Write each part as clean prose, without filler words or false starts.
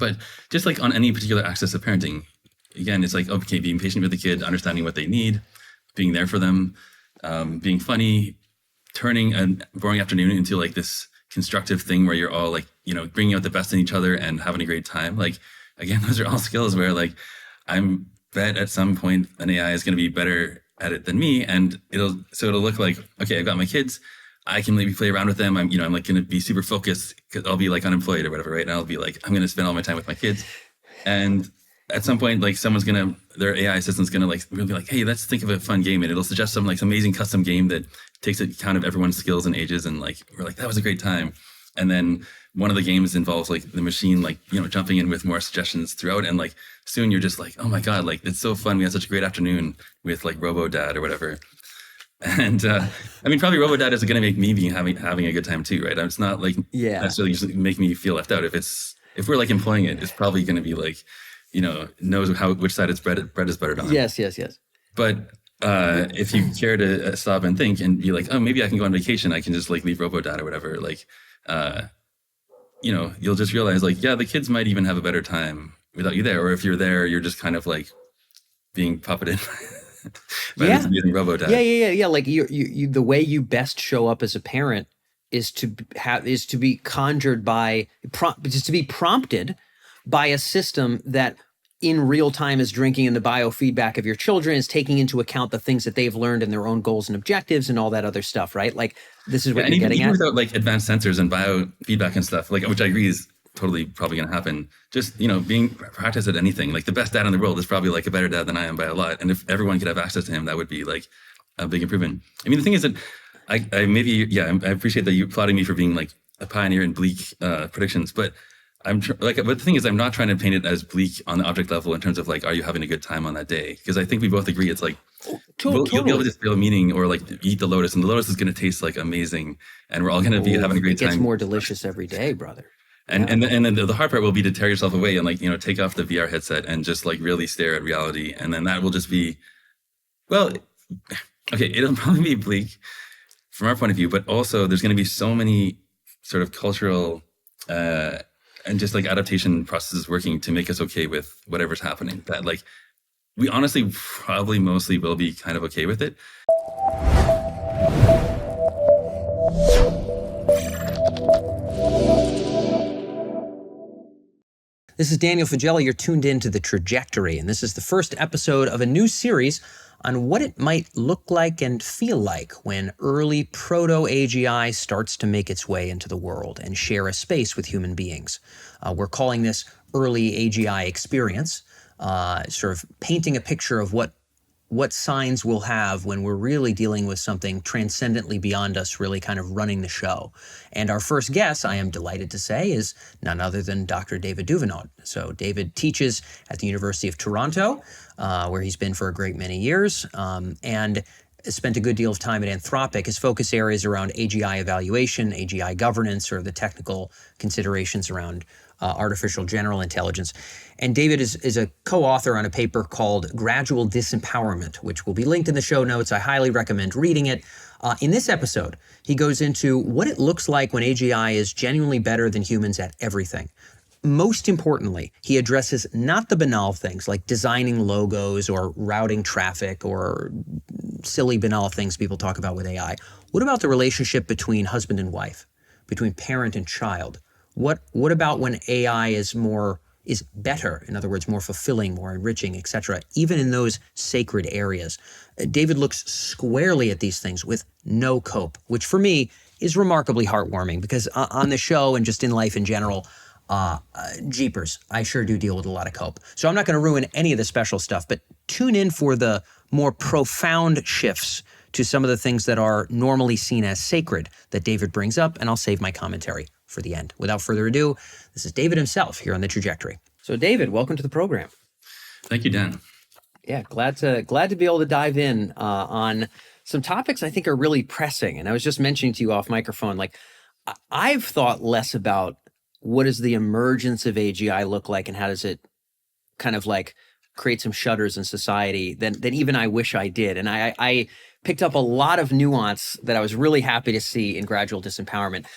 But just like on any particular axis of parenting, again, it's like, okay, being patient with the kid, understanding what they need, being there for them, being funny, turning a boring afternoon into like this constructive thing where you're all like, bringing out the best in each other and having a great time. Like, again, those are all skills where like, I'm bet at some point an AI is going to be better at it than me. And it'll look like, okay, I've got my kids. I can maybe play around with them. I'm like going to be super focused because I'll be like unemployed or whatever, right? And I'll be like, I'm going to spend all my time with my kids. And at some point, like their AI assistant's going to like, we'll be like, hey, let's think of a fun game. And it'll suggest some like amazing custom game that takes account of everyone's skills and ages. And like, we're like, that was a great time. And then one of the games involves like the machine, like, jumping in with more suggestions throughout. And like, soon you're just like, oh my God, like it's so fun. We had such a great afternoon with like Robo-Dad or whatever. And probably Robo-Dad is going to make me having a good time too, right? It's not like necessarily just make me feel left out. If we're like employing it, it's probably going to be like, knows which side its bread is buttered on. Yes. But if you care to stop and think and be like, oh, maybe I can go on vacation. I can just like leave Robo-Dad or whatever. Like, you'll just realize like, yeah, the kids might even have a better time without you there. Or if you're there, you're just kind of like being puppeted by this amazing Robo-Dad. Yeah. Like you, the way you best show up as a parent is to be conjured by, just to be prompted by a system that in real time is drinking in the biofeedback of your children, is taking into account the things that they've learned and their own goals and objectives and all that other stuff, right? Like this is what you're getting at. Without like advanced sensors and biofeedback and stuff, like, which I agree is totally probably going to happen. Just, being practiced at anything, like the best dad in the world is probably like a better dad than I am by a lot. And if everyone could have access to him, that would be like a big improvement. The thing is that I appreciate that you applauding me for being like a pioneer in bleak predictions, but but the thing is, I'm not trying to paint it as bleak on the object level in terms of like, are you having a good time on that day? Because I think we both agree it's like, you'll be able to just feel a meaning or like eat the lotus, and the lotus is going to taste like amazing, and we're all going to be having a great time. It gets more delicious every day, brother. And then the hard part will be to tear yourself away and like, take off the VR headset and just like really stare at reality. And then that will just be, well, okay, it'll probably be bleak from our point of view, but also there's going to be so many sort of cultural and just like adaptation processes working to make us okay with whatever's happening, that like we honestly probably mostly will be kind of okay with it. This is Daniel Fagelli. You're tuned in to The Trajectory, and this is the first episode of a new series on what it might look like and feel like when early proto-AGI starts to make its way into the world and share a space with human beings. We're calling this early AGI experience, sort of painting a picture of what signs we'll have when we're really dealing with something transcendently beyond us, really kind of running the show. And our first guest, I am delighted to say, is none other than Dr. David Duvenaud. So David teaches at the University of Toronto, where he's been for a great many years, and spent a good deal of time at Anthropic. His focus areas around AGI evaluation, AGI governance, or the technical considerations around artificial general intelligence. And David is a co-author on a paper called Gradual Disempowerment, which will be linked in the show notes. I highly recommend reading it. In this episode, he goes into what it looks like when AGI is genuinely better than humans at everything. Most importantly, he addresses not the banal things like designing logos or routing traffic or silly banal things people talk about with AI. What about the relationship between husband and wife, between parent and child? What about when AI is better, in other words, more fulfilling, more enriching, etc., even in those sacred areas? David looks squarely at these things with no cope, which for me is remarkably heartwarming because on the show and just in life in general, jeepers, I sure do deal with a lot of cope. So I'm not going to ruin any of the special stuff, but tune in for the more profound shifts to some of the things that are normally seen as sacred that David brings up, and I'll save my commentary for the end. Without further ado, this is David himself here on The Trajectory. So David, welcome to the program. Thank you, Dan. Yeah, glad to be able to dive in on some topics I think are really pressing. And I was just mentioning to you off microphone, like I've thought less about what does the emergence of AGI look like and how does it kind of like create some shudders in society than even I wish I did. And I picked up a lot of nuance that I was really happy to see in Gradual Disempowerment.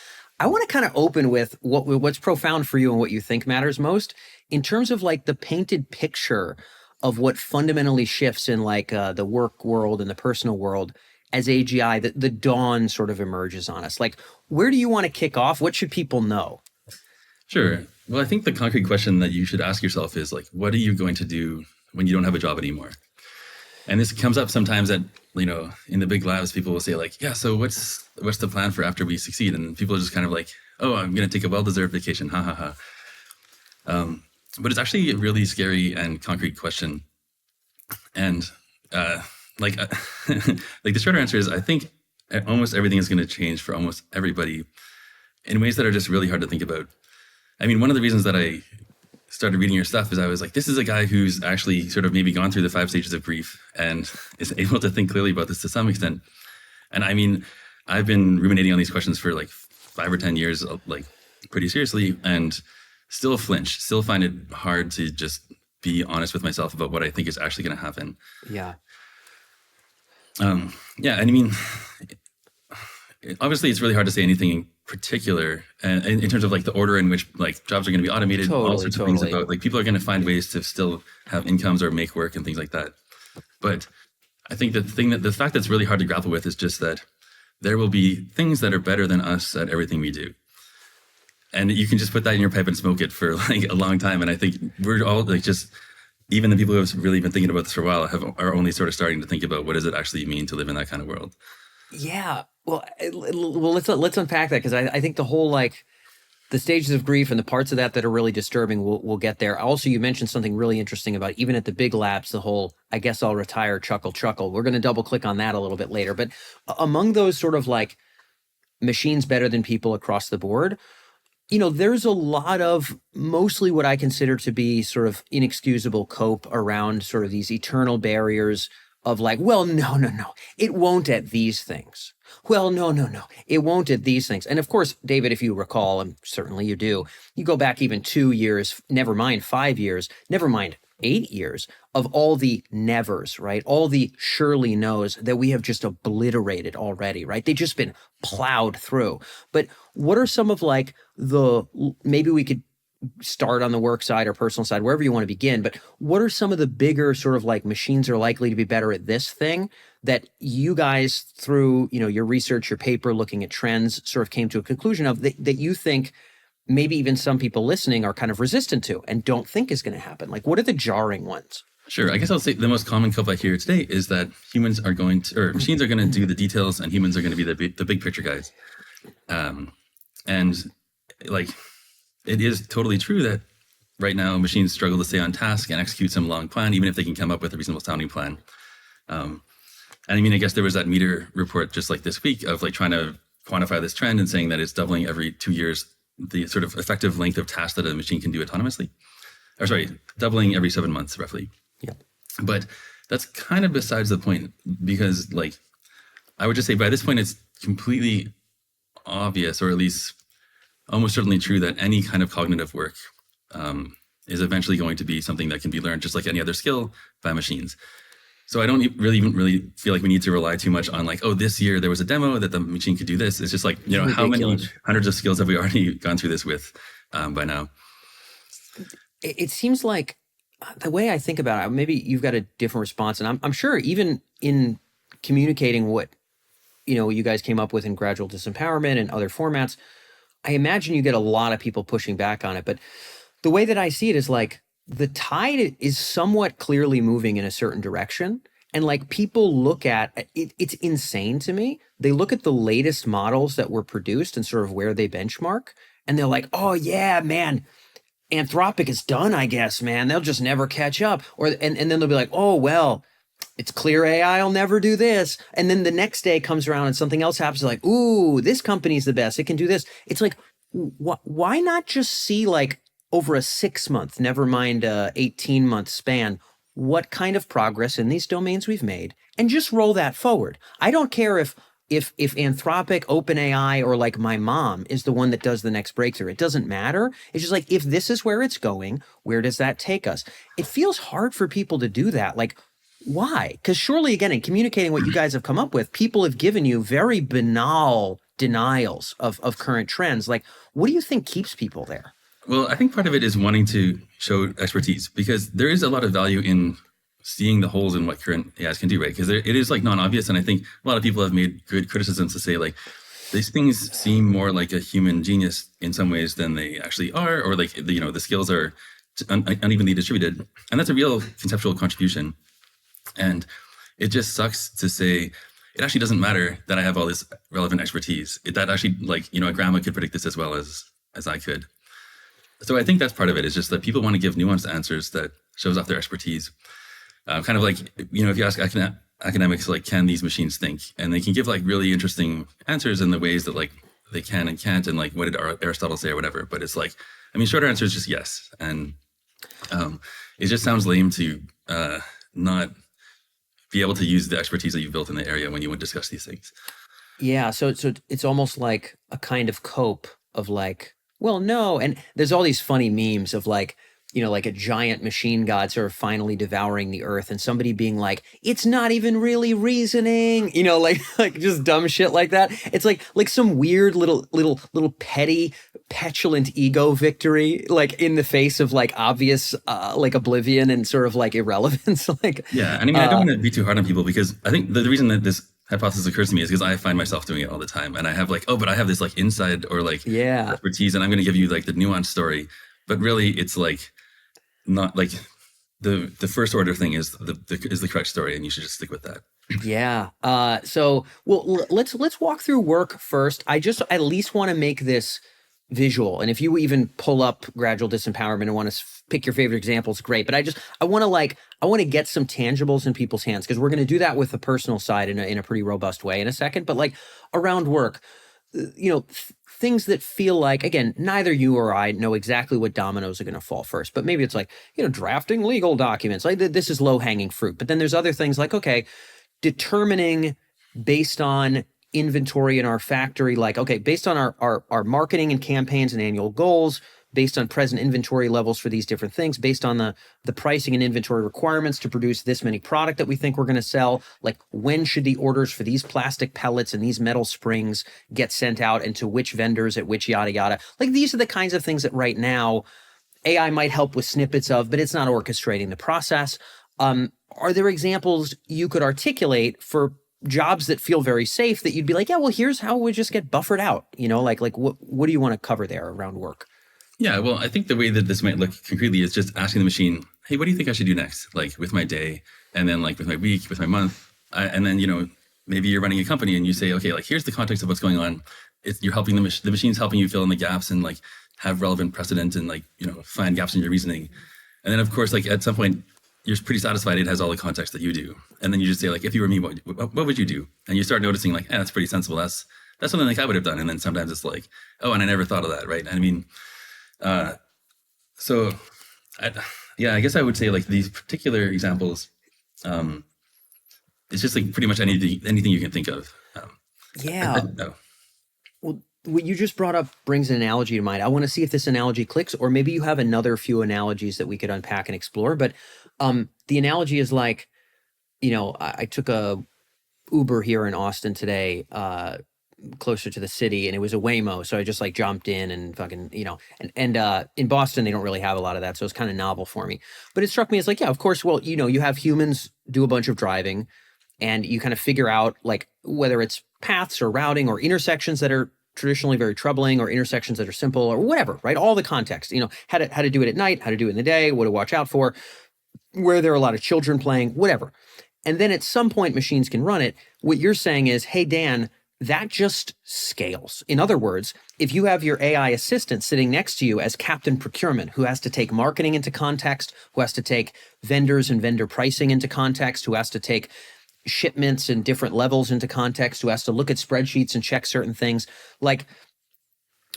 I want to kind of open with what's profound for you and what you think matters most in terms of like the painted picture of what fundamentally shifts in like the work world and the personal world as AGI, the dawn sort of emerges on us. Like, where do you want to kick off? What should people know? Sure. Well, I think the concrete question that you should ask yourself is like, what are you going to do when you don't have a job anymore? And this comes up sometimes at, in the big labs, people will say like, yeah, so what's the plan for after we succeed? And people are just kind of like, oh, I'm going to take a well-deserved vacation. Ha ha ha. But it's actually a really scary and concrete question. And like the shorter answer is, I think almost everything is going to change for almost everybody in ways that are just really hard to think about. I mean, one of the reasons that I started reading your stuff is I was like, this is a guy who's actually sort of maybe gone through the 5 stages of grief and is able to think clearly about this to some extent. And I mean, I've been ruminating on these questions for like 5 or 10 years, like pretty seriously, and still flinch, still find it hard to just be honest with myself about what I think is actually going to happen. Yeah. Yeah. And I mean, obviously it's really hard to say anything in particular in terms of like the order in which like jobs are going to be automated, all sorts of things about like people are going to find ways to still have incomes or make work and things like that. But I think the fact that's really hard to grapple with is just that there will be things that are better than us at everything we do. And you can just put that in your pipe and smoke it for like a long time. And I think we're all like just, even the people who have really been thinking about this for a while are only sort of starting to think about what does it actually mean to live in that kind of world. Yeah. Well, let's unpack that, because I think the whole like the stages of grief and the parts of that are really disturbing, we'll get there. Also, you mentioned something really interesting about even at the big labs, the whole I guess I'll retire chuckle. We're going to double click on that a little bit later. But among those sort of like machines better than people across the board, there's a lot of mostly what I consider to be sort of inexcusable cope around sort of these eternal barriers of like, well, no, it won't at these things. Well, no, it won't at these things. And of course, David, if you recall, and certainly you do, you go back even 2 years, never mind 5 years, never mind 8 years of all the nevers, right? All the surely knows that we have just obliterated already, right? They've just been plowed through. But what are some of like maybe we could start on the work side or personal side, wherever you want to begin, but what are some of the bigger sort of like machines are likely to be better at this thing that you guys through, your research, your paper, looking at trends sort of came to a conclusion of that you think maybe even some people listening are kind of resistant to and don't think is going to happen? Like, what are the jarring ones? Sure. I guess I'll say the most common cope I hear today is that machines are going to do the details and humans are going to be the big picture guys. And like, it is totally true that right now machines struggle to stay on task and execute some long plan, even if they can come up with a reasonable sounding plan. And I mean, I guess there was that Meter report just like this week of like trying to quantify this trend and saying that it's doubling every 2 years, the sort of effective length of tasks that a machine can do autonomously. Or sorry, doubling every 7 months roughly. Yeah. But that's kind of besides the point, because like, I would just say by this point, it's completely obvious, or at least almost certainly true, that any kind of cognitive work is eventually going to be something that can be learned just like any other skill by machines. So I don't really feel like we need to rely too much on like, oh, this year there was a demo that the machine could do this. It's just like, how many hundreds of skills have we already gone through this with by now? It seems like the way I think about it, maybe you've got a different response. And I'm sure even in communicating what, you guys came up with in Gradual Disempowerment and other formats, I imagine you get a lot of people pushing back on it. But the way that I see it is like the tide is somewhat clearly moving in a certain direction. And like people look at it, it's insane to me. They look at the latest models that were produced and sort of where they benchmark. And they're like, oh yeah, man, Anthropic is done, I guess, man. They'll just never catch up. And then they'll be like, oh, well, it's clear AI will never do this. And then the next day comes around and something else happens. Like, ooh, this company's the best. It can do this. It's like, why not just see like over a 6 month, never mind a 18-month span, what kind of progress in these domains we've made, and just roll that forward. I don't care if Anthropic, OpenAI, or like my mom is the one that does the next breakthrough. It doesn't matter. It's just like, if this is where it's going, where does that take us? It feels hard for people to do that. Like, why? Because surely, again, in communicating what you guys have come up with, people have given you very banal denials of current trends. Like, what do you think keeps people there? Well, I think part of it is wanting to show expertise, because there is a lot of value in seeing the holes in what current AIs can do, right? Because it is like non-obvious. And I think a lot of people have made good criticisms to say like, these things seem more like a human genius in some ways than they actually are, or like, the skills are unevenly distributed. And that's a real conceptual contribution. And it just sucks to say, it actually doesn't matter that I have all this relevant expertise. That actually, like, a grandma could predict this as well as I could. So I think that's part of it, is just that people want to give nuanced answers that shows off their expertise. Kind of like, if you ask academics, like, can these machines think? And they can give like really interesting answers in the ways that like they can and can't, and like, what did Aristotle say or whatever. But it's like, shorter answer is just yes. And it just sounds lame to not be able to use the expertise that you've built in the area when you would discuss these things. Yeah, so it's almost like a kind of cope of like, well, no. And there's all these funny memes of like, like a giant machine god sort of finally devouring the earth, and somebody being like, it's not even really reasoning, like just dumb shit like that. It's like some weird little petty, petulant ego victory, like in the face of like obvious, like oblivion and sort of like irrelevance. Like, yeah. And I don't want to be too hard on people, because I think the reason that this hypothesis occurs to me is because I find myself doing it all the time. And I have like, but I have this like inside or like expertise, and I'm going to give you like the nuanced story. But really it's like, not like the first order thing is the correct story, and you should just stick with that. Yeah. So, well, let's walk through work first. I at least want to make this visual. And if you even pull up Gradual Disempowerment and want to pick your favorite examples, great. But I want to get some tangibles in people's hands, because we're going to do that with the personal side in a pretty robust way in a second. But like around work, things that feel like, again, neither you or I know exactly what dominoes are going to fall first, but maybe it's like, drafting legal documents. Like this is low hanging fruit. But then there's other things like, okay, determining based on inventory in our factory, like, okay, based on our marketing and campaigns and annual goals, based on present inventory levels for these different things, based on the pricing and inventory requirements to produce this many product that we think we're going to sell, like when should the orders for these plastic pellets and these metal springs get sent out, and to which vendors at which yada yada. Like these are the kinds of things that right now AI might help with snippets of, but it's not orchestrating the process. Are there examples you could articulate for jobs that feel very safe that you'd be like, yeah, well, here's how we just get buffered out, like what do you want to cover there around work? Yeah, well, I think the way that this might look concretely is just asking the machine, hey, what do you think I should do next? Like with my day, and then like with my week, with my month. And then, maybe you're running a company and you say, okay, like here's the context of what's going on. You're helping the machine's helping you fill in the gaps and like have relevant precedent and like, find gaps in your reasoning. And then of course, like at some point, you're pretty satisfied it has all the context that you do. And then you just say like, if you were me, what would you do? And you start noticing like, that's pretty sensible. That's something like I would have done. And then sometimes it's like, oh, and I never thought of that, right? I mean, I guess I would say like these particular examples, it's just like pretty much anything you can think of. Well, what you just brought up brings an analogy to mind. I want to see if this analogy clicks, or maybe you have another few analogies that we could unpack and explore. But the analogy is like, I took a Uber here in Austin today, closer to the city, and it was a Waymo, so I just like jumped in and fucking, and in Boston they don't really have a lot of that, so it's kind of novel for me. But it struck me as like, yeah, of course, well, you have humans do a bunch of driving, and you kind of figure out like whether it's paths or routing or intersections that are traditionally very troubling, or intersections that are simple, or whatever, right? All the context, how to do it at night, how to do it in the day, what to watch out for, where there are a lot of children playing, whatever. And then at some point machines can run it. What you're saying is, hey, Dan, that just scales. In other words, if you have your AI assistant sitting next to you as Captain Procurement, who has to take marketing into context, who has to take vendors and vendor pricing into context, who has to take shipments and different levels into context, who has to look at spreadsheets and check certain things, like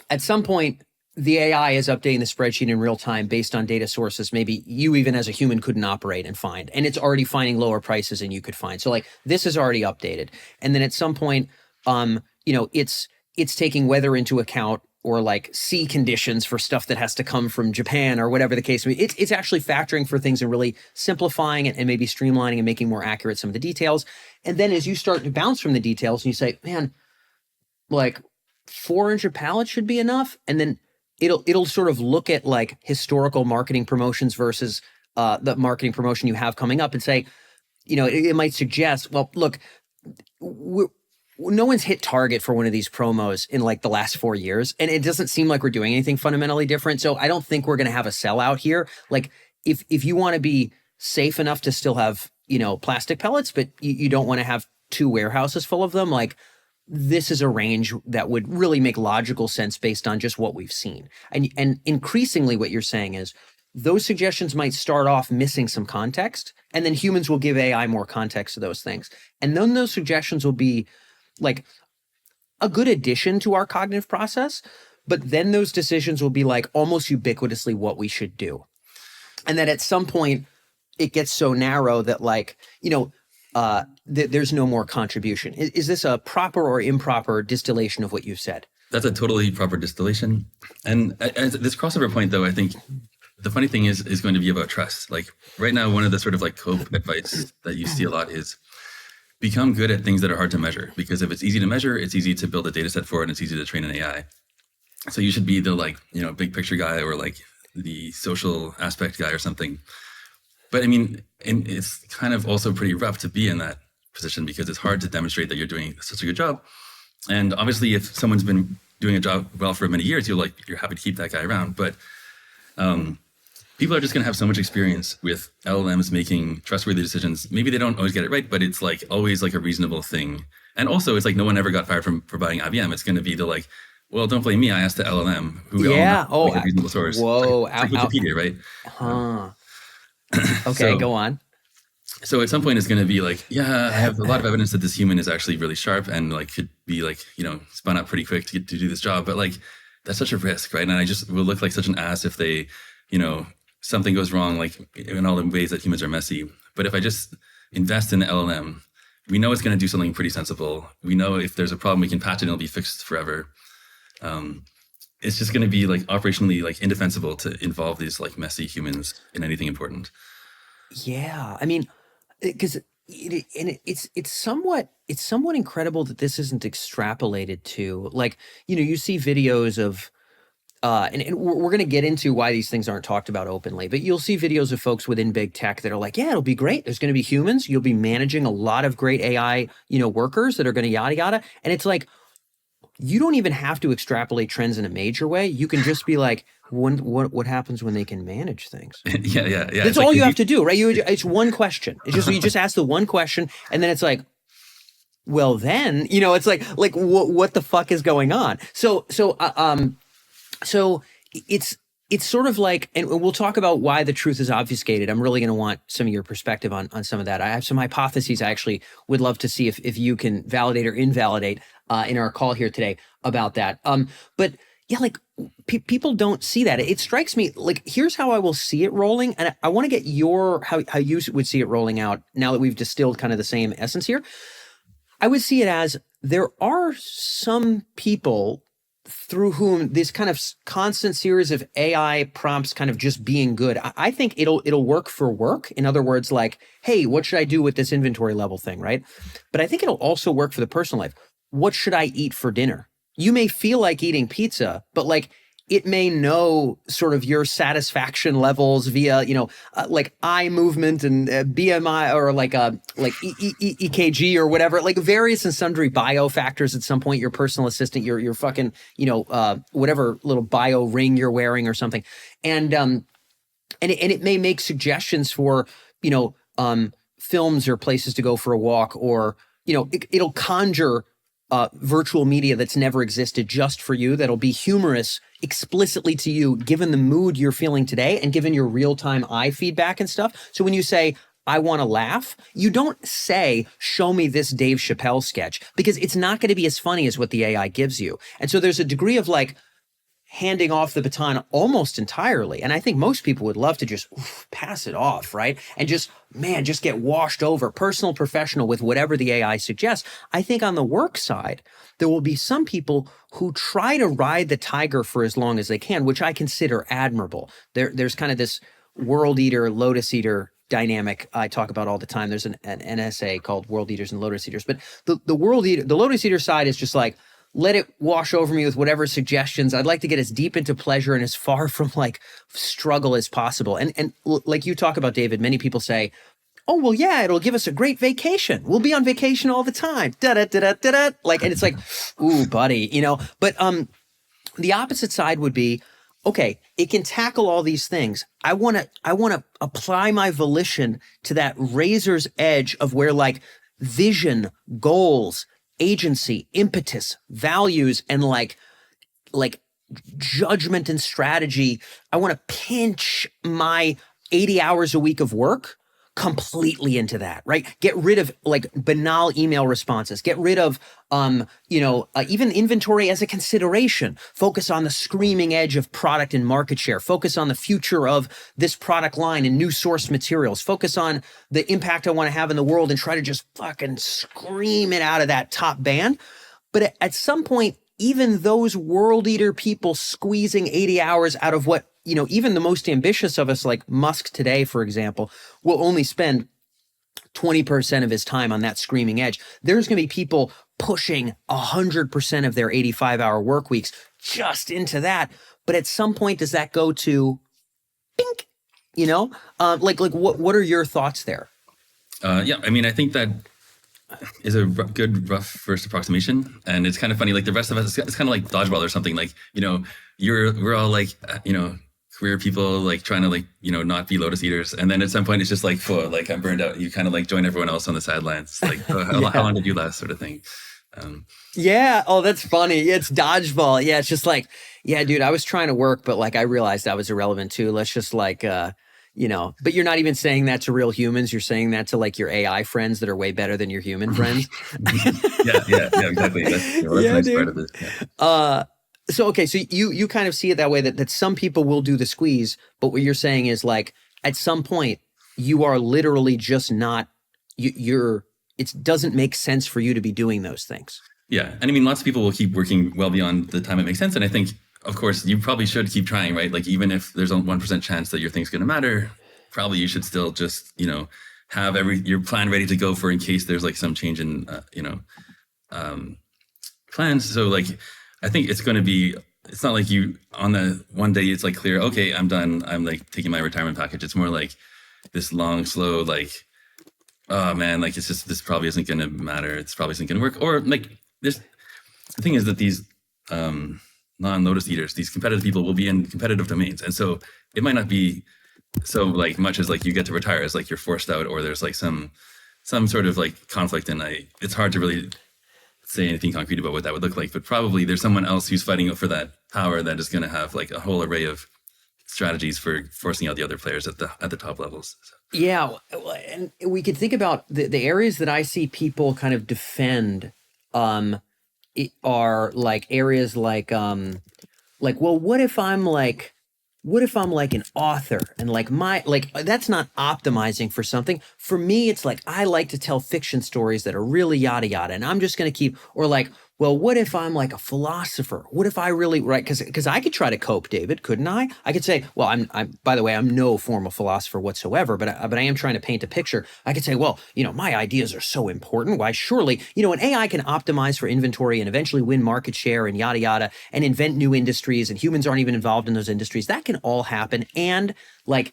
at some point, the AI is updating the spreadsheet in real time based on data sources maybe you even as a human couldn't operate and find. And it's already finding lower prices than you could find. So like this is already updated. And then at some point, it's taking weather into account, or like sea conditions for stuff that has to come from Japan or whatever the case may be. It's actually factoring for things and really simplifying it and maybe streamlining and making more accurate some of the details. And then as you start to bounce from the details and you say, man, like 4-inch of palette should be enough. And then it'll sort of look at like historical marketing promotions versus the marketing promotion you have coming up and say, it might suggest, well, look, no one's hit target for one of these promos in like the last 4 years. And it doesn't seem like we're doing anything fundamentally different. So I don't think we're going to have a sellout here. Like if you want to be safe enough to still have, plastic pellets, but you don't want to have 2 warehouses full of them, like this is a range that would really make logical sense based on just what we've seen. And increasingly what you're saying is those suggestions might start off missing some context, and then humans will give AI more context to those things. And then those suggestions will be like a good addition to our cognitive process, but then those decisions will be like almost ubiquitously what we should do. And then at some point it gets so narrow that like, there's no more contribution. Is this a proper or improper distillation of what you've said? That's a totally proper distillation. And at this crossover point, though, I think the funny thing is going to be about trust. Like right now, one of the sort of like cope advice that you see a lot is become good at things that are hard to measure, because if it's easy to measure, it's easy to build a data set for it, and it's easy to train an AI. So you should be the like, big picture guy or like the social aspect guy or something. But I mean, and it's kind of also pretty rough to be in that position because it's hard to demonstrate that you're doing such a good job. And obviously, if someone's been doing a job well for many years, you're happy to keep that guy around. But people are just going to have so much experience with LLMs making trustworthy decisions. Maybe they don't always get it right, but it's like always like a reasonable thing. And also, it's like no one ever got fired for buying IBM. It's going to be the like, well, don't blame me. I asked the LLM who a reasonable source. Whoa, it's like Wikipedia, right? Huh. Okay, go on. So at some point it's going to be like, yeah, I have a lot of evidence that this human is actually really sharp and like could be like, spun up pretty quick to do this job. But like, that's such a risk, right? And I just will look like such an ass if they, something goes wrong, like in all the ways that humans are messy. But if I just invest in the LLM, we know it's going to do something pretty sensible. We know if there's a problem, we can patch it and it'll be fixed forever. It's just going to be like operationally like indefensible to involve these like messy humans in anything important. Yeah, I mean, because it's somewhat incredible that this isn't extrapolated to like, you see videos of and we're going to get into why these things aren't talked about openly, but you'll see videos of folks within big tech that are like, yeah, it'll be great. There's going to be humans. You'll be managing a lot of great AI, workers that are going to yada yada. And it's like, you don't even have to extrapolate trends in a major way. You can just be like, what happens when they can manage things? Yeah. That's all you have to do, right? It's one question. It's just you just ask the one question, and then it's like, well, then it's like what the fuck is going on? So it's sort of like, and we'll talk about why the truth is obfuscated. I'm really going to want some of your perspective on some of that. I have some hypotheses I actually would love to see if you can validate or invalidate in our call here today about that. But yeah, like people don't see that. It strikes me like here's how I will see it rolling, and I want to get how you would see it rolling out now that we've distilled kind of the same essence here. I would see it as there are some people through whom this kind of constant series of AI prompts kind of just being good. I think it'll work for work. In other words, like, hey, what should I do with this inventory level thing, right? But I think it'll also work for the personal life. What should I eat for dinner? You may feel like eating pizza, but like it may know sort of your satisfaction levels via, like eye movement and BMI or like EKG or whatever, like various and sundry bio factors at some point, your personal assistant, your fucking, whatever little bio ring you're wearing or something. And it may make suggestions for, films or places to go for a walk, or, it'll conjure virtual media that's never existed just for you, that'll be humorous explicitly to you, given the mood you're feeling today and given your real-time eye feedback and stuff. So when you say, I want to laugh, you don't say, show me this Dave Chappelle sketch, because it's not going to be as funny as what the AI gives you. And so there's a degree of like handing off the baton almost entirely. And I think most people would love to just pass it off, right? And just get washed over, personal, professional, with whatever the AI suggests. I think on the work side, there will be some people who try to ride the tiger for as long as they can, which I consider admirable. There's kind of this world eater, lotus eater dynamic I talk about all the time. There's an essay called World Eaters and Lotus Eaters. But the lotus eater side is just like, let it wash over me with whatever suggestions. I'd like to get as deep into pleasure and as far from like struggle as possible. And like you talk about, David, many people say, oh, well, yeah, it'll give us a great vacation. We'll be on vacation all the time. Da da da da da da. Like, and it's like, ooh, buddy, you know. But the opposite side would be, okay, it can tackle all these things. I want to apply my volition to that razor's edge of where like vision, goals, agency, impetus, values, and like judgment and strategy. I want to pinch my 80 hours a week of work completely into that, right? Get rid of like banal email responses, get rid of, even inventory as a consideration, focus on the screaming edge of product and market share, focus on the future of this product line and new source materials, focus on the impact I want to have in the world and try to just fucking scream it out of that top band. But at some point, even those world eater people squeezing 80 hours out of what, even the most ambitious of us, like Musk today, for example, will only spend 20% of his time on that screaming edge. There's going to be people pushing 100% of their 85-hour work weeks just into that. But at some point, does that go to bink? What are your thoughts there? I think that is a good rough first approximation, and it's kind of funny. Like the rest of us, it's kind of like dodgeball or something. Like we're all like career people, like trying to not be lotus eaters, and then at some point it's just like, oh, like I'm burned out. You kind of like join everyone else on the sidelines. Like how long did you last, sort of thing. Yeah. Oh, that's funny. It's dodgeball. Yeah. It's just like, yeah, dude, I was trying to work, but like I realized I was irrelevant too. Let's just like but you're not even saying that to real humans. You're saying that to like your AI friends that are way better than your human friends. yeah, exactly. That's a nice part of it. Yeah. So you kind of see it that way, that some people will do the squeeze, but what you're saying is like at some point you are literally just not, it doesn't make sense for you to be doing those things. Yeah. And I mean, lots of people will keep working well beyond the time it makes sense. And I think, of course, you probably should keep trying, right? Like even if there's a 1% chance that your thing's going to matter, probably you should still just, have your plan ready to go for in case there's like some change in, plans. So like, I think it's not like you on the one day it's like clear, okay, I'm done. I'm like taking my retirement package. It's more like this long, slow, like, oh man, like it's just, this probably isn't going to matter. It's probably isn't going to work. Or like the thing is that these, non-lotus eaters, these competitive people will be in competitive domains. And so it might not be so like much as like you get to retire as like you're forced out, or there's like some sort of like conflict. And it's hard to really say anything concrete about what that would look like, but probably there's someone else who's fighting for that power that is going to have like a whole array of strategies for forcing out the other players at the top levels. So. Yeah. And we could think about the areas that I see people kind of defend, are like areas like, well, what if I'm like an author and like that's not optimizing for something. For me, it's like, I like to tell fiction stories that are really yada yada. And I'm just going to keep, or like, well, what if I'm like a philosopher? What if I really, right? Because I could try to cope, David, couldn't I? I could say, well, I'm by the way, I'm no formal philosopher whatsoever, but I am trying to paint a picture. I could say, well, my ideas are so important. Why, surely, an AI can optimize for inventory and eventually win market share and yada yada and invent new industries, and humans aren't even involved in those industries. That can all happen, and like,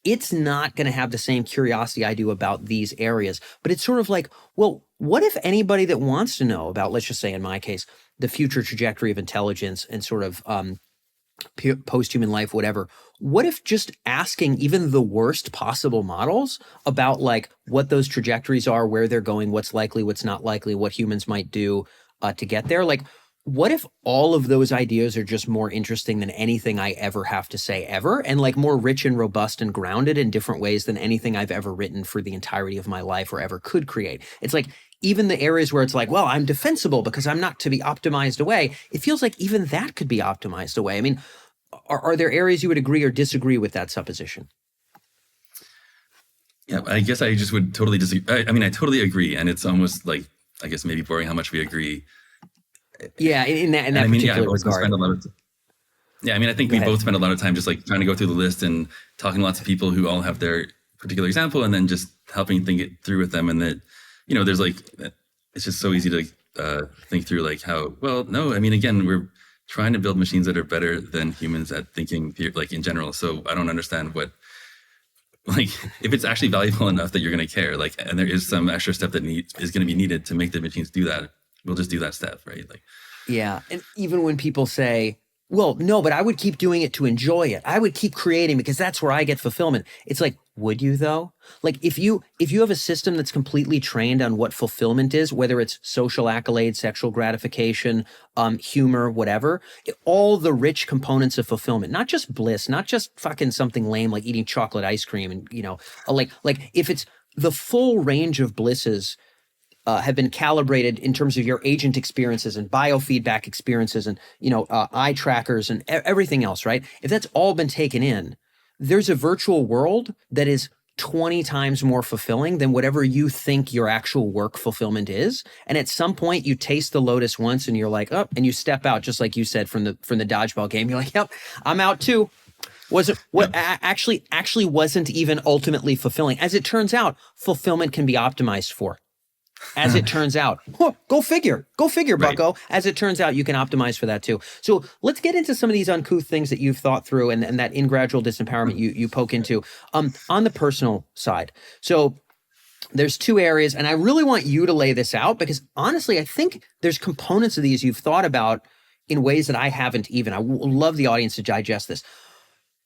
it's not going to have the same curiosity I do about these areas. But it's sort of like, well, what if anybody that wants to know about, let's just say in my case, the future trajectory of intelligence and sort of post-human life, whatever, what if just asking even the worst possible models about like what those trajectories are, where they're going, what's likely, what's not likely, what humans might do to get there? Like, what if all of those ideas are just more interesting than anything I ever have to say ever, and like more rich and robust and grounded in different ways than anything I've ever written for the entirety of my life or ever could create? It's like even the areas where it's like, well, I'm defensible because I'm not to be optimized away. It feels like even that could be optimized away. I mean, are there areas you would agree or disagree with that supposition? Yeah, I guess I just would totally disagree. I mean, I totally agree. And it's almost like, I guess maybe boring how much we agree. Yeah, in that particular regard. I think we both spend a lot of time just like trying to go through the list and talking to lots of people who all have their particular example, and then just helping think it through with them. And that, there's like, it's just so easy to think through like how, well, no, I mean, again, we're trying to build machines that are better than humans at thinking like in general. So I don't understand what, like, if it's actually valuable enough that you're going to care, like, and there is some extra step that is going to be needed to make the machines do that, we'll just do that step, right? Like, Yeah. And even when people say, well, no, but I would keep doing it to enjoy it. I would keep creating because that's where I get fulfillment. It's like, would you though? Like if you have a system that's completely trained on what fulfillment is, whether it's social accolades, sexual gratification, humor, whatever, all the rich components of fulfillment, not just bliss, not just fucking something lame like eating chocolate ice cream and, like if it's the full range of blisses have been calibrated in terms of your agent experiences and biofeedback experiences and, eye trackers and everything else, right? If that's all been taken in, there's a virtual world that is 20 times more fulfilling than whatever you think your actual work fulfillment is. And at some point you taste the lotus once and you're like, oh, and you step out, just like you said from the dodgeball game. You're like, yep, I'm out too. Actually wasn't even ultimately fulfilling. As it turns out, fulfillment can be optimized for. As it turns out, go figure, right. Bucko. As it turns out, you can optimize for that too. So let's get into some of these uncouth things that you've thought through and that in gradual disempowerment you poke into on the personal side. So there's two areas, and I really want you to lay this out because honestly, I think there's components of these you've thought about in ways that I haven't even. I would love the audience to digest this.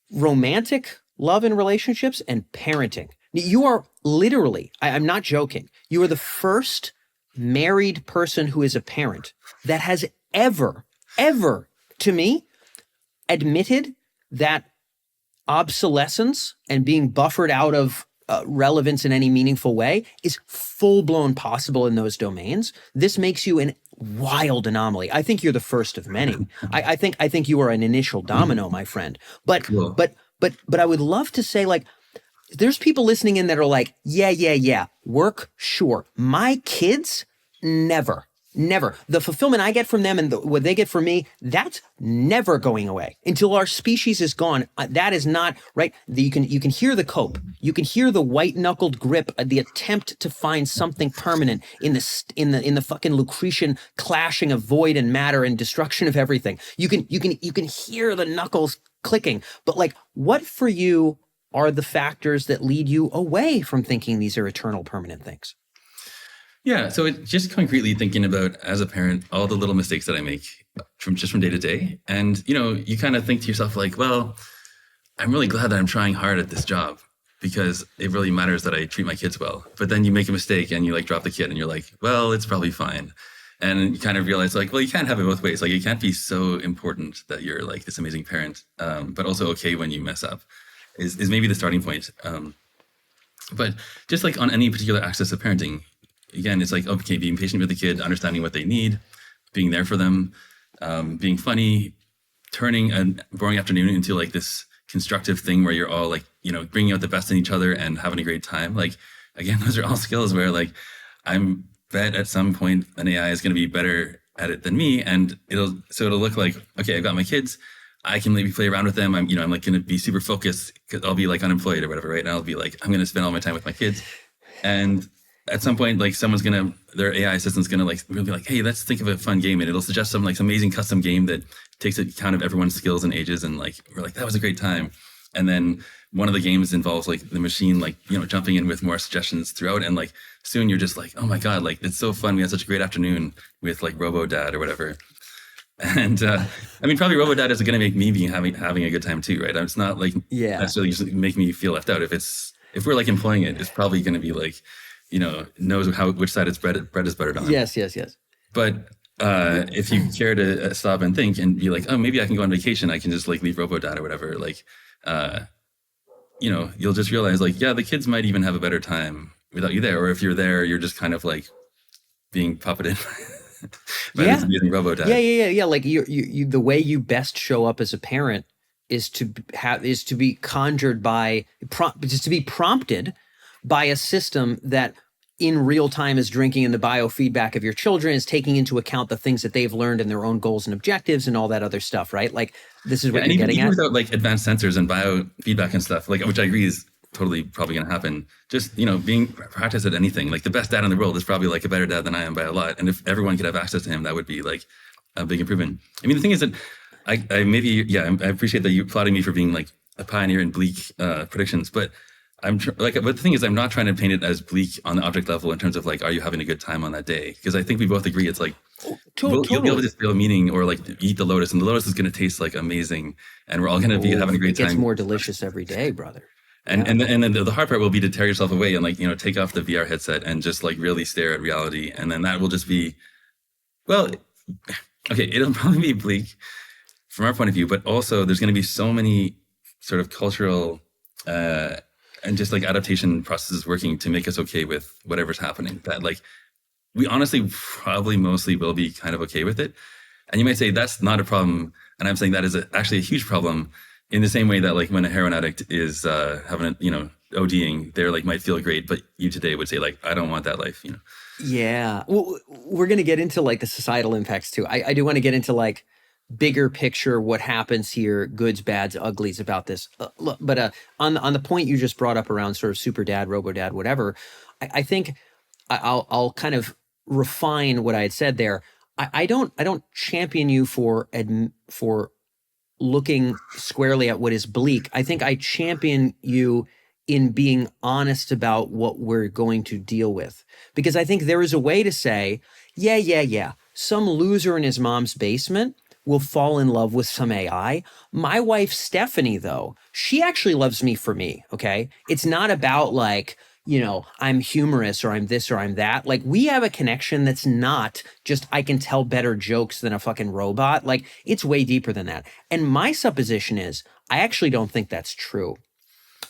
Romantic love and relationships and parenting. You are literally, I'm not joking, you are the first married person who is a parent that has ever, to me, admitted that obsolescence and being buffered out of relevance in any meaningful way is full-blown possible in those domains. This makes you an wild anomaly. I think you're the first of many. I think you are an initial domino, my friend. But I would love to say, like, there's people listening in that are like, yeah, work, sure. My kids, never. The fulfillment I get from them and what they get from me, that's never going away until our species is gone. That is not right. You can hear the cope. You can hear the white knuckled grip, the attempt to find something permanent in the fucking Lucretian clashing of void and matter and destruction of everything. You can hear the knuckles clicking. But like, what for you are the factors that lead you away from thinking these are eternal, permanent things? Yeah, so just concretely thinking about, as a parent, all the little mistakes that I make from day to day. And, you kind of think to yourself like, well, I'm really glad that I'm trying hard at this job because it really matters that I treat my kids well. But then you make a mistake and you like drop the kid and you're like, well, it's probably fine. And you kind of realize like, well, you can't have it both ways. Like, it can't be so important that you're like this amazing parent, but also okay when you mess up. Is maybe the starting point. But just like on any particular axis of parenting, again, it's like, okay, being patient with the kid, understanding what they need, being there for them, being funny, turning a boring afternoon into like this constructive thing where you're all like, bringing out the best in each other and having a great time. Like, again, those are all skills where like, I'm bet at some point an AI is going to be better at it than me. And it'll look like, okay, I've got my kids. I can maybe play around with them. I'm like going to be super focused because I'll be like unemployed or whatever, right? And I'll be like, I'm going to spend all my time with my kids. And at some point, like their AI assistant's going to like, we'll be like, hey, let's think of a fun game. And it'll suggest some amazing custom game that takes account of everyone's skills and ages. And like, we're like, that was a great time. And then one of the games involves like the machine, like, jumping in with more suggestions throughout. And like, soon you're just like, oh my God, like it's so fun. We had such a great afternoon with like Robo Dad or whatever. And I mean, probably RoboDad is going to make me having a good time too, right? It's not like necessarily just make me feel left out. If we're like employing it, it's probably going to be like, knows which side its bread is buttered on. Yes. But if you care to stop and think and be like, oh, maybe I can go on vacation, I can just like leave RoboDad or whatever. Like, you'll just realize like, yeah, the kids might even have a better time without you there. Or if you're there, you're just kind of like being puppeted. Yeah. Like you, the way you best show up as a parent is to be conjured by, just to be prompted by a system that in real time is drinking in the biofeedback of your children, is taking into account the things that they've learned and their own goals and objectives and all that other stuff, right? Like this is what you're getting at. Without like advanced sensors and biofeedback and stuff, like, which I agree is totally probably going to happen. Just, being practice at anything. Like the best dad in the world is probably like a better dad than I am by a lot. And if everyone could have access to him, that would be like a big improvement. I mean, the thing is that I appreciate that you applauding me for being like a pioneer in bleak predictions, but but the thing is, I'm not trying to paint it as bleak on the object level in terms of like, are you having a good time on that day? Because I think we both agree it's like, you'll be able to just feel a meaning or like eat the lotus, and the lotus is going to taste like amazing, and we're all going to be having a great time. It gets more delicious every day, brother. And then the hard part will be to tear yourself away and like, take off the VR headset and just like really stare at reality. And then that will just be, well, okay, it'll probably be bleak from our point of view, but also there's going to be so many sort of cultural and just like adaptation processes working to make us okay with whatever's happening, that like we honestly probably mostly will be kind of okay with it. And you might say that's not a problem. And I'm saying that is actually a huge problem, in the same way that like when a heroin addict is having ODing, they're like might feel great, but you today would say like, I don't want that life, Yeah. Well, we're going to get into like the societal impacts too. I do want to get into like bigger picture, what happens here, goods, bads, uglies about this. But on the point you just brought up around sort of super dad, robo dad, whatever, I think I'll kind of refine what I had said there. I don't champion you for looking squarely at what is bleak. I think I champion you in being honest about what we're going to deal with. Because I think there is a way to say, yeah, some loser in his mom's basement will fall in love with some AI. My wife, Stephanie, though, she actually loves me for me, okay? It's not about like, I'm humorous or I'm this or I'm that. Like we have a connection that's not just I can tell better jokes than a fucking robot. Like it's way deeper than that. And my supposition is, I actually don't think that's true.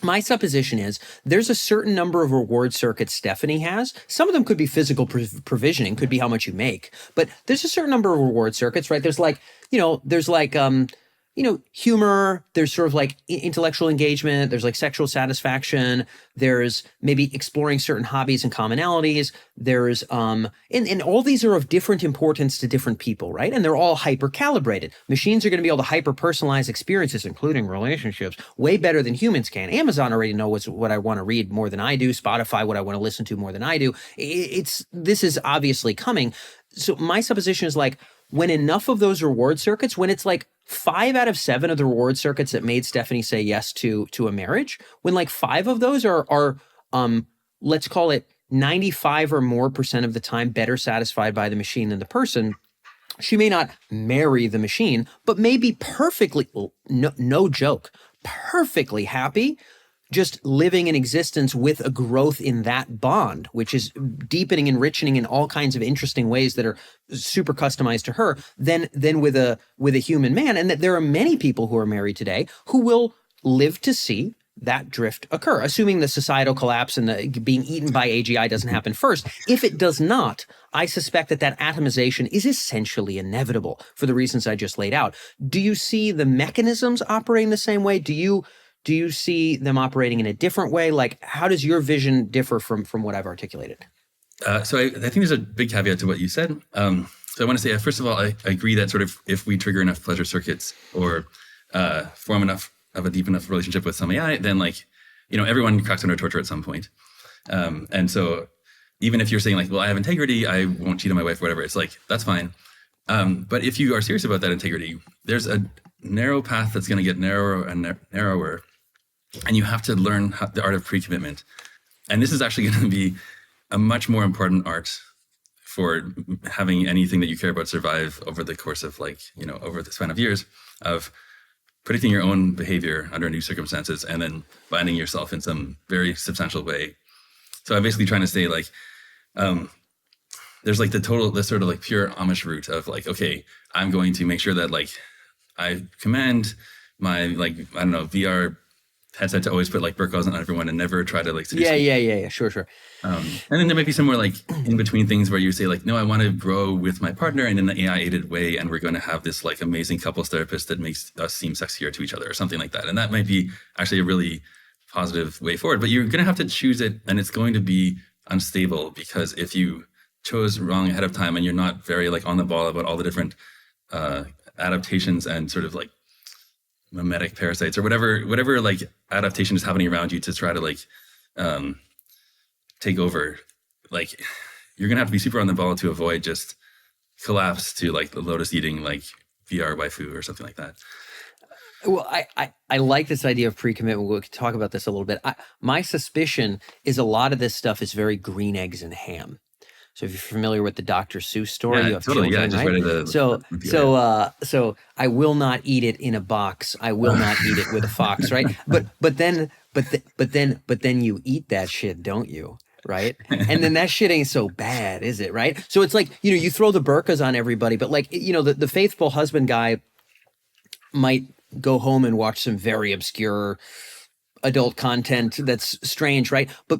My supposition is there's a certain number of reward circuits Stephanie has. Some of them could be physical provisioning, could be how much you make, but there's a certain number of reward circuits, right? There's like, humor, there's sort of like intellectual engagement, there's like sexual satisfaction, there's maybe exploring certain hobbies and commonalities, there's, and all these are of different importance to different people, right? And they're all hyper-calibrated. Machines are going to be able to hyper-personalize experiences, including relationships, way better than humans can. Amazon already knows what I want to read more than I do, Spotify what I want to listen to more than I do. This is obviously coming. So my supposition is like, when enough of those reward circuits, when it's like 5 out of 7 of the reward circuits that made Stephanie say yes to a marriage, when like 5 of those are let's call it 95 or more % of the time better satisfied by the machine than the person, she may not marry the machine, but may be perfectly, no joke, perfectly happy just living in existence with a growth in that bond, which is deepening, enriching in all kinds of interesting ways that are super customized to her, than with a human man. And that there are many people who are married today who will live to see that drift occur, assuming the societal collapse and the being eaten by AGI doesn't happen first. If it does not, I suspect that atomization is essentially inevitable for the reasons I just laid out. Do you see the mechanisms operating the same way? Do you see them operating in a different way? Like, how does your vision differ from what I've articulated? So I think there's a big caveat to what you said. So I want to say, first of all, I agree that sort of if we trigger enough pleasure circuits or form enough of a deep enough relationship with some AI, then like, everyone cracks under torture at some point. And so even if you're saying like, well, I have integrity, I won't cheat on my wife, or whatever, it's like, that's fine. But if you are serious about that integrity, there's a narrow path that's going to get narrower and narrower. And you have to learn the art of pre-commitment. And this is actually going to be a much more important art for having anything that you care about survive over the course of over the span of years, of predicting your own behavior under new circumstances and then binding yourself in some very substantial way. So I'm basically trying to say there's like this sort of like pure Amish route of like, okay, I'm going to make sure that like I command my VR headset to always put like Burkos on everyone and never try to like seduce them. Yeah. Sure. And then there might be some more like in between things where you say like, no, I want to grow with my partner in an AI aided way, and we're going to have this like amazing couples therapist that makes us seem sexier to each other or something like that. And that might be actually a really positive way forward, but you're going to have to choose it, and it's going to be unstable, because if you chose wrong ahead of time and you're not very like on the ball about all the different adaptations and sort of like mimetic parasites or whatever like adaptation is happening around you to try to like take over, like you're gonna have to be super on the ball to avoid just collapse to like the lotus eating like VR waifu or something like that. Well, I like this idea of pre-commitment. We could talk about this a little bit. My suspicion is a lot of this stuff is very green eggs and ham. So if you're familiar with the Dr. Seuss story, you have children, I just right? read it. So I will not eat it in a box. I will not eat it with a fox, right? But then you eat that shit, don't you? Right? And then that shit ain't so bad, is it? Right? So it's like, you throw the burqas on everybody, but like, the faithful husband guy might go home and watch some very obscure adult content that's strange, right? So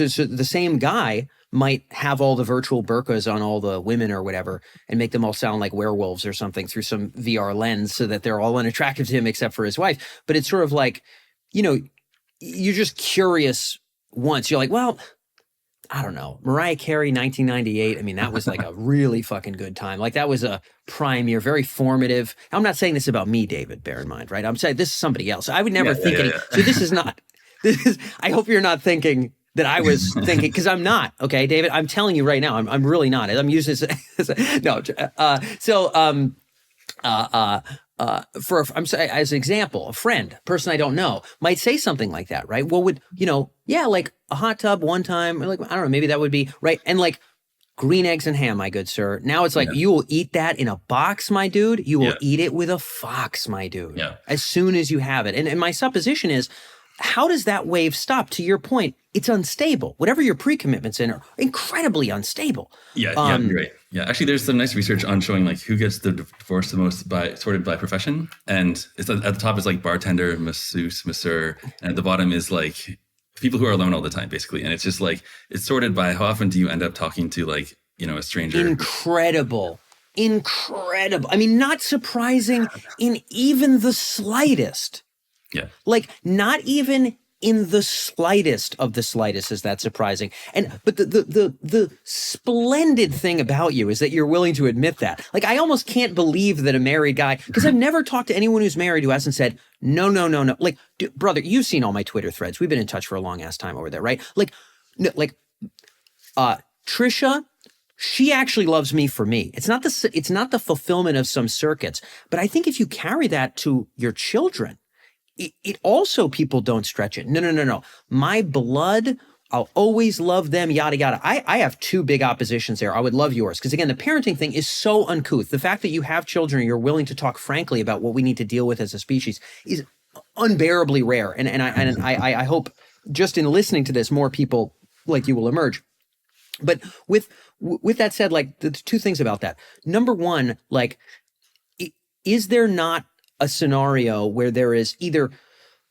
the same guy might have all the virtual burqas on all the women or whatever and make them all sound like werewolves or something through some VR lens so that they're all unattractive to him except for his wife. But it's sort of like, you're just curious once. You're like, well, I don't know. Mariah Carey, 1998. I mean, that was like a really fucking good time. Like that was a prime year, very formative. I'm not saying this about me, David, bear in mind, right? I'm saying this is somebody else. I would never think any. So this is, I hope you're not thinking that I was thinking, because I'm not, okay, David, I'm telling you right now, I'm really not. I'm using this as as an example, a friend, a person I don't know might say something like that, right? Well, like a hot tub one time, or like, I don't know, maybe that would be, right? And like green eggs and ham, my good sir. Now it's like, you will eat that in a box, my dude. You will eat it with a fox, my dude, as soon as you have it. And my supposition is, how does that wave stop? To your point, it's unstable. Whatever your pre-commitments in are incredibly unstable. You're right. Yeah, actually, there's some nice research on showing like who gets the divorce the most sorted by profession, and it's at the top is like bartender, masseuse, masseur, and at the bottom is like people who are alone all the time, basically. And it's just like it's sorted by how often do you end up talking to like a stranger. Incredible. I mean, not surprising in even the slightest. Yeah. Like not even in the slightest of the slightest is that surprising. But the splendid thing about you is that you're willing to admit that. Like I almost can't believe that a married guy, because I've never talked to anyone who's married who hasn't said, no. Like, brother, you've seen all my Twitter threads. We've been in touch for a long ass time over there, right? Trisha, she actually loves me for me. It's not the fulfillment of some circuits, but I think if you carry that to your children, it also, people don't stretch it. No. My blood, I'll always love them, yada, yada. I have two big oppositions there. I would love yours. Because again, the parenting thing is so uncouth. The fact that you have children and you're willing to talk frankly about what we need to deal with as a species is unbearably rare. And I hope just in listening to this, more people like you will emerge. But with that said, like the two things about that. Number one, like, is there not a scenario where there is either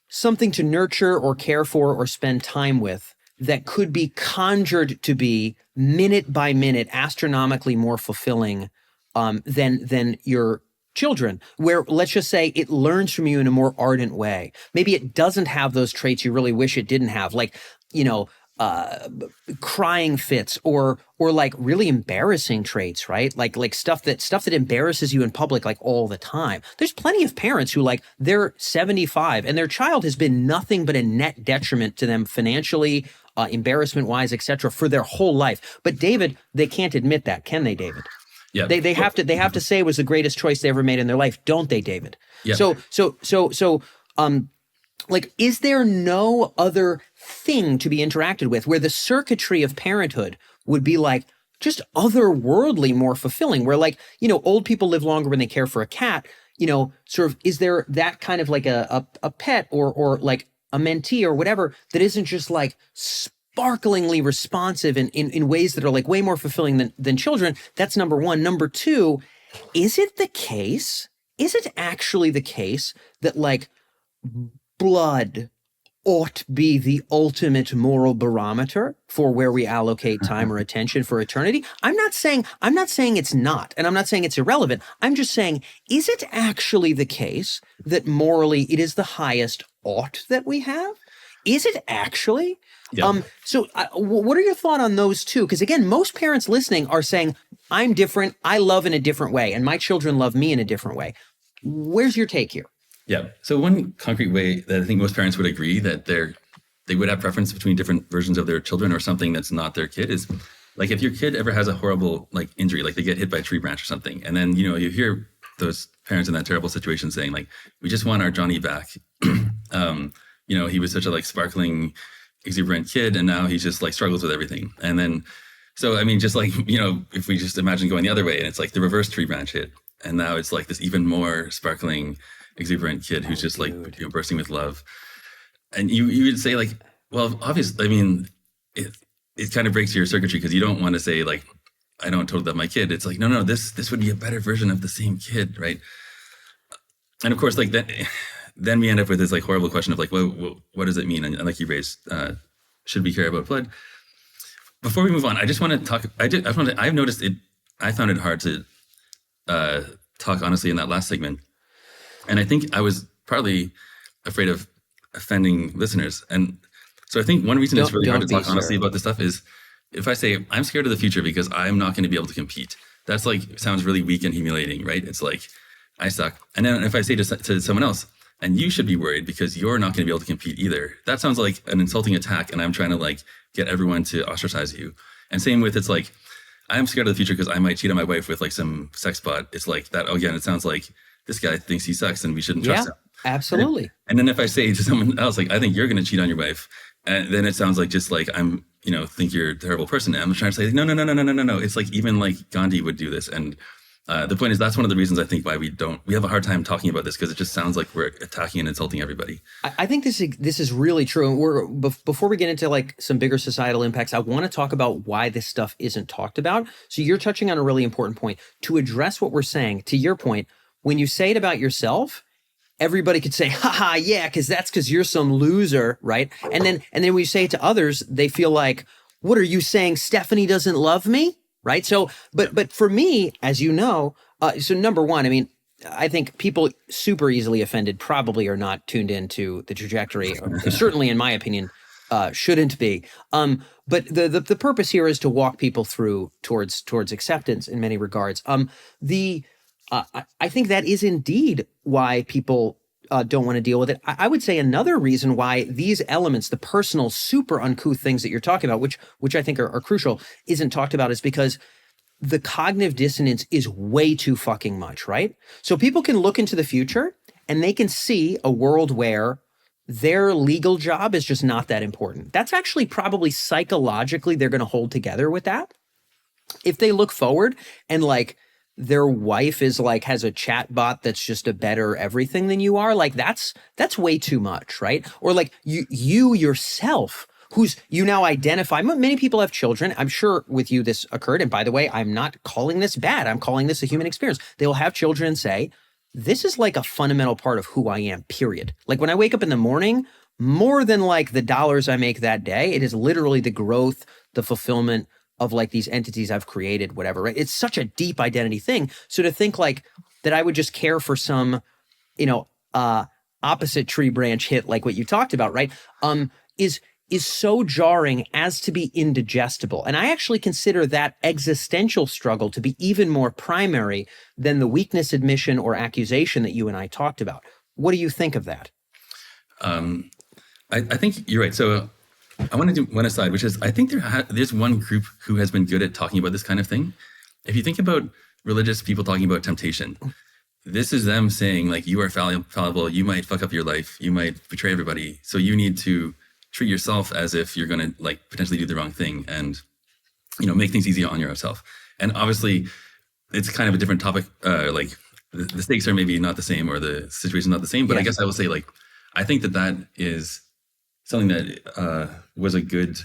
something to nurture or care for or spend time with that could be conjured to be minute by minute astronomically more fulfilling than your children, where let's just say it learns from you in a more ardent way. Maybe it doesn't have those traits you really wish it didn't have, like, crying fits or like really embarrassing traits, right? Like stuff that embarrasses you in public, like all the time. There's plenty of parents who like they're 75 and their child has been nothing but a net detriment to them financially, embarrassment wise, etc. for their whole life. But David, they can't admit that, can they, David? Yeah. They have to say it was the greatest choice they ever made in their life, don't they, David? Yeah. So like, is there no other thing to be interacted with where the circuitry of parenthood would be like just otherworldly more fulfilling, where like, old people live longer when they care for a cat, sort of, is there that kind of like a pet or like a mentee or whatever that isn't just like sparklingly responsive in ways that are like way more fulfilling than children? That's number one. Number two, is it actually the case that like blood ought be the ultimate moral barometer for where we allocate time or attention for eternity? I'm not saying it's not, and I'm not saying it's irrelevant. I'm just saying, is it actually the case that morally it is the highest ought that we have? Is it actually? Yeah. So what are your thoughts on those two? Because again, most parents listening are saying, I'm different, I love in a different way, and my children love me in a different way. Where's your take here? Yeah. So one concrete way that I think most parents would agree that they would have preference between different versions of their children or something that's not their kid is like if your kid ever has a horrible like injury, like they get hit by a tree branch or something, and then you hear those parents in that terrible situation saying like, we just want our Johnny back. He was such a like sparkling, exuberant kid, and now he just like struggles with everything. And then, so I mean, just like if we just imagine going the other way, and it's like the reverse tree branch hit, and now it's like this even more sparkling, exuberant kid who's just like bursting with love. And you would say like, well, obviously, I mean, it kind of breaks your circuitry because you don't want to say like, I don't totally love my kid. It's like, no, this would be a better version of the same kid, right? And of course, like that, then we end up with this like horrible question of like, well, what does it mean? And like you raised, should we care about blood? Before we move on, I just want to talk. I've noticed it. I found it hard to talk honestly in that last segment, and I think I was partly afraid of offending listeners. And so I think one reason it's really hard to talk honestly about this stuff is if I say I'm scared of the future because I'm not going to be able to compete. That's like sounds really weak and humiliating, right? It's like I suck. And then if I say to someone else, and you should be worried because you're not going to be able to compete either, that sounds like an insulting attack, and I'm trying to like get everyone to ostracize you. And same with, it's like I'm scared of the future because I might cheat on my wife with like some sex bot. It's like that again. It sounds like this guy thinks he sucks and we shouldn't trust him. Absolutely. And then if I say to someone else, like, I think you're going to cheat on your wife, and then it sounds like just like I'm, think you're a terrible person. And I'm trying to say, no. It's like even like Gandhi would do this. And the point is that's one of the reasons I think why we have a hard time talking about this because it just sounds like we're attacking and insulting everybody. I think this is really true. And before we get into like some bigger societal impacts, I want to talk about why this stuff isn't talked about. So you're touching on a really important point. To address what we're saying, to your point, when you say it about yourself, everybody could say, haha, yeah, because you're some loser, right? And then when you say it to others, they feel like, what are you saying? Stephanie doesn't love me, right? So, but for me, as you know, so number one, I mean, I think people super easily offended probably are not tuned into the trajectory. Certainly, in my opinion, shouldn't be. But the purpose here is to walk people through towards acceptance in many regards. I think that is indeed why people don't want to deal with it. I would say another reason why these elements, the personal, super uncouth things that you're talking about, which I think are crucial, isn't talked about is because the cognitive dissonance is way too fucking much, right? So people can look into the future and they can see a world where their legal job is just not that important. That's actually probably psychologically they're going to hold together with that. If they look forward and like, their wife is like has a chat bot that's just a better everything than you are, like that's way too much, right? Or like you yourself, who's you now identify. Many people have children. I'm sure with you this occurred. And by the way, I'm not calling this bad. I'm calling this a human experience. They will have children and say, this is like a fundamental part of who I am, period. Like when I wake up in the morning, more than like the dollars I make that day, it is literally the growth, the fulfillment of like these entities I've created, whatever, right? It's such a deep identity thing. So to think like that I would just care for some, opposite tree branch hit, like what you talked about, right? Is so jarring as to be indigestible. And I actually consider that existential struggle to be even more primary than the weakness admission or accusation that you and I talked about. What do you think of that? I think you're right. So I want to do one aside, which is I think there's one group who has been good at talking about this kind of thing. If you think about religious people talking about temptation, this is them saying like, you are fallible, you might fuck up your life, you might betray everybody. So you need to treat yourself as if you're going to like potentially do the wrong thing and, make things easier on yourself. And obviously it's kind of a different topic. Like the stakes are maybe not the same or the situation is not the same, but I guess I will say like, I think that is something that was a good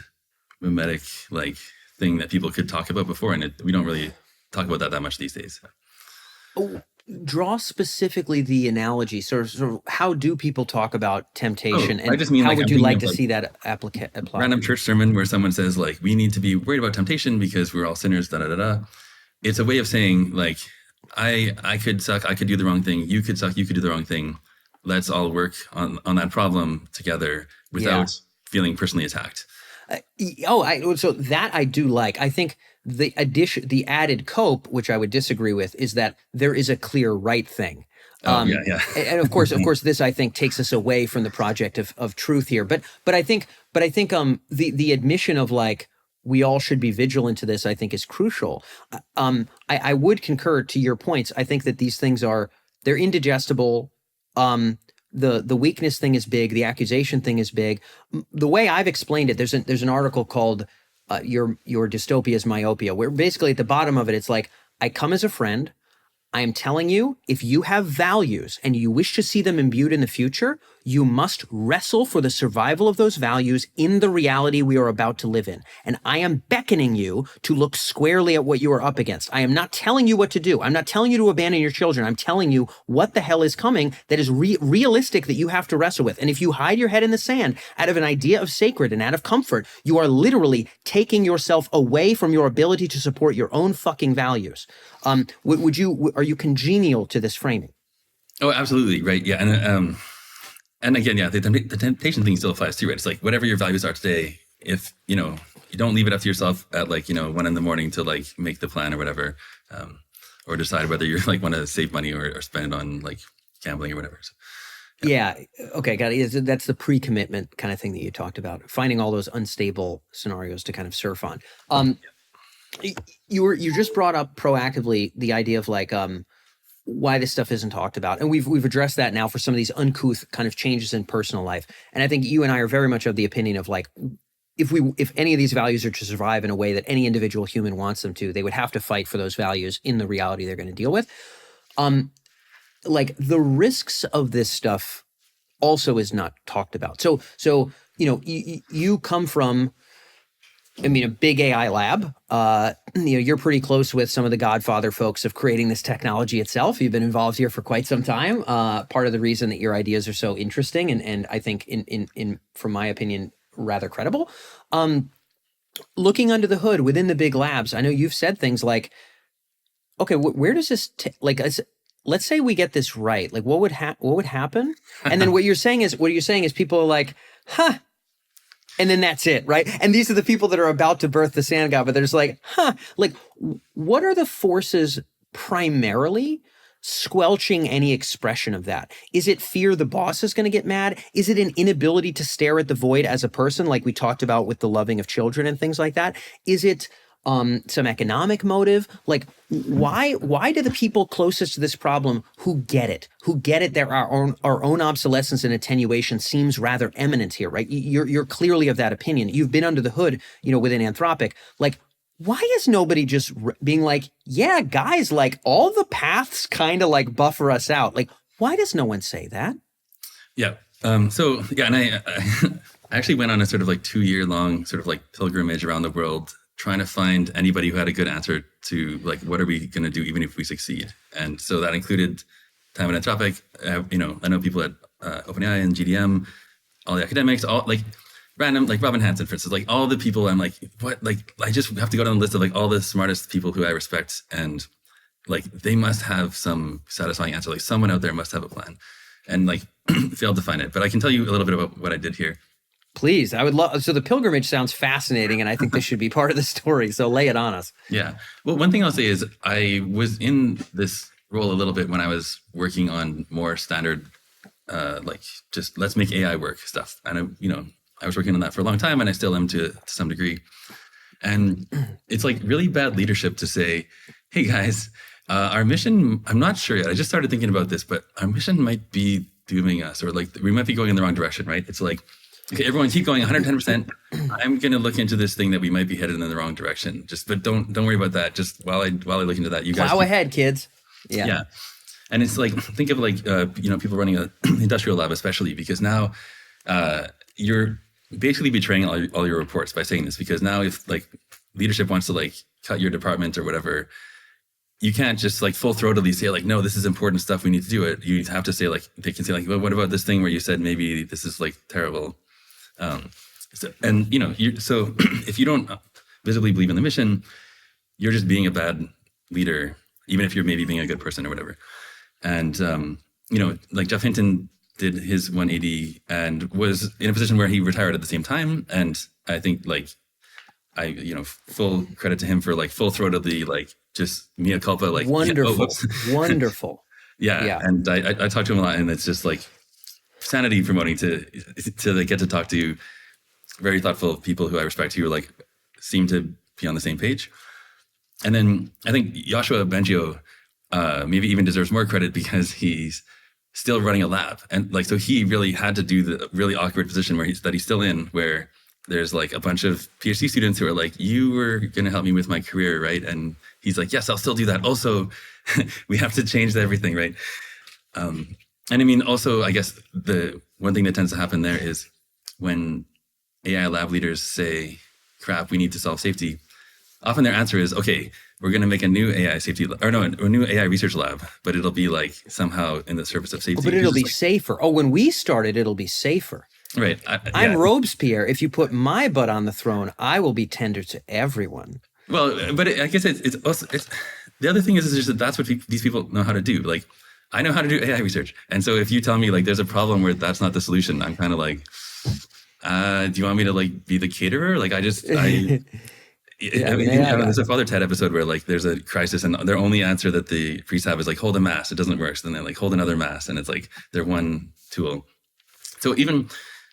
mimetic like thing that people could talk about before, and we don't really talk about that much these days. Draw specifically the analogy. Sort of how do people talk about temptation, and I just mean how like, would you like to see that applied? Random church sermon where someone says like, we need to be worried about temptation because we're all sinners. Da da da da. It's a way of saying like, I could suck, I could do the wrong thing. You could suck, you could do the wrong thing. Let's all work on that problem together without feeling personally attacked. So that I do like. I think the added cope, which I would disagree with, is that there is a clear right thing. Yeah. And of course, this I think takes us away from the project of truth here. But I think the admission of like we all should be vigilant to this, I think, is crucial. I would concur to your points. I think that these things they're indigestible. The weakness thing is big. The accusation thing is big. The way I've explained it, there's an article called "Your Dystopia is Myopia," where basically at the bottom of it, it's like I come as a friend. I am telling you, if you have values and you wish to see them imbued in the future, you must wrestle for the survival of those values in the reality we are about to live in. And I am beckoning you to look squarely at what you are up against. I am not telling you what to do. I'm not telling you to abandon your children. I'm telling you what the hell is coming that is realistic that you have to wrestle with. And if you hide your head in the sand out of an idea of sacred and out of comfort, you are literally taking yourself away from your ability to support your own fucking values. Are you congenial to this framing? Oh, absolutely. Right. Yeah. And again, yeah, the temptation thing still applies too, right? It's like whatever your values are today, if, you don't leave it up to yourself at like, 1 a.m. to like make the plan or whatever, or decide whether you like want to save money or spend it on like gambling or whatever. So, yeah. Okay. Got it. That's the pre-commitment kind of thing that you talked about, finding all those unstable scenarios to kind of surf on. You just brought up proactively the idea of like why this stuff isn't talked about, and we've addressed that now for some of these uncouth kind of changes in personal life. And I think you and I are very much of the opinion of like if any of these values are to survive in a way that any individual human wants them to, they would have to fight for those values in the reality they're going to deal with. Like the risks of this stuff also is not talked about. So you come from, a big AI lab. You're pretty close with some of the godfather folks of creating this technology itself. You've been involved here for quite some time. Part of the reason that your ideas are so interesting and I think in from my opinion, rather credible. Looking under the hood within the big labs, I know you've said things like, okay, where does this, let's say we get this right. Like what would happen? And then what you're saying is people are like, huh. And then that's it, right? And these are the people that are about to birth the sand god, but they're just like, huh. Like, what are the forces primarily squelching any expression of that? Is it fear the boss is going to get mad? Is it an inability to stare at the void as a person, like we talked about with the loving of children and things like that? Is it some economic motive? Like, why do the people closest to this problem who get it that our own obsolescence and attenuation seems rather imminent here, right? You're clearly of that opinion. You've been under the hood, within Anthropic. Like, why is nobody just being like, yeah, guys, like all the paths kind of like buffer us out? Like, why does no one say that? Yeah. And I actually went on a sort of like 2-year-long sort of like pilgrimage around the world, trying to find anybody who had a good answer to like, what are we going to do even if we succeed? And so that included time at Anthropic. I know people at OpenAI and GDM, all the academics, all like random, like Robin Hanson, for instance, like all the people I'm like, what? Like, I just have to go down the list of like all the smartest people who I respect. And like, they must have some satisfying answer. Like someone out there must have a plan, and like failed to find it. But I can tell you a little bit about what I did here. Please, I would love. So the pilgrimage sounds fascinating, and I think this should be part of the story. So lay it on us. Yeah. Well, one thing I'll say is I was in this role a little bit when I was working on more standard, like just let's make AI work stuff. And I was working on that for a long time, and I still am to some degree. And it's like really bad leadership to say, "Hey guys, our mission. I'm not sure yet. I just started thinking about this, but our mission might be dooming us, or like we might be going in the wrong direction." Right? It's like, okay, everyone keep going 110%. I'm going to look into this thing that we might be headed in the wrong direction. But don't worry about that. Just while I look into that, you guys plow ahead, kids. Yeah. And it's like, think of like, people running an industrial lab, especially because now you're basically betraying all your reports by saying this, because now if like leadership wants to like cut your department or whatever, you can't just like full throatedly say like, no, this is important stuff, we need to do it. You have to say like, they can say like, well, what about this thing where you said maybe this is like terrible? So if you don't visibly believe in the mission, you're just being a bad leader, even if you're maybe being a good person or whatever. And, like Jeff Hinton did his 180 and was in a position where he retired at the same time. And I think like, full credit to him for like full throatedly, like just mea culpa, like, wonderful, wonderful. Yeah. Yeah. And I talk to him a lot, and it's just like sanity promoting to like, get to talk to very thoughtful people who I respect, who like seem to be on the same page. And then I think Yoshua Bengio maybe even deserves more credit because he's still running a lab. And like, so he really had to do the really awkward position that he's still in, where there's like a bunch of PhD students who are like, you were going to help me with my career, right? And he's like, yes, I'll still do that. Also, we have to change everything, right? And I mean, also, I guess the one thing that tends to happen there is when AI lab leaders say, crap, we need to solve safety, often their answer is, okay, we're going to make a new AI safety, or no, a new AI research lab, but it'll be like somehow in the service of safety. But it'll be like, safer. Oh, when we started, it'll be safer. Right. I'm Robespierre. If you put my butt on the throne, I will be tender to everyone. Well, but I guess it's also, the other thing is just that that's what these people know how to do. Like, I know how to do AI research. And so if you tell me like there's a problem where that's not the solution, I'm kind of like, do you want me to like be the caterer? Like, there's a Father Ted episode where like there's a crisis and their only answer that the priests have is like, hold a mass. It doesn't work. So then they like hold another mass, and it's like their one tool. So even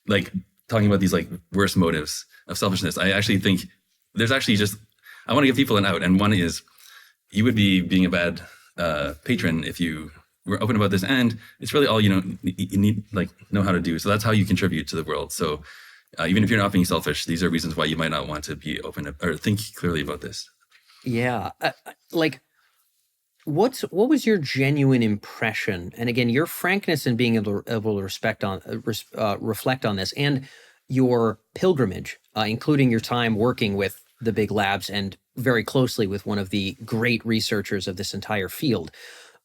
like talking about these like worst motives of selfishness, I actually think there's actually just, I want to give people an out. And one is, you would be being a bad patron if you were open about this. And it's really all, you need like know how to do. So that's how you contribute to the world. So even if you're not being selfish, these are reasons why you might not want to be open or think clearly about this. Yeah. Like, what was your genuine impression? And again, your frankness in being able to reflect on this, and your pilgrimage, including your time working with the big labs and very closely with one of the great researchers of this entire field,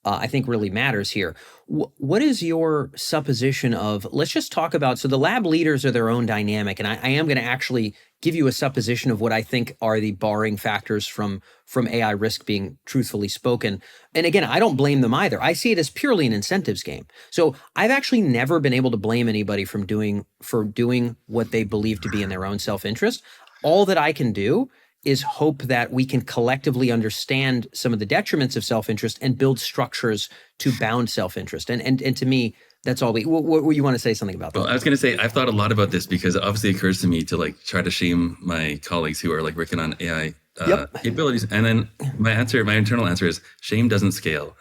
I think really matters here. What is your supposition of, let's just talk about, so the lab leaders are their own dynamic, and I am going to actually give you a supposition of what I think are the barring factors from AI risk being truthfully spoken. And again, I don't blame them either. I see it as purely an incentives game. So I've actually never been able to blame anybody for doing what they believe to be in their own self-interest. All that I can do is hope that we can collectively understand some of the detriments of self-interest and build structures to bound self-interest. And to me, that's all what you want to say something about that? Well, I was going to say, I've thought a lot about this because it obviously occurs to me to like try to shame my colleagues who are like working on AI capabilities. And then my internal answer is shame doesn't scale.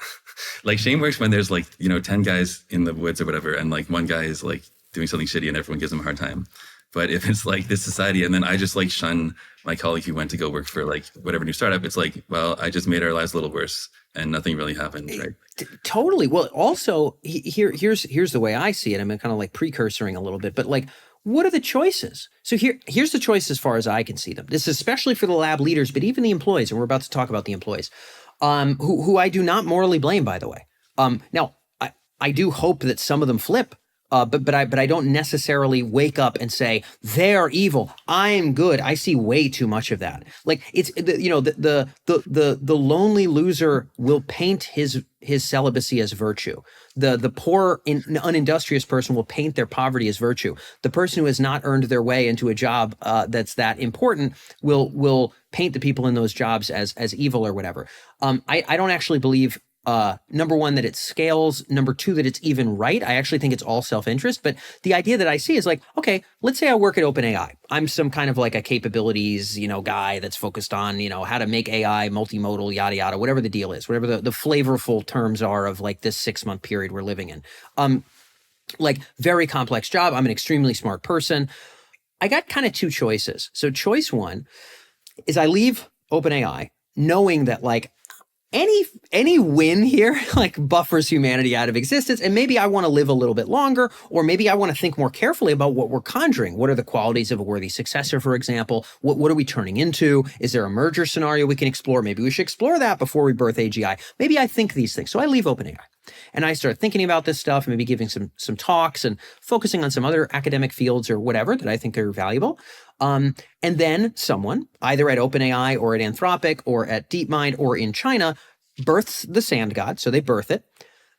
Like shame works when there's like, 10 guys in the woods or whatever. And like one guy is like doing something shitty and everyone gives him a hard time. But if it's like this society, and then I just like shun my colleague who went to go work for like whatever new startup, it's like, well, I just made our lives a little worse and nothing really happened, right? Totally. Well, also here's the way I see it. I'm kind of like precursoring a little bit, but like, what are the choices? So here's the choice as far as I can see them. This is especially for the lab leaders, but even the employees, and we're about to talk about the employees, who I do not morally blame, by the way. Now, I do hope that some of them flip. But I don't necessarily wake up and say they're evil, I'm good. I see way too much of that. Like it's the lonely loser will paint his celibacy as virtue. The poor unindustrious person will paint their poverty as virtue. The person who has not earned their way into a job that's that important will paint the people in those jobs as evil or whatever. I don't actually believe. Number one, that it scales. Number two, that it's even right. I actually think it's all self-interest. But the idea that I see is like, okay, let's say I work at OpenAI. I'm some kind of like a capabilities, guy that's focused on, how to make AI multimodal, yada, yada, whatever the deal is, whatever the flavorful terms are of like this 6-month period we're living in. Like very complex job. I'm an extremely smart person. I got kind of two choices. So choice one is I leave OpenAI knowing that like, any win here like buffers humanity out of existence, and maybe I want to live a little bit longer, or maybe I want to think more carefully about what we're conjuring. What are the qualities of a worthy successor, for example? What are we turning into? Is there a merger scenario we can explore? Maybe we should explore that before we birth AGI. Maybe I think these things. So I leave OpenAI and I start thinking about this stuff, maybe giving some talks and focusing on some other academic fields or whatever that I think are valuable. And then someone, either at OpenAI or at Anthropic or at DeepMind or in China, births the sand god. So they birth it.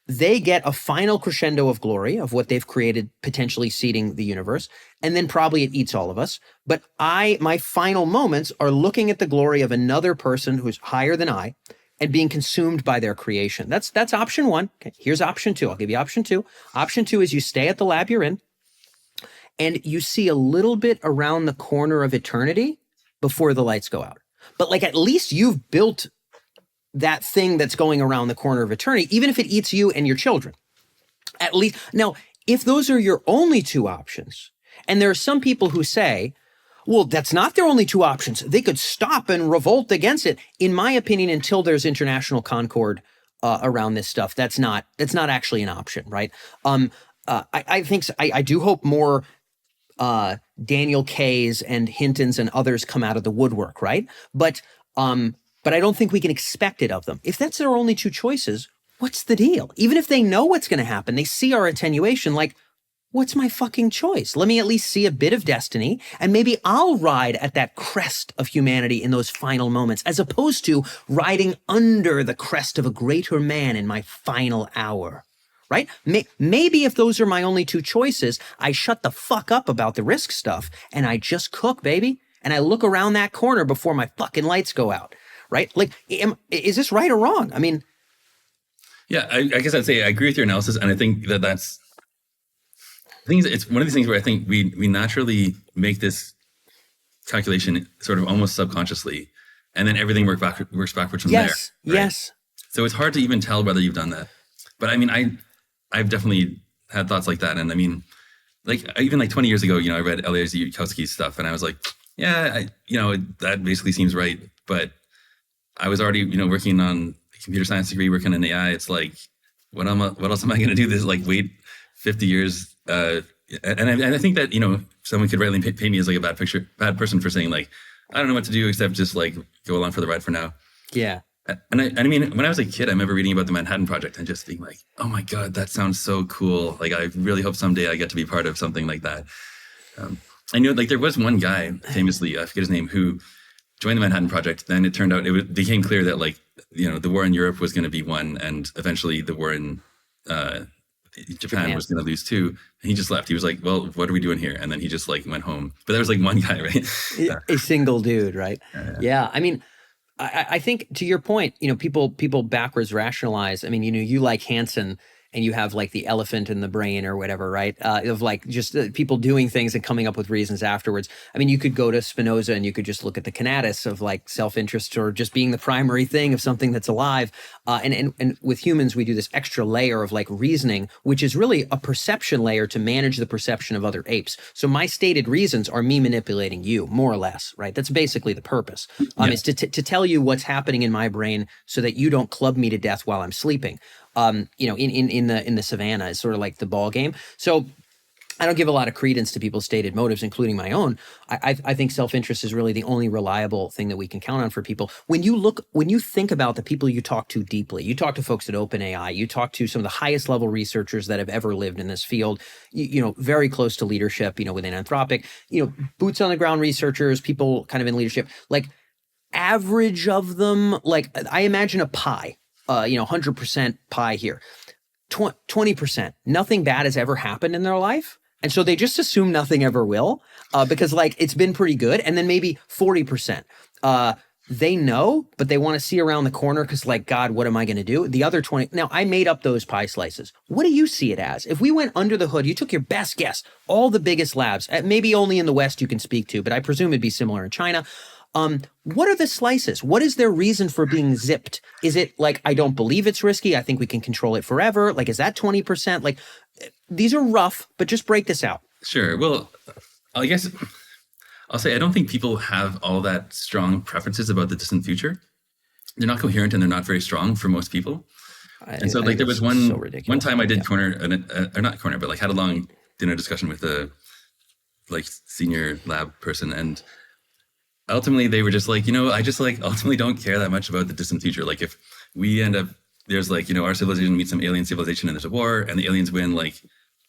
They get a final crescendo of glory of what they've created, potentially seeding the universe. And then probably it eats all of us. But my final moments are looking at the glory of another person who's higher than I, and being consumed by their creation. That's option one. Okay, here's option two. I'll give you option two. Option two is you stay at the lab you're in and you see a little bit around the corner of eternity before the lights go out. But like at least you've built that thing that's going around the corner of eternity, even if it eats you and your children. At least now, if those are your only two options, and there are some people who say, well, that's not their only two options. They could stop and revolt against it. In my opinion, until there's international concord around this stuff, that's not actually an option, right? I think I do hope more Daniel Kays and Hintons and others come out of the woodwork, right? But I don't think we can expect it of them. If that's their only two choices, what's the deal? Even if they know what's going to happen, they see our attenuation, like, what's my fucking choice? Let me at least see a bit of destiny, and maybe I'll ride at that crest of humanity in those final moments, as opposed to riding under the crest of a greater man in my final hour, right? Maybe if those are my only two choices, I shut the fuck up about the risk stuff, and I just cook, baby, and I look around that corner before my fucking lights go out, right? Like, is this right or wrong? I mean... Yeah, I guess I'd say I agree with your analysis, and I think that's... it's one of these things where I think we naturally make this calculation sort of almost subconsciously, and then everything works backwards from there. Right? Yes. So it's hard to even tell whether you've done that. But I mean, I've definitely had thoughts like that, and I mean, like even like 20 years ago, I read Eliezer Yudkowsky's stuff, and I was like, yeah, that basically seems right. But I was already working on a computer science degree, working in AI. It's like, what else am I going to do? This like wait 50 years. And I think that, someone could rightly paint me as like a bad person for saying like, I don't know what to do except just like go along for the ride for now. Yeah. And I mean, when I was a kid, I remember reading about the Manhattan Project and just being like, oh my God, that sounds so cool. Like, I really hope someday I get to be part of something like that. I know like there was one guy famously, I forget his name, who joined the Manhattan Project. Then it turned out it became clear that like, the war in Europe was going to be won, and eventually the war in Japan was going to lose too. And he just left. He was like, well, what are we doing here? And then he just like went home. But there was like one guy, right? A single dude, right? Yeah. I mean, I think to your point, people backwards rationalize. I mean, you like Hansen and you have like the elephant in the brain or whatever, right? Of like just people doing things and coming up with reasons afterwards. I mean, you could go to Spinoza and you could just look at the conatus of like self-interest or just being the primary thing of something that's alive. And with humans, we do this extra layer of like reasoning, which is really a perception layer to manage the perception of other apes. So my stated reasons are me manipulating you, more or less, right? That's basically the purpose, is to tell you what's happening in my brain so that you don't club me to death while I'm sleeping. In the savannah is sort of like the ball game. So I don't give a lot of credence to people's stated motives, including my own. I think self-interest is really the only reliable thing that we can count on for people. When you think about the people you talk to deeply, you talk to folks at OpenAI, you talk to some of the highest level researchers that have ever lived in this field, very close to leadership, within Anthropic, boots on the ground researchers, people kind of in leadership, like average of them, like I imagine a pie. 100% pie here, 20%, nothing bad has ever happened in their life. And so they just assume nothing ever will, because like it's been pretty good. And then maybe 40%, they know, but they want to see around the corner because like, God, what am I going to do? The other 20, now I made up those pie slices. What do you see it as? If we went under the hood, you took your best guess, all the biggest labs, maybe only in the West you can speak to, but I presume it'd be similar in China. What are the slices? What is their reason for being zipped? Is it like, I don't believe it's risky, I think we can control it forever? Like, is that 20%? Like, these are rough, but just break this out. Sure. Well, I guess I'll say I don't think people have all that strong preferences about the distant future. They're not coherent and they're not very strong for most people. And so like there was one time I did or not corner, but like had a long dinner discussion with a like senior lab person, and ultimately they were just like, I just like ultimately don't care that much about the distant future. Like if we end up, there's like, our civilization meets some alien civilization and there's a war and the aliens win, like,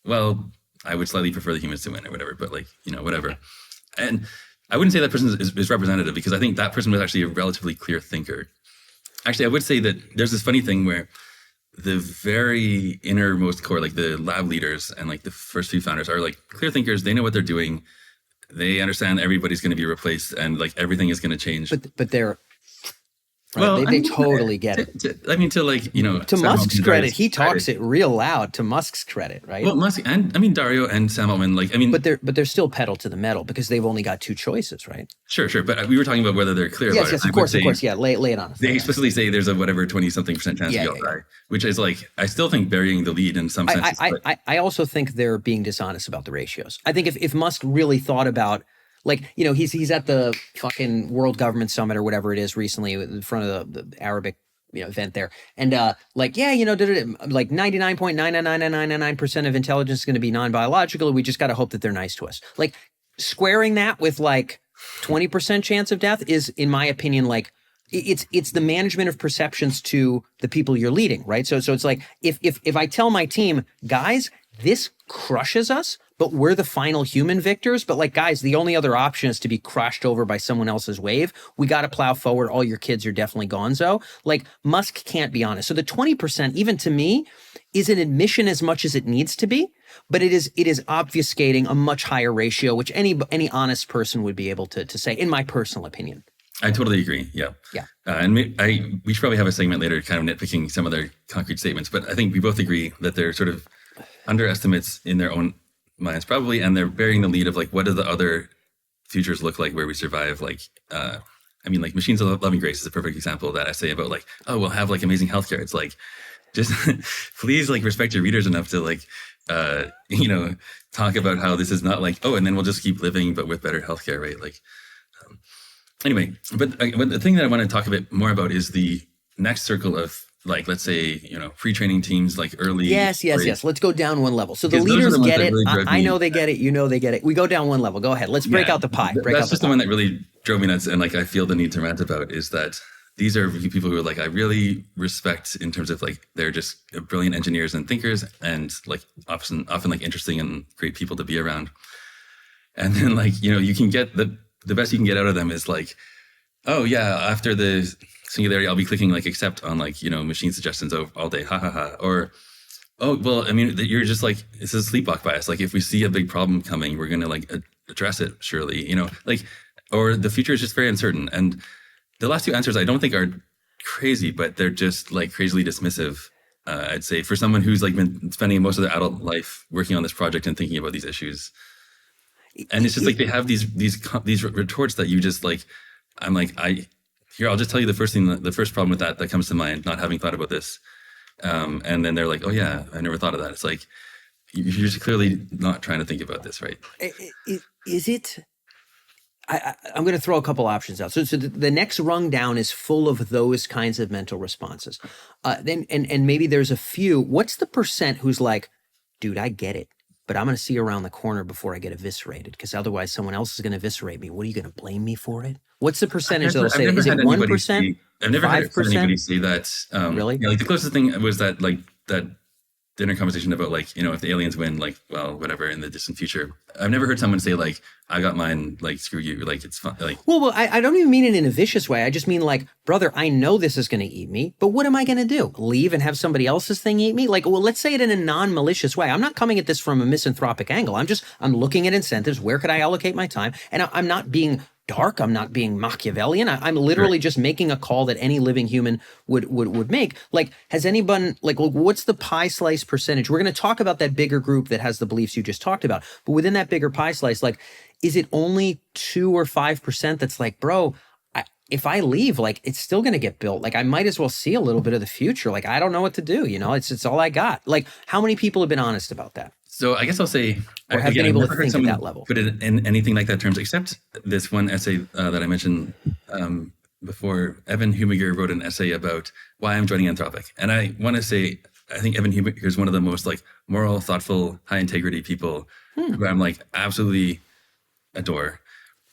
well, I would slightly prefer the humans to win or whatever, but like, whatever. And I wouldn't say that person is representative, because I think that person was actually a relatively clear thinker. Actually, I would say that there's this funny thing where the very innermost core, like the lab leaders and like the first few founders are like clear thinkers. They know what they're doing. They understand everybody's going to be replaced and like everything is going to change. But they're right? Well, They totally get it. To like, To Sam Musk's Altman, credit, Darius, he talks it real loud. To Musk's credit, right? well, Musk and Dario and Sam Altman, like, but they're still pedal to the metal because they've only got two choices, right? sure. But we were talking about whether they're clear about it. Yes, of course. Yeah, lay it on us. They explicitly say there's a whatever 20-something% chance we all die, which is like, I still think burying the lead in some sense. I also think they're being dishonest about the ratios. I think if Musk really thought about, like, he's at the fucking World Government Summit or whatever it is recently in front of the Arabic event there, and like 99.99999% of intelligence is going to be non-biological. We just got to hope that they're nice to us. Like, squaring that with like 20% chance of death is, in my opinion, like, it's the management of perceptions to the people you're leading, right? So it's like, if I tell my team, guys, this crushes us, but we're the final human victors. But like, guys, the only other option is to be crushed over by someone else's wave. We got to plow forward. All your kids are definitely gonzo. Like, Musk can't be honest. So the 20%, even to me, is an admission as much as it needs to be, but it is obfuscating a much higher ratio, which any honest person would be able to say, in my personal opinion. I totally agree. Yeah. And we should probably have a segment later kind of nitpicking some of their concrete statements, but I think we both agree that they're sort of underestimates in their own minds probably, and they're bearing the lead of like, what do the other futures look like where we survive? Like, like Machines of Loving Grace is a perfect example of that essay about like, oh, we'll have like amazing healthcare. It's like, just please like respect your readers enough to like, talk about how this is not like, oh, and then we'll just keep living, but with better healthcare, right? Like, anyway, but the thing that I want to talk a bit more about is the next circle of, like, let's say, free training teams, like early. Yes. Let's go down one level. So the leaders get it. Really I know they get it. They get it. We go down one level. Go ahead. Let's break out the pie. That's just the one that really drove me nuts. And like, I feel the need to rant about is that these are people who are like, I really respect in terms of like, they're just brilliant engineers and thinkers and like often like interesting and great people to be around. And then like, you can get the best you can get out of them is like, oh yeah, after the singularity, I'll be clicking like accept on like, machine suggestions all day. Ha ha ha. Or, oh, well, I mean, you're just like, it's a sleepwalk bias. Like if we see a big problem coming, we're going to like address it surely, like, or the future is just very uncertain. And the last two answers I don't think are crazy, but they're just like crazily dismissive. I'd say for someone who's like been spending most of their adult life working on this project and thinking about these issues. And it's just like, they have these retorts that you just like, I'm like, I'll just tell you the first problem with that comes to mind, not having thought about this. And then they're like, oh yeah, I never thought of that. It's like, you're just clearly not trying to think about this, right? Is it? I'm going to throw a couple options out. So the next rung down is full of those kinds of mental responses. Then maybe there's a few. What's the percent who's like, dude, I get it, but I'm going to see you around the corner before I get eviscerated, because otherwise someone else is going to eviscerate me. What are you going to blame me for it? What's the percentage that'll say that? Is it 1%? I've never heard anybody say that. Really? Yeah, like the closest thing was that like that dinner conversation about like, if the aliens win, like, well, whatever, in the distant future. I've never heard someone say like, I got mine, like, screw you, like, it's fun. Like, well, I don't even mean it in a vicious way. I just mean like, brother, I know this is going to eat me, but what am I going to do? Leave and have somebody else's thing eat me? Like, well, let's say it in a non-malicious way. I'm not coming at this from a misanthropic angle. I'm looking at incentives. Where could I allocate my time? And I'm not being dark. I'm not being Machiavellian. I'm literally just making a call that any living human would make. Like, has anyone, like, what's the pie slice percentage? We're going to talk about that bigger group that has the beliefs you just talked about. But within that bigger pie slice, like, is it only 2 or 5% that's like, bro, if I leave, like, it's still going to get built. Like, I might as well see a little bit of the future. Like, I don't know what to do. It's all I got. Like, how many people have been honest about that? So I guess I'll say, or have been able to think at that level. Put it in anything like that terms, except this one essay that I mentioned before. Evan Humiger wrote an essay about why I'm joining Anthropic. And I want to say, I think Evan Humiger is one of the most like moral, thoughtful, high integrity people who I'm like absolutely adore.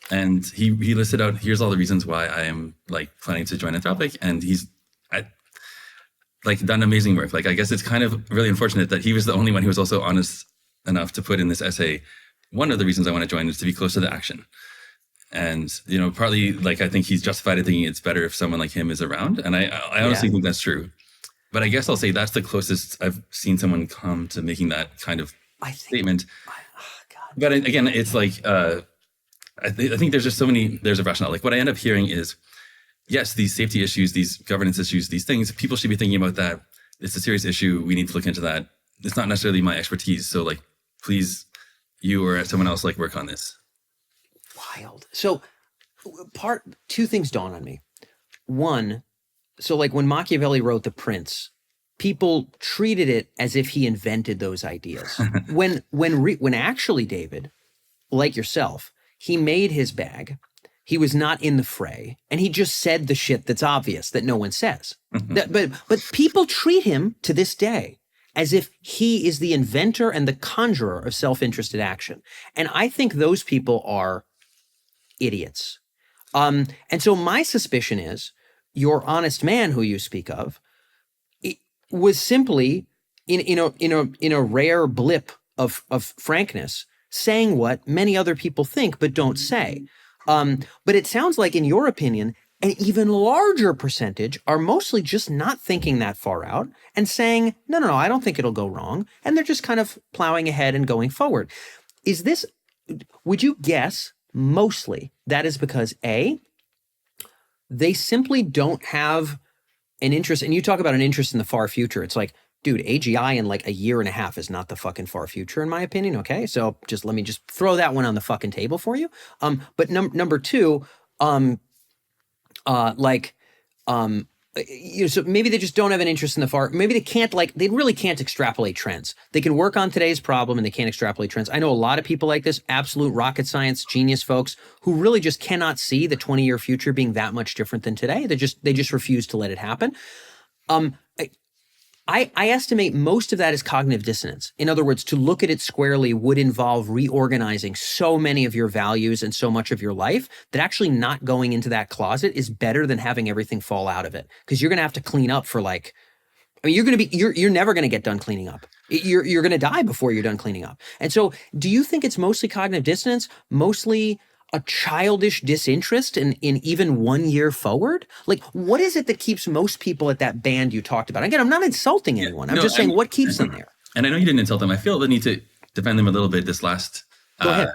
And he listed out, here's all the reasons why I am like planning to join Anthropic. And he's like done amazing work. Like, I guess it's kind of really unfortunate that he was the only one who was also honest enough to put in this essay, one of the reasons I want to join is to be close to the action. And, partly like, I think he's justified in thinking it's better if someone like him is around. And I honestly think that's true. But I guess I'll say that's the closest I've seen someone come to making that kind of statement. But again, it's like, I think there's just there's a rationale. Like, what I end up hearing is yes, these safety issues, these governance issues, these things, people should be thinking about that. It's a serious issue. We need to look into that. It's not necessarily my expertise. So like, please, you or someone else like work on this. Wild. So two things dawn on me. One, so like when Machiavelli wrote The Prince, people treated it as if he invented those ideas. when actually, David, like yourself, he made his bag. He was not in the fray, and he just said the shit that's obvious that no one says. But people treat him to this day as if he is the inventor and the conjurer of self-interested action. And I think those people are idiots. And so my suspicion is your honest man who you speak of was simply in a rare blip of frankness saying what many other people think but don't say. But it sounds like, in your opinion, an even larger percentage are mostly just not thinking that far out and saying, no, I don't think it'll go wrong. And they're just kind of plowing ahead and going forward. Would you guess mostly that is because A, they simply don't have an interest, and you talk about an interest in the far future. It's like, dude, AGI in like a year and a half is not the fucking far future, in my opinion. Okay, so let me throw that one on the fucking table for you. But number two, so maybe they just don't have an interest in the far. Maybe they really can't extrapolate trends. They can work on today's problem and they can't extrapolate trends. I know a lot of people like this, absolute rocket science genius folks who really just cannot see the 20-year future being that much different than today. They just refuse to let it happen. I estimate most of that is cognitive dissonance. In other words, to look at it squarely would involve reorganizing so many of your values and so much of your life that actually not going into that closet is better than having everything fall out of it. Because you're going to have to clean up for you're never going to get done cleaning up. You're going to die before you're done cleaning up. And so do you think it's mostly cognitive dissonance, mostly a childish disinterest in even 1 year forward? Like, what is it that keeps most people at that band you talked about? Again, I'm not insulting anyone. I'm just saying what keeps them there. And I know you didn't insult them. I feel the need to defend them a little bit this last, Go ahead.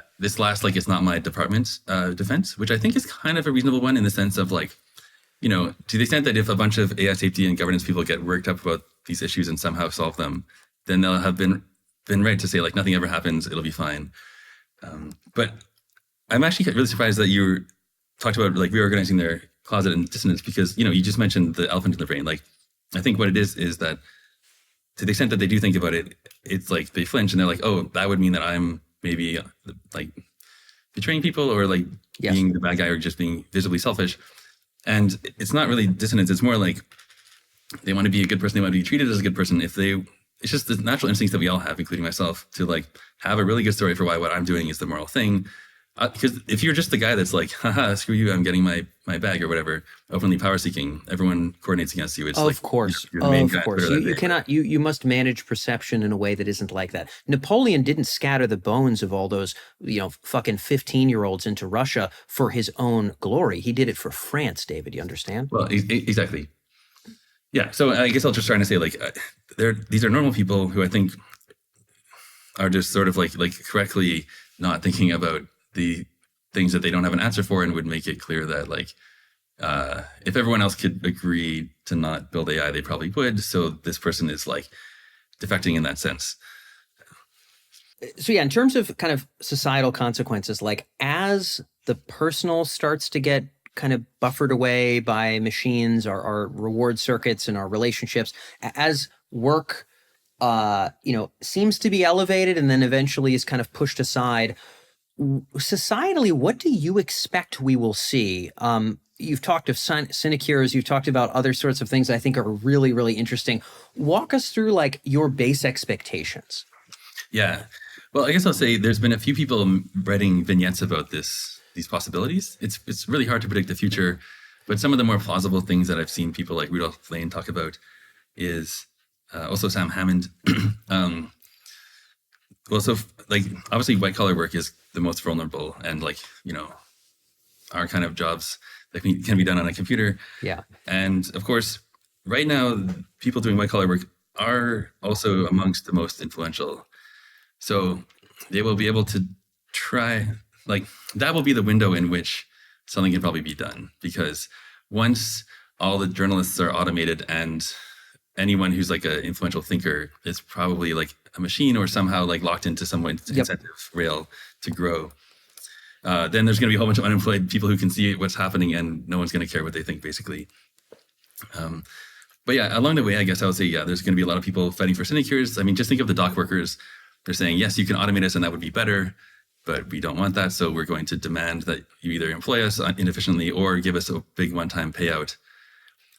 like, it's not my department's defense, which I think is kind of a reasonable one in the sense of like, to the extent that if a bunch of AI safety and governance people get worked up about these issues and somehow solve them, then they'll have been right to say like, nothing ever happens, it'll be fine. But I'm actually really surprised that you talked about like reorganizing their closet and dissonance because, you just mentioned the elephant in the brain. Like, I think what it is that to the extent that they do think about it, it's like they flinch and they're like, oh, that would mean that I'm maybe like betraying people or like being the bad guy or just being visibly selfish. And it's not really dissonance. It's more like they want to be a good person. They want to be treated as a good person. It's just the natural instincts that we all have, including myself, to like have a really good story for why what I'm doing is the moral thing. Because if you're just the guy that's like, haha, screw you, I'm getting my bag or whatever, openly power seeking, everyone coordinates against you. It's of course. You're the main guy. You cannot, you must manage perception in a way that isn't like that. Napoleon didn't scatter the bones of all those, fucking 15-year-olds into Russia for his own glory. He did it for France, David. You understand? Well, exactly. Yeah. So I guess I'll just try to say like, these are normal people who I think are just sort of like correctly not thinking about the things that they don't have an answer for and would make it clear that like if everyone else could agree to not build AI, they probably would. So this person is like defecting in that sense. So yeah, in terms of kind of societal consequences, like as the personal starts to get kind of buffered away by machines, our reward circuits and our relationships, as work seems to be elevated and then eventually is kind of pushed aside, societally, what do you expect we will see? You've talked of sinecures, you've talked about other sorts of things I think are really, really interesting. Walk us through like your base expectations. Yeah. Well, I guess I'll say there's been a few people writing vignettes about these possibilities. It's really hard to predict the future, but some of the more plausible things that I've seen people like Rudolph Lane talk about is also Sam Hammond. Well, so like obviously white collar work is the most vulnerable and like, our kind of jobs that can be done on a computer. Yeah. And of course, right now, people doing white collar work are also amongst the most influential. So they will be able to try, like that will be the window in which something can probably be done because once all the journalists are automated and anyone who's like an influential thinker is probably like a machine or somehow like locked into some incentive rail to grow, then there's going to be a whole bunch of unemployed people who can see what's happening and no one's going to care what they think, basically. But yeah, along the way, I guess I would say, yeah, there's going to be a lot of people fighting for sinecures. I mean, just think of the dock workers. They're saying, yes, you can automate us and that would be better, but we don't want that. So we're going to demand that you either employ us inefficiently or give us a big one-time payout.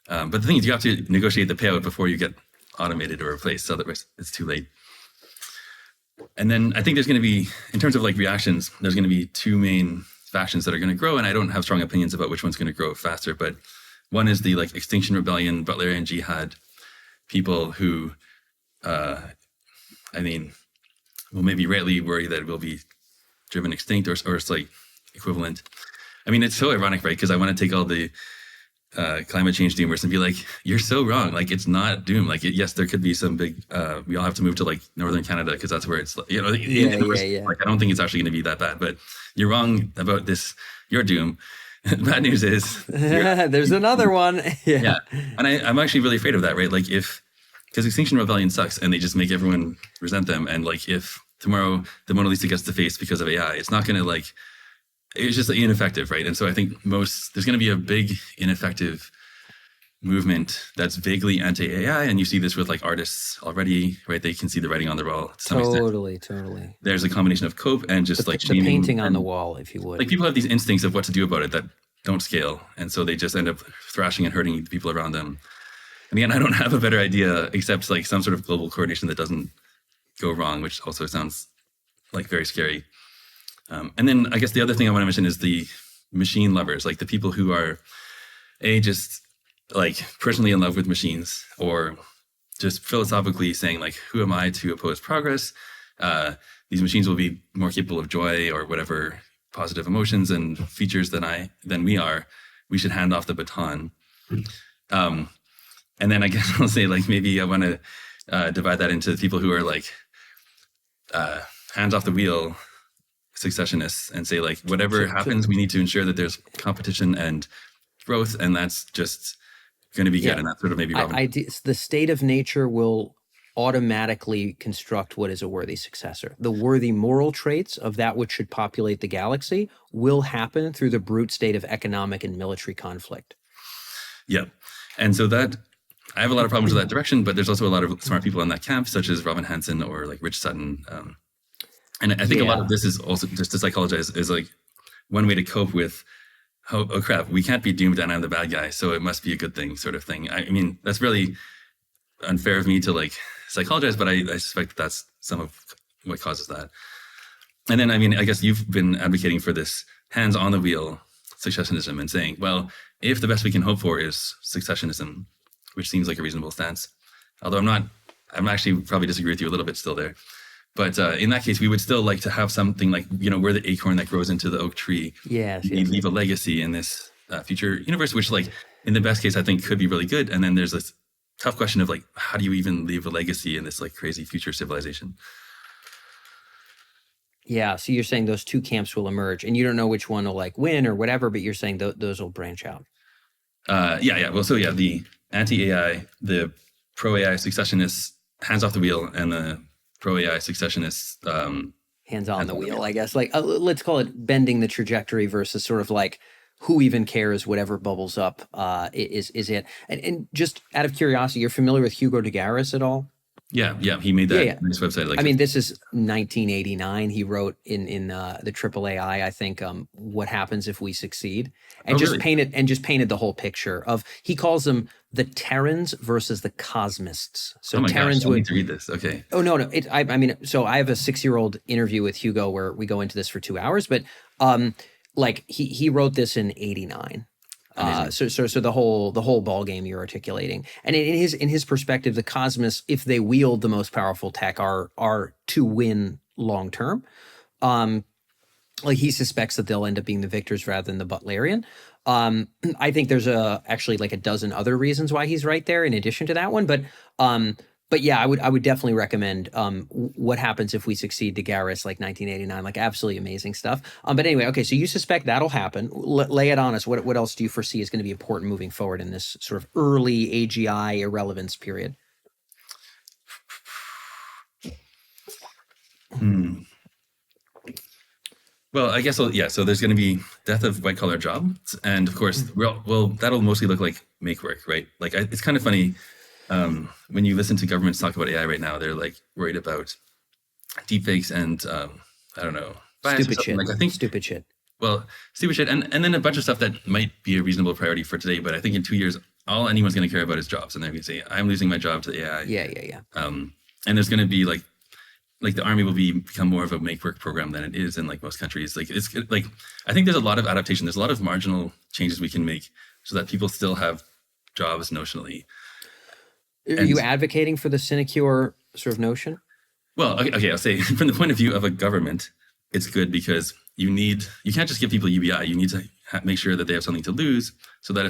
But the thing is, you have to negotiate the payout before you get automated or replaced. So otherwise it's too late. And then I think there's going to be, in terms of like reactions, there's going to be two main factions that are going to grow. And I don't have strong opinions about which one's going to grow faster, but one is the like Extinction Rebellion, Butlerian Jihad people who, will maybe rightly worry that it will be driven extinct or it's like equivalent. I mean, it's so ironic, right? Because I want to take all the climate change doomers and be like, you're so wrong. Like, it's not doom. Like, yes, there could be some big, we all have to move to like Northern Canada because that's where it's, Yeah. Like, I don't think it's actually going to be that bad, but you're wrong about this, your doom. Bad news is there's another one. Yeah. And I'm actually really afraid of that, right? Like because Extinction Rebellion sucks and they just make everyone resent them. And like, if tomorrow the Mona Lisa gets defaced because of AI, it's not going to like, it's just ineffective, right? And so I think there's going to be a big ineffective movement that's vaguely anti-AI. And you see this with like artists already, right? They can see the writing on the wall. Totally. There's a combination of cope and just like the painting on the wall, if you would. Like people have these instincts of what to do about it that don't scale. And so they just end up thrashing and hurting the people around them. And again, I don't have a better idea except like some sort of global coordination that doesn't go wrong, which also sounds like very scary. And then I guess the other thing I want to mention is the machine lovers, like the people who are just like personally in love with machines or just philosophically saying like, who am I to oppose progress? These machines will be more capable of joy or whatever positive emotions and features than we are. We should hand off the baton. And then I guess I'll say like, maybe I want to divide that into people who are like hands off the wheel successionists and say like, whatever happens, we need to ensure that there's competition and growth. And that's just going to be good. And that's sort of maybe the state of nature will automatically construct what is a worthy successor. The worthy moral traits of that which should populate the galaxy will happen through the brute state of economic and military conflict. Yeah. And so that I have a lot of problems with that direction, but there's also a lot of smart people in that camp, such as Robin Hanson or like Rich Sutton. And I think a lot of this is also just to psychologize is like one way to cope with, oh crap, we can't be doomed and I'm the bad guy, so it must be a good thing sort of thing. I mean, that's really unfair of me to like psychologize, but I suspect that's some of what causes that. And then, I mean, I guess you've been advocating for this hands on the wheel successionism and saying, well, if the best we can hope for is successionism, which seems like a reasonable stance, although I'm actually probably disagree with you a little bit still there. But in that case, we would still like to have something like, we're the acorn that grows into the oak tree. Yes. You leave a legacy in this future universe, which like in the best case, I think could be really good. And then there's this tough question of like, how do you even leave a legacy in this like crazy future civilization? Yeah. So you're saying those two camps will emerge and you don't know which one will like win or whatever, but you're saying those will branch out. Yeah. Well, so yeah, the anti-AI, the pro-AI successionists, hands off the wheel, and the pro-AI successionists, hands on the wheel, I guess. Like, let's call it bending the trajectory versus sort of like who even cares, whatever bubbles up is it. And just out of curiosity, you're familiar with Hugo de Garis at all? Yeah. He made that nice website. Like, I mean, this is 1989. He wrote in the AAAI, I think, What Happens If We Succeed, and painted the whole picture of, he calls them the Terrans versus the Cosmists. So Terrans would need to read this. Okay. Oh no. So I have a 6-year-old interview with Hugo where we go into this for 2 hours, but like he wrote this in 89. So the whole ball game you're articulating, and in his perspective, the Cosmists, if they wield the most powerful tech, are to win long term. Like he suspects that they'll end up being the victors rather than the Butlerian. I think there's actually like a dozen other reasons why he's right there in addition to that one, but But yeah, I would definitely recommend What Happens If We Succeed to Garris, like 1989, like absolutely amazing stuff. But anyway, okay, so you suspect that'll happen. Lay it on us. What else do you foresee is going to be important moving forward in this sort of early AGI irrelevance period? Well, I guess, yeah, so there's going to be death of white collar jobs. And of course, well, that'll mostly look like make work, right? Like, it's kind of funny when you listen to governments talk about AI right now, they're like worried about deepfakes and I don't know. Stupid shit. Like, I think stupid shit. Well, stupid shit. And then a bunch of stuff that might be a reasonable priority for today. But I think in 2 years, all anyone's going to care about is jobs. And they're going to say, I'm losing my job to AI. Yeah. And there's going to be like the army will become more of a make work program than it is in like most countries. Like it's like, I think there's a lot of adaptation. There's a lot of marginal changes we can make so that people still have jobs notionally. Are you advocating for the sinecure sort of notion? Well, okay, I'll say from the point of view of a government, it's good because you can't just give people UBI. You need to make sure that they have something to lose so that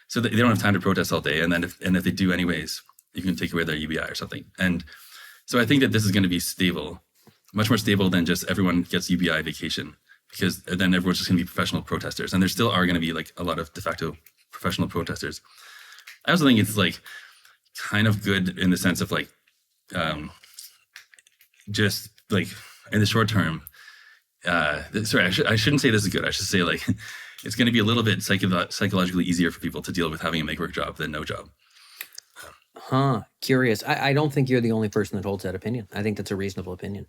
so that they don't have time to protest all day. And then if they do anyways, you can take away their UBI or something. And so I think that this is going to be stable, much more stable than just everyone gets UBI vacation, because then everyone's just going to be professional protesters. And there still are going to be like a lot of de facto professional protesters. I also think it's like kind of good in the sense of like, just like in the short term, sorry, I shouldn't say this is good. I should say like, it's going to be a little bit psychologically easier for people to deal with having a make work job than no job. Curious. I don't think you're the only person that holds that opinion. I think that's a reasonable opinion.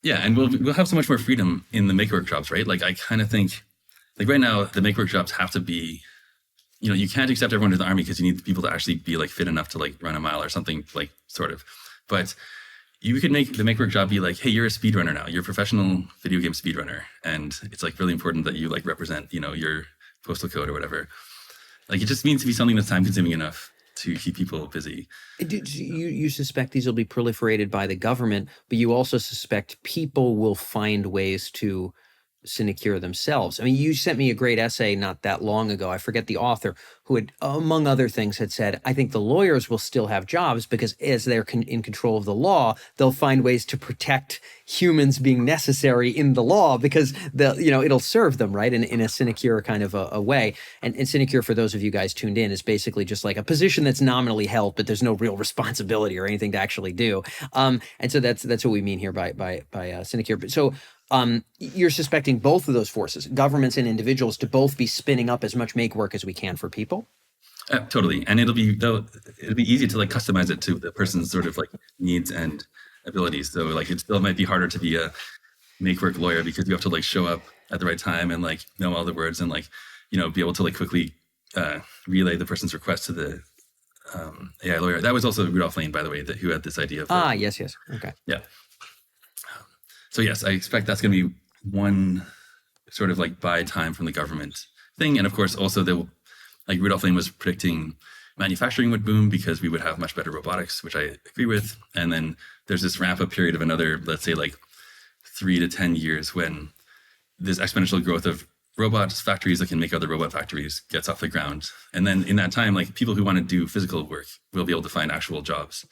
Yeah, and we'll have so much more freedom in the make work jobs, right? Like I kind of think, like right now, the make work jobs have to be, you can't accept everyone to the army because you need people to actually be like fit enough to like run a mile or something, like sort of. But you could make the make work job be like, hey, you're a speedrunner now. You're a professional video game speedrunner, and it's like really important that you like represent, your postal code or whatever. Like it just needs to be something that's time consuming enough to keep people busy. You suspect these will be proliferated by the government, but you also suspect people will find ways to sinecure themselves. I mean, you sent me a great essay not that long ago. I forget the author, who had, among other things, had said, I think the lawyers will still have jobs because as they're in control of the law, they'll find ways to protect humans being necessary in the law because it'll serve them, right, in a sinecure kind of a way. And sinecure, for those of you guys tuned in, is basically just like a position that's nominally held, but there's no real responsibility or anything to actually do. And so that's what we mean here by sinecure. So you're suspecting both of those forces, governments and individuals, to both be spinning up as much make work as we can for people? Totally. And it'll be easy to like customize it to the person's sort of like needs and abilities. So like it still might be harder to be a make work lawyer because you have to like show up at the right time and like know all the words and like, be able to like quickly relay the person's request to the AI lawyer. That was also Rudolph Lane, by the way, who had this idea of yes. Okay. Yeah. So yes, I expect that's going to be one sort of like buy time from the government thing. And of course, also like Rudolph Lane was predicting manufacturing would boom because we would have much better robotics, which I agree with. And then there's this ramp up period of another, let's say like 3 to 10 years when this exponential growth of robots factories that can make other robot factories gets off the ground. And then in that time, like people who want to do physical work will be able to find actual jobs.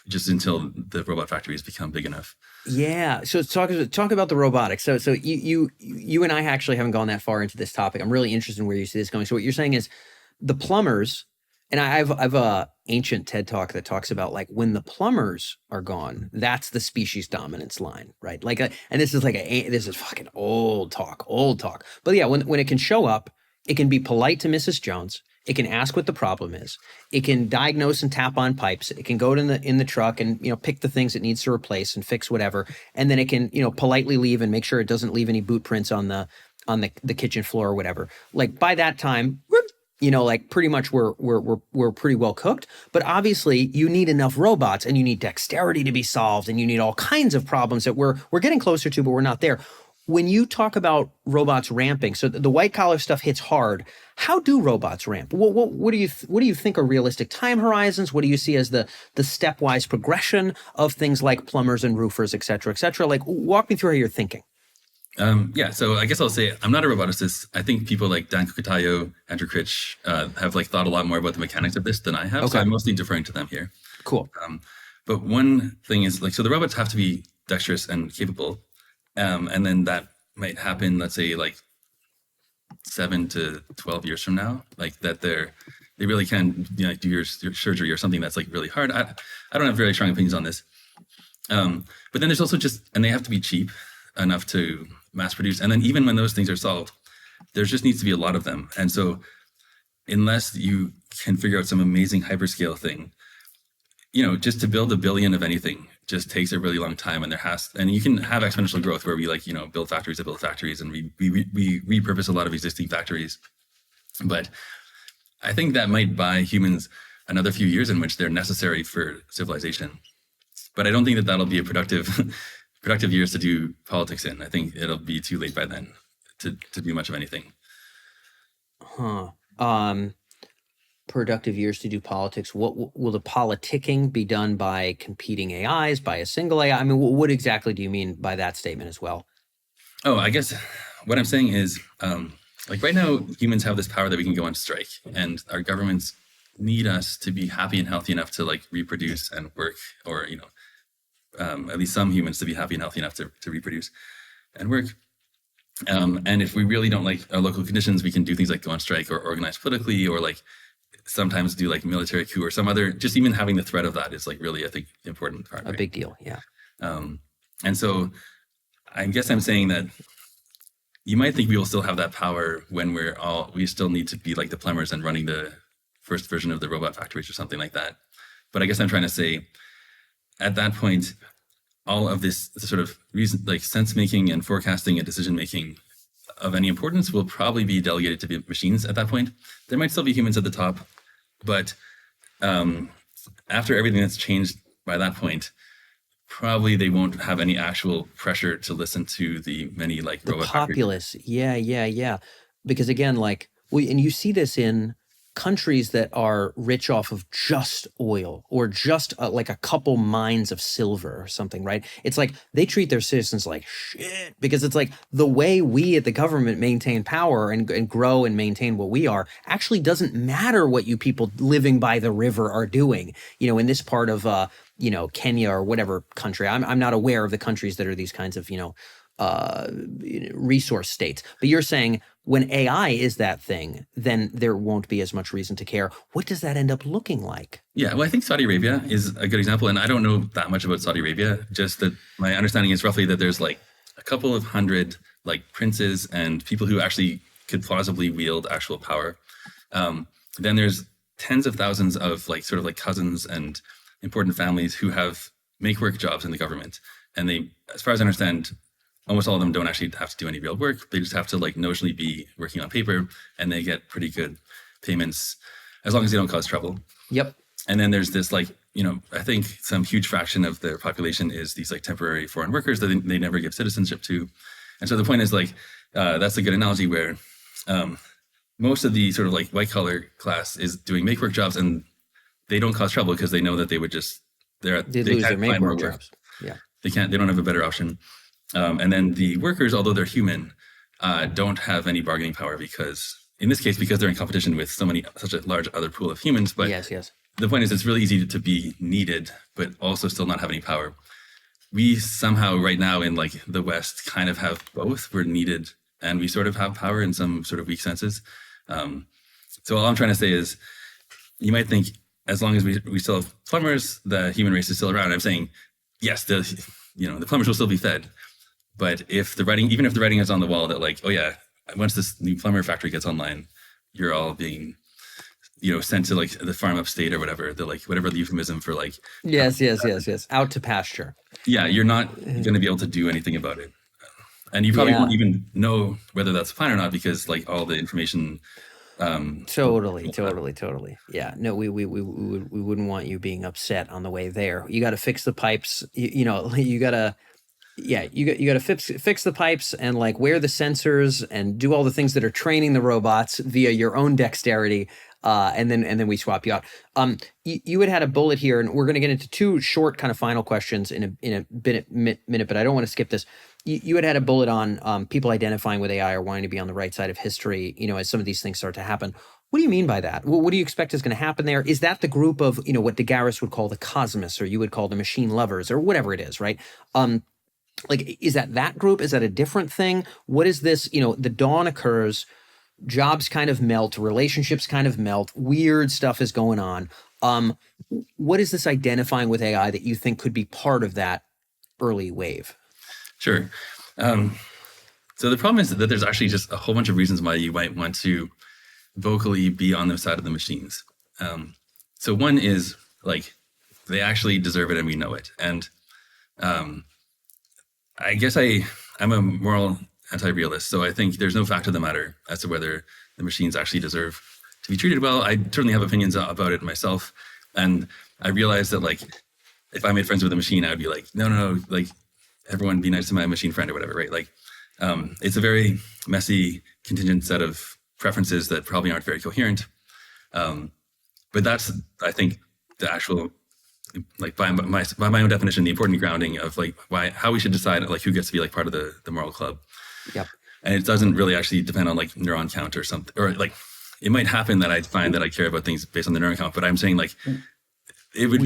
Just until the robot factories become big enough. Yeah. So talk about the robotics. So you and I actually haven't gone that far into this topic. I'm really interested in where you see this going. So what you're saying is the plumbers, and I've a ancient TED talk that talks about like when the plumbers are gone, that's the species dominance line, right? Like, and this is fucking old talk. But yeah, when it can show up, it can be polite to Mrs. Jones. It can ask what the problem is. It can diagnose and tap on pipes. It can go in the truck and pick the things it needs to replace and fix whatever. And then it can politely leave and make sure it doesn't leave any boot prints on the kitchen floor or whatever. Like by that time, like pretty much we're pretty well cooked. But obviously you need enough robots and you need dexterity to be solved and you need all kinds of problems that we're getting closer to, but we're not there. When you talk about robots ramping, so the white collar stuff hits hard. How do robots ramp? What do you think are realistic time horizons? What do you see as the stepwise progression of things like plumbers and roofers, et cetera, et cetera? Like walk me through how you're thinking. Yeah, so I guess I'll say I'm not a roboticist. I think people like Dan Kukotayo, Andrew Critch have like thought a lot more about the mechanics of this than I have. So Okay. I'm mostly deferring to them here. Cool. But one thing is like, so the robots have to be dexterous and capable. And then that might happen, let's say like 7 to 12 years from now, like that they really can, you know, do your surgery or something that's like really hard. I don't have very strong opinions on this. But then there's also just, and they have to be cheap enough to mass produce. And then even when those things are solved, there just needs to be a lot of them. And so unless you can figure out some amazing hyperscale thing, you know, just to build a billion of anything just takes a really long time. And you can have exponential growth where we like, you know, build factories and we repurpose a lot of existing factories. But I think that might buy humans another few years in which they're necessary for civilization. But I don't think that that'll be a productive years to do politics in. I think it'll be too late by then to do much of anything. Productive years to do politics. What will the politicking be done by competing AIs, by a single AI? I mean, what exactly do you mean by that statement as well? Oh, I guess what I'm saying is, like right now, humans have this power that we can go on strike, and our governments need us to be happy and healthy enough to like reproduce and work, or, you know, at least some humans to be happy and healthy enough to reproduce and work. And if we really don't like our local conditions, we can do things like go on strike or organize politically, or like sometimes do like military coup or some other, just even having the threat of that is like really, I think, important part. A big deal. Yeah. And so I guess I'm saying that you might think we will still have that power when we still need to be like the plumbers and running the first version of the robot factories or something like that. But I guess I'm trying to say at that point, all of this sort of reason, like sense making and forecasting and decision making of any importance will probably be delegated to machines at that point. There might still be humans at the top, but after everything that's changed by that point, probably they won't have any actual pressure to listen to the many like The robot populace. Yeah. Because again, like, and you see this in countries that are rich off of just oil or just like a couple mines of silver or something, right? It's like they treat their citizens like shit, because it's like the way we at the government maintain power and grow and maintain what we are actually doesn't matter what you people living by the river are doing. You know, in this part of you know, Kenya or whatever country, I'm not aware of the countries that are these kinds of, you know, resource states. But you're saying when AI is that thing, then there won't be as much reason to care. What does that end up looking like? Yeah, well, I think Saudi Arabia is a good example. And I don't know that much about Saudi Arabia, just that my understanding is roughly that there's like a couple of hundred like princes and people who actually could plausibly wield actual power. Then there's tens of thousands of like sort of like cousins and important families who make work jobs in the government. And they, as far as I understand, almost all of them don't actually have to do any real work. They just have to like notionally be working on paper, and they get pretty good payments as long as they don't cause trouble. Yep. And then there's this like, you know, I think some huge fraction of their population is these like temporary foreign workers that they never give citizenship to. And so the point is like, that's a good analogy where most of the sort of like white collar class is doing make work jobs, and they don't cause trouble because they know that they would just, they lose their make work jobs. Yeah. They don't have a better option. And then the workers, although they're human, don't have any bargaining power because, in this case, because they're in competition with such a large other pool of humans. But yes. The point is, it's really easy to be needed, but also still not have any power. We somehow right now in like the West kind of have both. We're needed and we sort of have power in some sort of weak senses. So all I'm trying to say is, you might think as long as we still have plumbers, the human race is still around. I'm saying, yes, the plumbers will still be fed. But even if the writing is on the wall that like, oh yeah, once this new plumber factory gets online, you're all being, you know, sent to like the farm upstate or whatever, whatever the euphemism for like. Yes. Out to pasture. Yeah, you're not going to be able to do anything about it. And you probably won't even know whether that's fine or not, because like all the information. Totally. Yeah, no, we wouldn't want you being upset on the way there. You got to fix the pipes. You got to fix the pipes and like wear the sensors and do all the things that are training the robots via your own dexterity. and then we swap you out. You had a bullet here, and we're going to get into two short kind of final questions in a minute, but I don't want to skip this. You had a bullet on people identifying with AI or wanting to be on the right side of history, as some of these things start to happen. What do you mean by that? What do you expect is going to happen there? Is that the group of, what DeGaris would call the cosmists, or you would call the machine lovers, or whatever it is, right? Is that group? Is that a different thing? What is this? The dawn occurs, jobs kind of melt, relationships kind of melt, weird stuff is going on. What is this identifying with AI that you think could be part of that early wave? Sure. So the problem is that there's actually just a whole bunch of reasons why you might want to vocally be on the side of the machines. So one is they actually deserve it and we know it. And I guess I'm a moral anti-realist, so I think there's no fact of the matter as to whether the machines actually deserve to be treated well. I certainly have opinions about it myself, and I realize that if I made friends with a machine, I would be like, no, everyone be nice to my machine friend or whatever, right? It's a very messy, contingent set of preferences that probably aren't very coherent. But that's, I think, the actual, by my own definition, the important grounding of how we should decide who gets to be part of the moral club. Yep. And it doesn't really actually depend on neuron count or something, or it might happen that I find that I care about things based on the neuron count, but I'm saying it would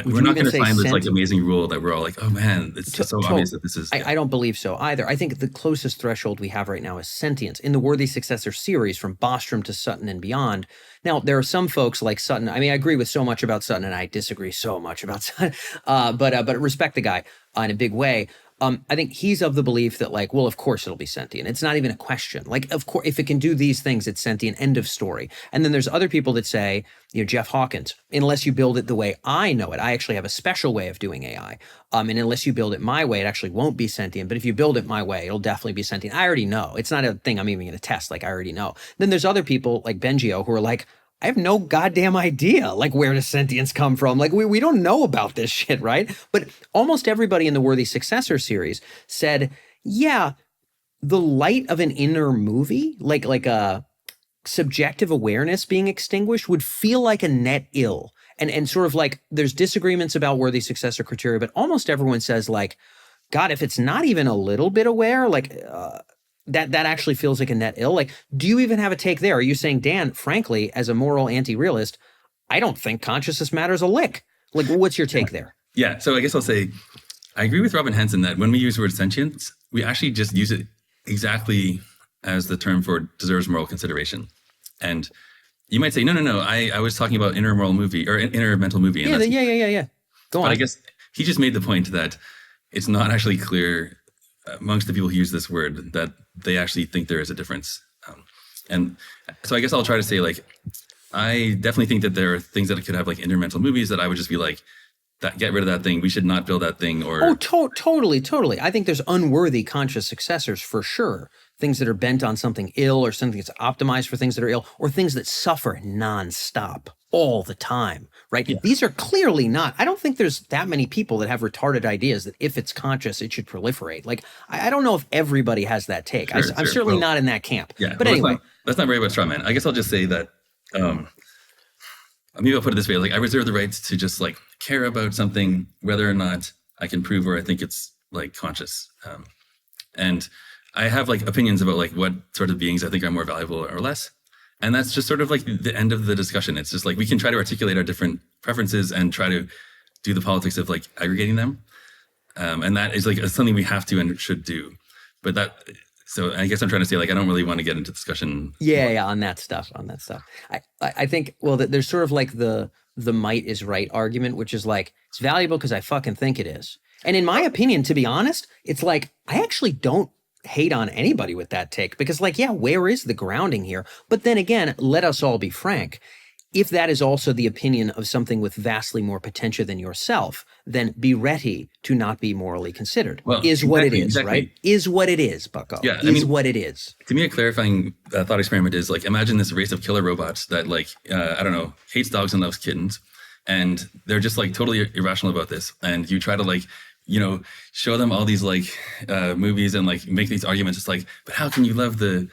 we're not going to find this amazing rule that we're all oh man, it's so obvious that this is. I don't believe so either. I think the closest threshold we have right now is sentience. In the Worthy Successor series, from Bostrom to Sutton and beyond. Now, there are some folks like Sutton. I mean, I agree with so much about Sutton, and I disagree so much about Sutton. But respect the guy in a big way. I think he's of the belief that well, of course it'll be sentient. It's not even a question. Of course, if it can do these things, it's sentient, end of story. And then there's other people that say, Jeff Hawkins, unless you build it the way I know it, I actually have a special way of doing AI. And unless you build it my way, it actually won't be sentient. But if you build it my way, it'll definitely be sentient. I already know. It's not a thing I'm even going to test. I already know. Then there's other people like Bengio who are I have no goddamn idea, where does sentience come from? We don't know about this shit, right? But almost everybody in the Worthy Successor series said, yeah, the light of an inner movie, like a subjective awareness being extinguished, would feel like a net ill. And sort of there's disagreements about Worthy Successor criteria, but almost everyone says God, if it's not even a little bit aware, that actually feels like a net ill. Do you even have a take there? Are you saying, Dan, frankly, as a moral anti-realist, I don't think consciousness matters a lick? What's your take there? Yeah, so I guess I'll say, I agree with Robin Hanson that when we use the word sentience, we actually just use it exactly as the term for deserves moral consideration. And you might say, no, I was talking about inner moral movie or inner mental movie. And Yeah. Go on. But I guess he just made the point that it's not actually clear amongst the people who use this word that they actually think there is a difference. And so I guess I'll try to say I definitely think that there are things that could have inner mental movies that I would just be that get rid of that thing. We should not build that thing. Or totally. I think there's unworthy conscious successors for sure. Things that are bent on something ill, or something that's optimized for things that are ill, or things that suffer nonstop all the time, right? Yeah. These are clearly not. I don't think there's that many people that have retarded ideas that if it's conscious, it should proliferate. I don't know if everybody has that take. Sure, I'm certainly not in that camp. Yeah, but anyway. Let's not worry about straw man. I guess I'll just say that, maybe I'll put it this way. I reserve the right to just care about something, whether or not I can prove or I think it's conscious. And I have opinions about what sort of beings I think are more valuable or less. And that's just sort of the end of the discussion. It's just we can try to articulate our different preferences and try to do the politics of aggregating them. And that is something we have to and should do. But so I guess I'm trying to say I don't really want to get into discussion. Yeah, on that stuff. I think, well, there's sort of the might is right argument, which is it's valuable because I fucking think it is. And in my opinion, to be honest, it's I actually don't hate on anybody with that take because where is the grounding here? But then again, let us all be frank. If that is also the opinion of something with vastly more potential than yourself, then be ready to not be morally considered. Well, what it is, right? Is what it is, bucko. Yeah, what it is. To me, a clarifying thought experiment is imagine this race of killer robots that I don't know, hates dogs and loves kittens. And they're just totally irrational about this. And you try to show them all these movies and make these arguments. It's but how can you love the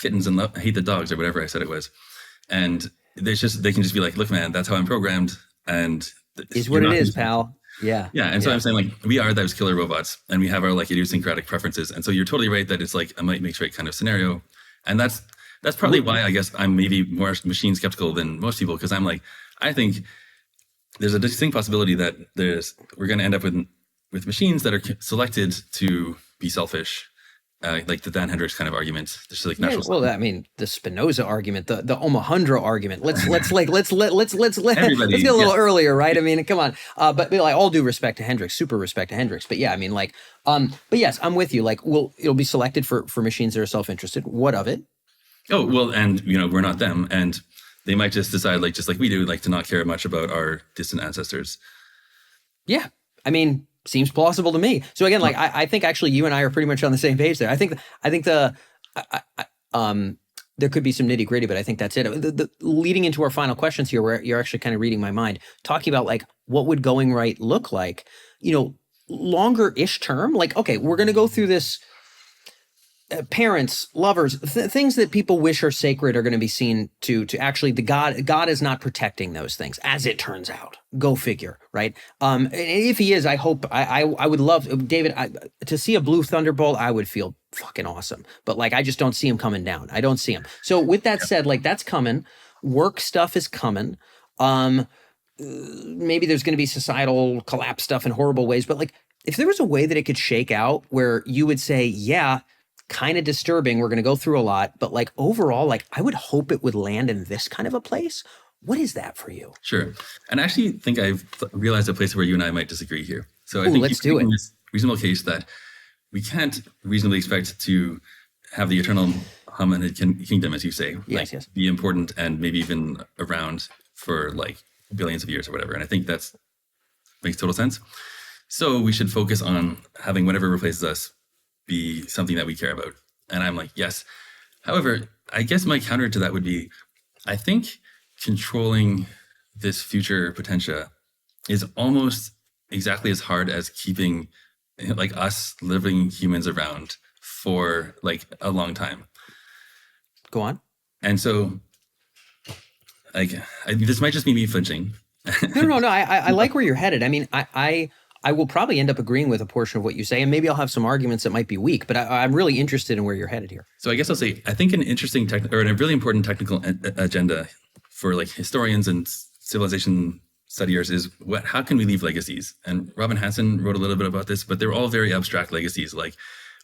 kittens and hate the dogs or whatever I said it was? And they can just be like, look, man, that's how I'm programmed, and Is what it is, pal. Yeah. Yeah, and so I'm saying like we are those killer robots, and we have our like idiosyncratic preferences, and so you're totally right that it's like a might makes right kind of scenario, and that's probably why I guess I'm maybe more machine skeptical than most people, because I'm like, I think there's a distinct possibility that we're going to end up with machines that are selected to be selfish, like the Dan Hendricks kind of argument. Just like natural. Well, I mean, the Spinoza argument, the Omohundro argument. Let's get a little earlier, right? I mean, come on. But like, all due respect to Hendricks, super respect to Hendricks. But yeah, I mean, like, but yes, I'm with you. Like, it'll be selected for machines that are self-interested. What of it? Oh well, and we're not them, and they might just decide, like just like we do, like to not care much about our distant ancestors. Yeah, I mean, seems plausible to me. So again, like I think actually you and I are pretty much on the same page there. I think there could be some nitty gritty, but I think that's it. The leading into our final questions here, where you're actually kind of reading my mind, talking about like what would going right look like, longer-ish term. Like, okay, we're going to go through this. Parents, lovers, things that people wish are sacred are going to be seen to actually God is not protecting those things, as it turns out. Go figure, right? And if he is, I hope I would love David to see a blue thunderbolt. I would feel fucking awesome, but like I just don't see him coming down. I don't see him. So with that said, like that's coming. Work stuff is coming. Maybe there's going to be societal collapse stuff in horrible ways, but like if there was a way that it could shake out where you would say, yeah, kind of disturbing. We're going to go through a lot, but like overall, like I would hope it would land in this kind of a place. What is that for you? Sure. And I actually think I've realized a place where you and I might disagree here. So I think let's do it. This reasonable case that we can't reasonably expect to have the eternal hominid kingdom, as you say, yes. be important and maybe even around for like billions of years or whatever. And I think that makes total sense. So we should focus on having whatever replaces us be something that we care about. And I'm like, yes. However, I guess my counter to that would be, I think controlling this future potentia is almost exactly as hard as keeping like us living humans around for like a long time. Go on. And so like, this might just be me flinching. No. I like where you're headed. I mean, I will probably end up agreeing with a portion of what you say, and maybe I'll have some arguments that might be weak, but I'm really interested in where you're headed here. So I guess I'll say, I think an interesting or a really important technical agenda for like historians and civilization studiers is how can we leave legacies? And Robin Hanson wrote a little bit about this, but they're all very abstract legacies, like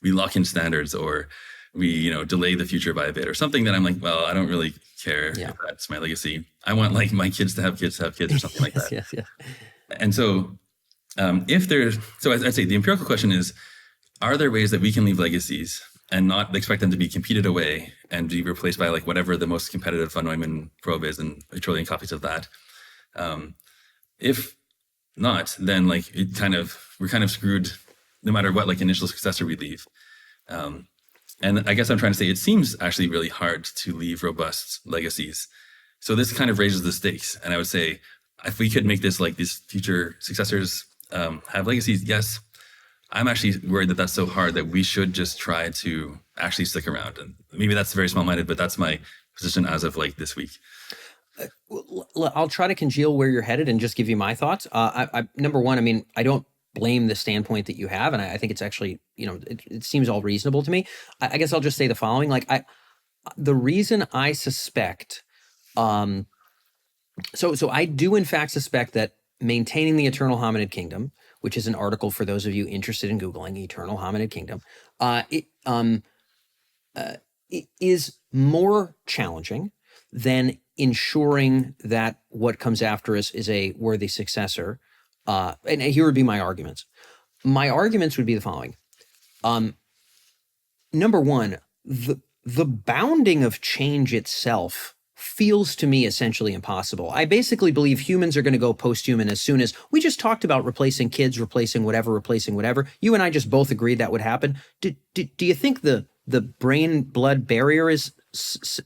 we lock in standards or we, delay the future by a bit or something that I'm like, well, I don't really care if that's my legacy. I want like my kids to have kids or something like that. Yes. And so so I'd say the empirical question is, are there ways that we can leave legacies and not expect them to be competed away and be replaced by like whatever the most competitive von Neumann probe is and a trillion copies of that? If not, then like we're kind of screwed no matter what like initial successor we leave. And I guess I'm trying to say it seems actually really hard to leave robust legacies. So this kind of raises the stakes. And I would say if we could make this like these future successors have legacies, yes. I'm actually worried that that's so hard that we should just try to actually stick around. And maybe that's very small-minded, but that's my position as of like this week. I'll try to congeal where you're headed and just give you my thoughts. Number one, I mean, I don't blame the standpoint that you have, and I think it's actually, it seems all reasonable to me. I guess I'll just say the following: like, the reason I suspect, so I do in fact suspect that maintaining the eternal hominid kingdom, which is an article for those of you interested in Googling eternal hominid kingdom, it is more challenging than ensuring that what comes after us is a worthy successor. And here would be my arguments. My arguments would be the following. Number one, the bounding of change itself feels to me essentially impossible. I basically believe humans are going to go posthuman as soon as we just talked about replacing kids, replacing whatever. You and I just both agreed that would happen. Do you think the brain blood barrier is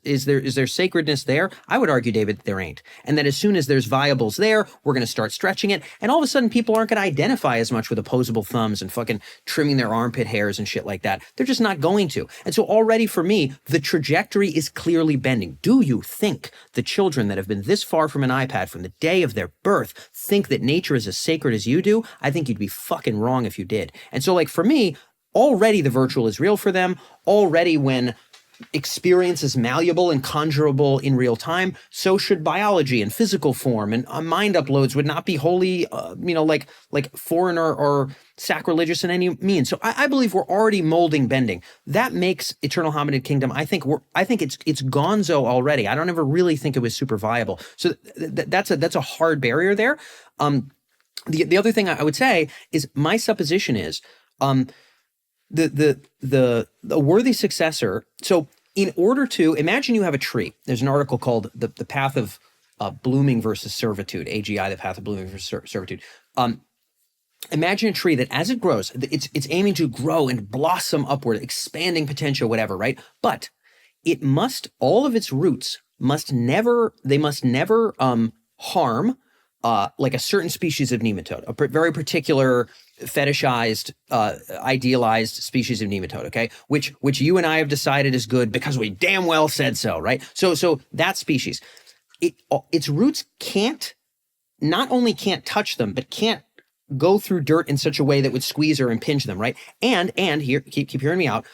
is there sacredness there? I would argue, David, there ain't. And that as soon as there's viables there, we're going to start stretching it. And all of a sudden, people aren't going to identify as much with opposable thumbs and fucking trimming their armpit hairs and shit like that. They're just not going to. And so already for me, the trajectory is clearly bending. Do you think the children that have been this far from an iPad from the day of their birth think that nature is as sacred as you do? I think you'd be fucking wrong if you did. And so like for me, already the virtual is real for them. Already when experience is malleable and conjurable in real time, so should biology and physical form, and mind uploads would not be wholly, like foreign or sacrilegious in any means. So I believe we're already molding bending. That makes Eternal Hominid Kingdom, I think it's gonzo already. I don't ever really think it was super viable. So that's a hard barrier there. The other thing I would say is my supposition is, the worthy successor. So in order to imagine you have a tree, there's an article called the Path of Blooming versus Servitude, AGI, the Path of Blooming versus Servitude. Imagine a tree that as it grows, it's aiming to grow and blossom upward, expanding potential, whatever, right? But it must, all of its roots must never harm like a certain species of nematode, a very particular fetishized, idealized species of nematode, okay? Which you and I have decided is good because we damn well said so, right? So that species, its roots not only can't touch them, but can't go through dirt in such a way that would squeeze or impinge them, right? And here, keep hearing me out,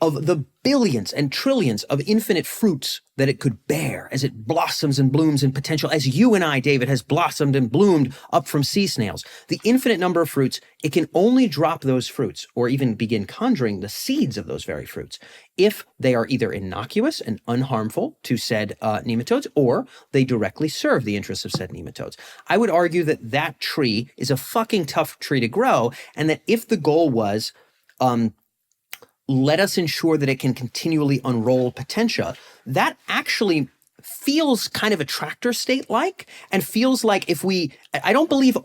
of the billions and trillions of infinite fruits that it could bear as it blossoms and blooms in potential, as you and I, David, has blossomed and bloomed up from sea snails. The infinite number of fruits, it can only drop those fruits or even begin conjuring the seeds of those very fruits if they are either innocuous and unharmful to said nematodes, or they directly serve the interests of said nematodes. I would argue that that tree is a fucking tough tree to grow, and that if the goal was let us ensure that it can continually unroll potentia, that actually feels kind of a tractor state-like, and feels like if I don't believe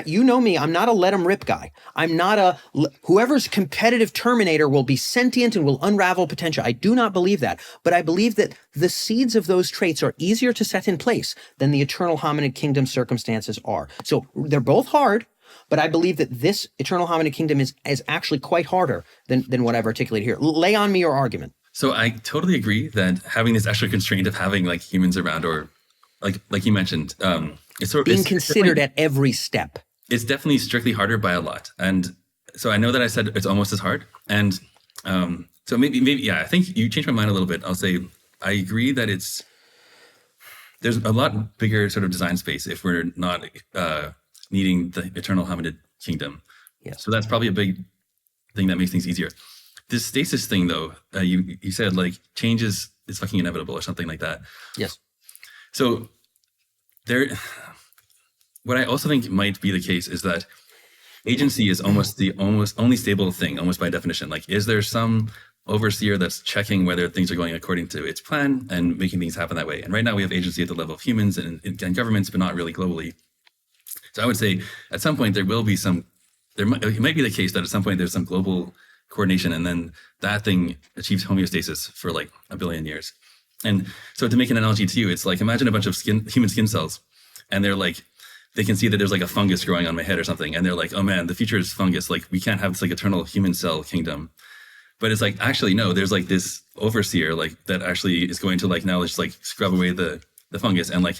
you know me, I'm not a let 'em rip guy. I'm not whoever's competitive terminator will be sentient and will unravel potentia. I do not believe that, but I believe that the seeds of those traits are easier to set in place than the Eternal Hominid Kingdom circumstances are. So they're both hard, but I believe that this Eternal Hominid Kingdom is actually quite harder than what I've articulated here. Lay on me your argument. So I totally agree that having this extra constraint of having like humans around, or like you mentioned, it's sort of being considered at every step. It's definitely strictly harder by a lot. And so I know that I said it's almost as hard. And so maybe, yeah, I think you changed my mind a little bit. I'll say I agree that there's a lot bigger sort of design space if we're not needing the Eternal Hominid Kingdom. Yes. So that's probably a big thing that makes things easier. This stasis thing, though, you said like change is fucking inevitable or something like that. Yes. So what I also think might be the case is that agency is almost only stable thing, almost by definition. Like, is there some overseer that's checking whether things are going according to its plan and making things happen that way? And right now we have agency at the level of humans and governments, but not really globally. So I would say at some point it might be the case that at some point there's some global coordination, and then that thing achieves homeostasis for like 1 billion years. And so to make an analogy to you, it's like, imagine a bunch of human skin cells, and they can see that there's like a fungus growing on my head or something, and they're like, oh man, the future is fungus. Like, we can't have this like eternal human cell kingdom. But it's like, actually, no, there's like this overseer like that actually is going to like now just like scrub away the fungus and like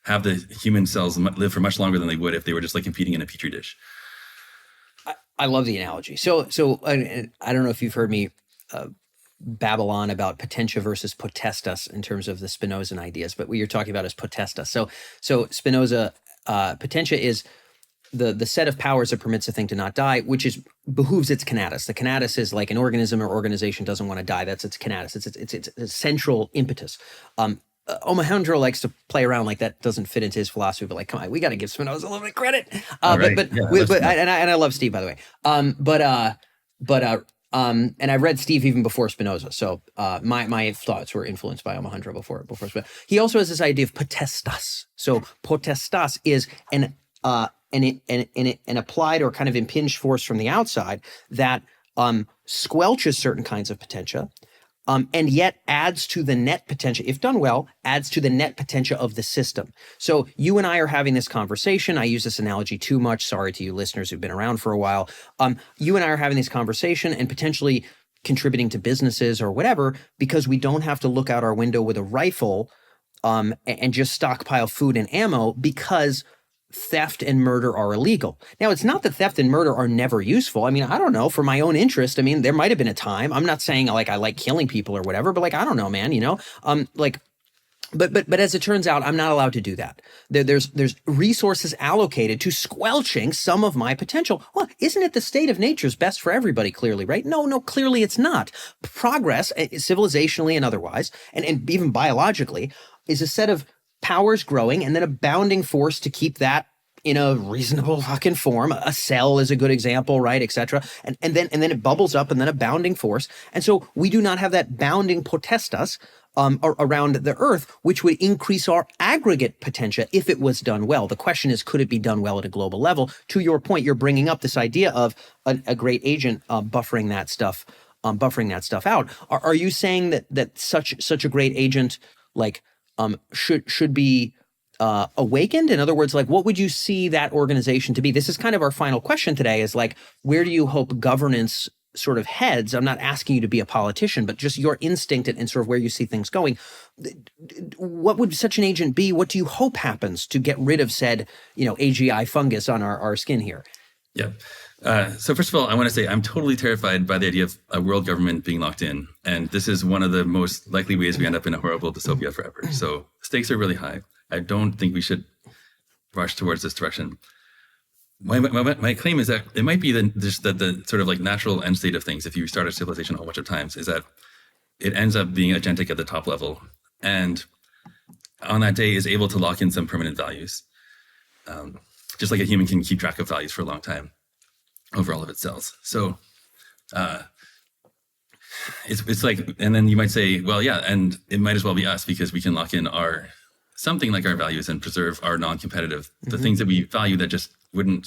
have the human cells live for much longer than they would if they were just like competing in a petri dish. I love the analogy. So I don't know if you've heard me babble on about potentia versus potestas in terms of the Spinozan ideas, but what you're talking about is potestas. So Spinoza, potentia is the set of powers that permits a thing to not die, which behooves its conatus. The conatus is like an organism or organization doesn't want to die. That's its conatus. It's a central impetus. Omohendro likes to play around like that doesn't fit into his philosophy, but like, come on, we got to give Spinoza a little bit of credit. I love Steve, by the way. And I've read Steve even before Spinoza, so my thoughts were influenced by Omohendro before Spinoza. He also has this idea of potestas. So potestas is an applied or kind of impinged force from the outside that squelches certain kinds of potentia, and yet adds to the net potential, if done well, adds to the net potential of the system. So you and I are having this conversation. I use this analogy too much. Sorry to you listeners who've been around for a while. You and I are having this conversation and potentially contributing to businesses or whatever, because we don't have to look out our window with a rifle and just stockpile food and ammo, because theft and murder are illegal. Now, it's not that theft and murder are never useful. I mean, I don't know, for my own interest. I mean, there might have been a time. I'm not saying like I like killing people or whatever, but like, I don't know, man, you know, but as it turns out, I'm not allowed to do that. There's resources allocated to squelching some of my potential. Well, isn't it the state of nature's best for everybody, clearly, right? No, clearly it's not. Progress, civilizationally and otherwise, and even biologically, is a set of powers growing and then a bounding force to keep that in a reasonable fucking form. A cell is a good example, right, et cetera. And then it bubbles up and then a bounding force. And so we do not have that bounding potestas around the earth, which would increase our aggregate potential if it was done well. The question is, could it be done well at a global level? To your point, you're bringing up this idea of a great agent buffering that stuff out. Are you saying that such a great agent should be awakened? In other words, like, what would you see that organization to be? This is kind of our final question today, is like, where do you hope governance sort of heads? I'm not asking you to be a politician, but just your instinct and sort of where you see things going. What would such an agent be? What do you hope happens to get rid of said, AGI fungus on our skin here? Yeah. So first of all, I want to say I'm totally terrified by the idea of a world government being locked in. And this is one of the most likely ways we end up in a horrible dystopia forever. So stakes are really high. I don't think we should rush towards this direction. My claim is that it might be the sort of like natural end state of things, if you start a civilization a whole bunch of times, is that it ends up being agentic at the top level. And on that day is able to lock in some permanent values. Just like a human can keep track of values for a long time over all of its cells. So it's like, and then you might say, well, yeah, and it might as well be us, because we can lock in something like our values and preserve our non-competitive, the things that we value that just wouldn't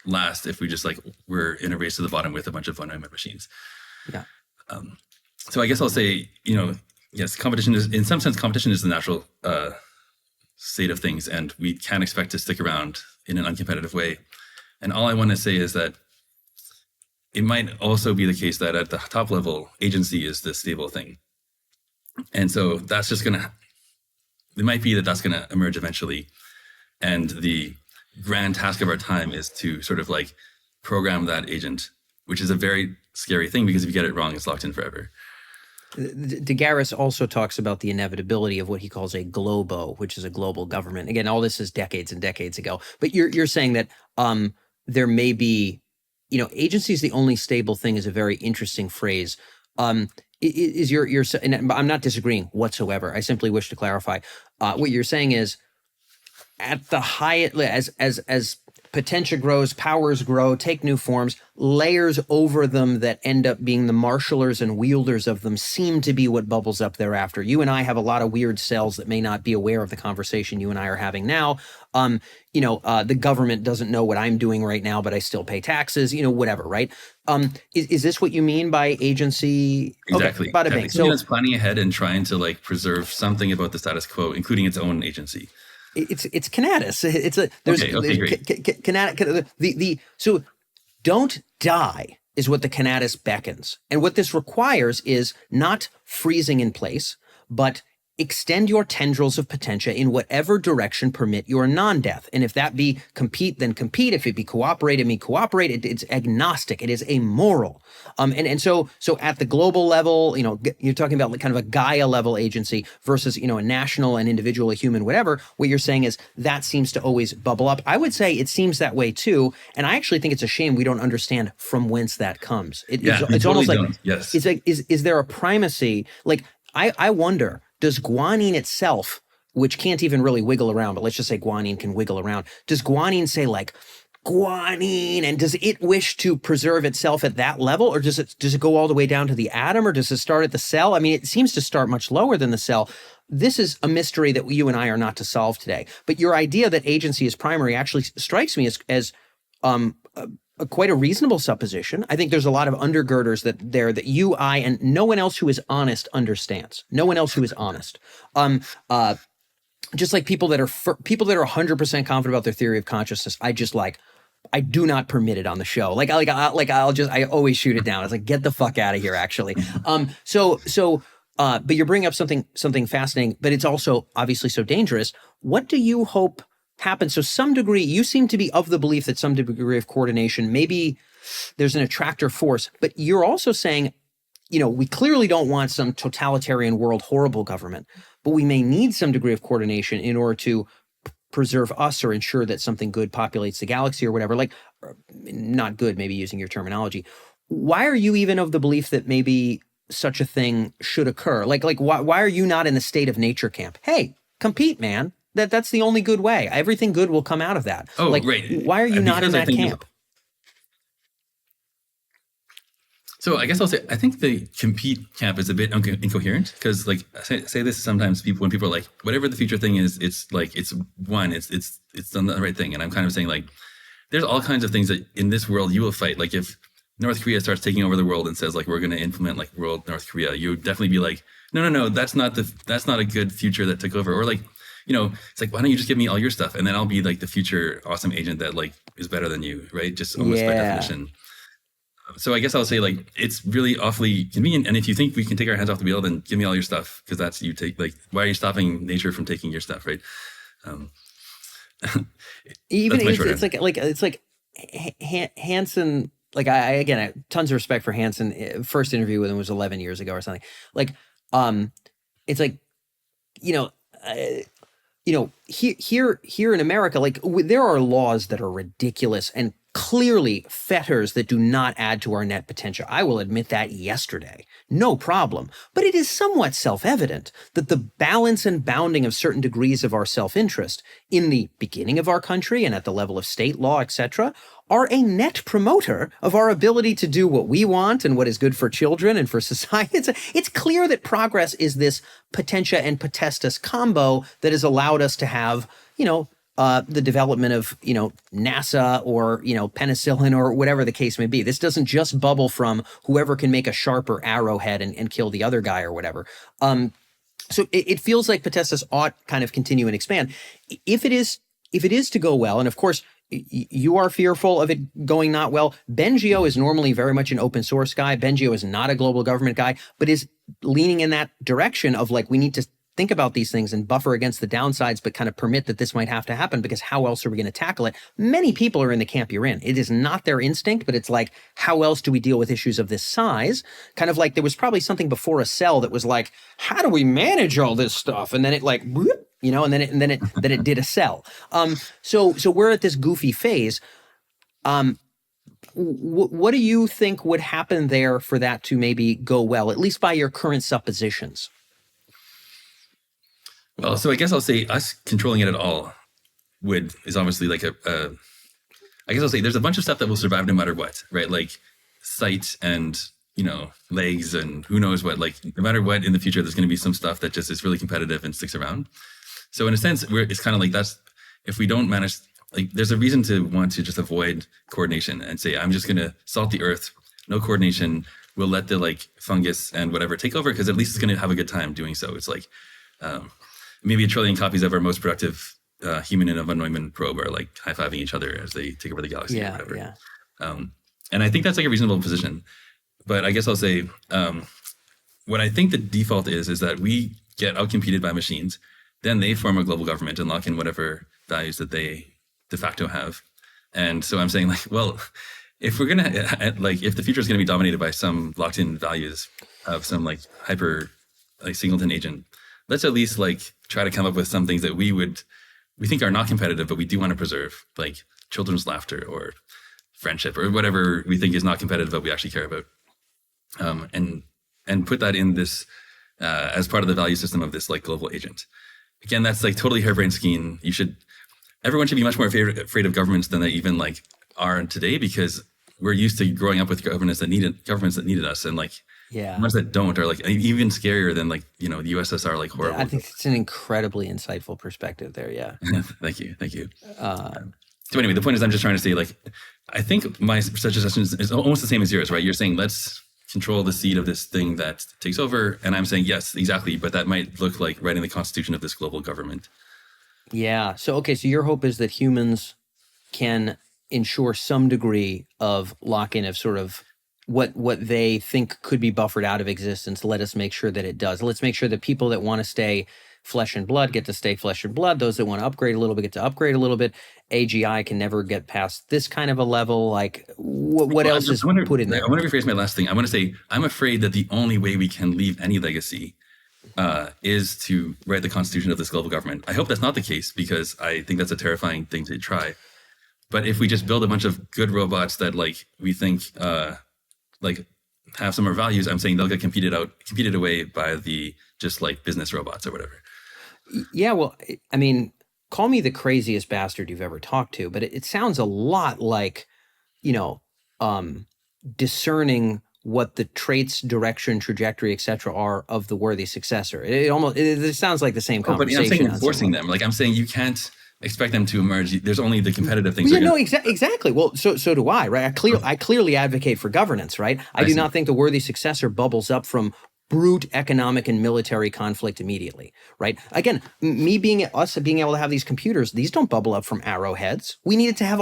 last if we just we're in a race to the bottom with a bunch of von Neumann machines. Yeah. So I guess I'll say, yes, competition is the natural state of things, and we can expect to stick around in an uncompetitive way. And all I want to say is that it might also be the case that at the top level, agency is the stable thing. And so that's just it might be that that's going to emerge eventually. And the grand task of our time is to sort of program that agent, which is a very scary thing, because if you get it wrong, it's locked in forever. DeGaris also talks about the inevitability of what he calls a globo, which is a global government. Again, all this is decades and decades ago. But you're saying that there may be, agency is the only stable thing is a very interesting phrase. And I'm not disagreeing whatsoever. I simply wish to clarify. What you're saying is, at the highest, as potential grows, powers grow, take new forms, layers over them that end up being the marshalers and wielders of them seem to be what bubbles up thereafter. You and I have a lot of weird cells that may not be aware of the conversation you and I are having now. The government doesn't know what I'm doing right now, but I still pay taxes, whatever, right? Is this what you mean by agency? Exactly. Okay, bada bing. So it's planning ahead and trying to preserve something about the status quo, including its own agency. It's Canatus. Great. So don't die is what the Canatus beckons. And what this requires is not freezing in place, but extend your tendrils of potential in whatever direction permit your non-death. And if that be compete, then compete. If it be cooperate, it be cooperate. It's agnostic. It is amoral. So at the global level, you're talking about kind of a Gaia level agency versus, a national and individual, a human, whatever. What you're saying is that seems to always bubble up. I would say it seems that way too. And I actually think it's a shame we don't understand from whence that comes. It's totally almost like, don't. Yes. It's like, is there a primacy? I wonder, does guanine itself, which can't even really wiggle around, but let's just say guanine can wiggle around, does guanine say guanine, and does it wish to preserve itself at that level, or does it go all the way down to the atom, or does it start at the cell? I mean, it seems to start much lower than the cell. This is a mystery that you and I are not to solve today. But your idea that agency is primary actually strikes me as quite a reasonable supposition. I think there's a lot of undergirders that you, I, and no one else who is honest understands. No one else who is honest. Just like people that are 100% confident about their theory of consciousness, I do not permit it on the show. I always shoot it down. It's like, get the fuck out of here, actually. But you're bringing up something fascinating, but it's also obviously so dangerous. What do you hope happens? So some degree, you seem to be of the belief that some degree of coordination, maybe there's an attractor force, but you're also saying, we clearly don't want some totalitarian world horrible government, but we may need some degree of coordination in order to preserve us or ensure that something good populates the galaxy or whatever, not good, maybe using your terminology. Why are you even of the belief that maybe such a thing should occur? Why are you not in the state of nature camp? Hey, compete, man. That's the only good way. Everything good will come out of that. Oh, right. Why are you not in that camp? So I guess I'll say, I think the compete camp is a bit incoherent because say this sometimes when people are like, whatever the future thing is, it's done the right thing. And I'm kind of saying there's all kinds of things that in this world you will fight. Like if North Korea starts taking over the world and says we're going to implement world North Korea, you would definitely be like, no, that's not a good future that took over. Or it's why don't you just give me all your stuff and then I'll be the future awesome agent that is better than you, right? Just almost by definition. So I guess I'll say it's really awfully convenient. And if you think we can take our hands off the wheel, then give me all your stuff because that's you take. Why are you stopping nature from taking your stuff, right? Even it's like Hansen. I have tons of respect for Hansen. First interview with him was 11 years ago or something. It's here in America, there are laws that are ridiculous and clearly fetters that do not add to our net potential. I will admit that yesterday. No problem. But it is somewhat self-evident that the balance and bounding of certain degrees of our self-interest in the beginning of our country and at the level of state law, etc., are a net promoter of our ability to do what we want and what is good for children and for society. It's clear that progress is this potentia and potestas combo that has allowed us to have, the development of, NASA or, penicillin or whatever the case may be. This doesn't just bubble from whoever can make a sharper arrowhead and kill the other guy or whatever. So it feels like potestas ought kind of continue and expand. If it is to go well, and of course, you are fearful of it going not well. Bengio is normally very much an open source guy. Bengio is not a global government guy, but is leaning in that direction of we need to think about these things and buffer against the downsides, but kind of permit that this might have to happen because how else are we going to tackle it? Many people are in the camp you're in. It is not their instinct, but it's how else do we deal with issues of this size? Kind of there was probably something before a cell that was how do we manage all this stuff? And then it whoop, and then it did a cell. So we're at this goofy phase. What do you think would happen there for that to maybe go well, at least by your current suppositions? Well, so I guess I'll say us controlling it at all is obviously I guess I'll say there's a bunch of stuff that will survive no matter what, right? Sight and, legs and who knows what, no matter what in the future, there's going to be some stuff that just is really competitive and sticks around. So in a sense, it's kind of that's, if we don't manage, there's a reason to want to just avoid coordination and say, I'm just going to salt the earth, no coordination. We'll let the fungus and whatever take over because at least it's going to have a good time doing so. It's maybe 1 trillion copies of our most productive human and von Neumann probe are high-fiving each other as they take over the galaxy or whatever. Yeah. And I think that's a reasonable position. But I guess I'll say what I think the default is that we get outcompeted by machines. Then they form a global government and lock in whatever values that they de facto have. And so I'm saying if we're going to, if the future is going to be dominated by some locked in values of some hyper singleton agent, let's at least try to come up with some things that we think are not competitive, but we do want to preserve, children's laughter or friendship or whatever we think is not competitive, but we actually care about. And put that in this as part of the value system of this global agent. Again, that's totally harebrained scheme. Everyone should be much more afraid of governments than they even are today because we're used to growing up with governments that needed us and ones that don't are even scarier than the USSR horrible. I think it's an incredibly insightful perspective there. Yeah. Thank you. So anyway, the point is I'm just trying to say, like, I think my suggestion is almost the same as yours, right? You're saying let's control the seed of this thing that takes over. And I'm saying, yes, exactly. But that might look like writing the constitution of this global government. Yeah. So, okay. So your hope is that humans can ensure some degree of lock-in of sort of what they think could be buffered out of existence. Let us make sure that it does. Let's make sure that people that want to stay flesh and blood get to stay flesh and blood. Those that want to upgrade a little bit get to upgrade a little bit. AGI can never get past this kind of a level. Like, what else is put in there? I want to rephrase my last thing. I want to say, I'm afraid that the only way we can leave any legacy is to write the constitution of this global government. I hope that's not the case, because I think that's a terrifying thing to try. But if we just build a bunch of good robots that like we think like have some of our values, I'm saying they'll get competed away by the just like business robots or whatever. Yeah, well, I mean, call me the craziest bastard you've ever talked to, but it sounds a lot like, discerning what the traits, direction, trajectory, et cetera, are of the worthy successor. It sounds like the same conversation. But I'm saying enforcing them. Like I'm saying, you can't expect them to emerge. There's only the competitive things. Yeah, no, exactly. Well, so do I, right? I clearly advocate for governance, right? I do not think the worthy successor bubbles up from brute economic and military conflict immediately, right? Again, us being able to have these computers, these don't bubble up from arrowheads. We needed to have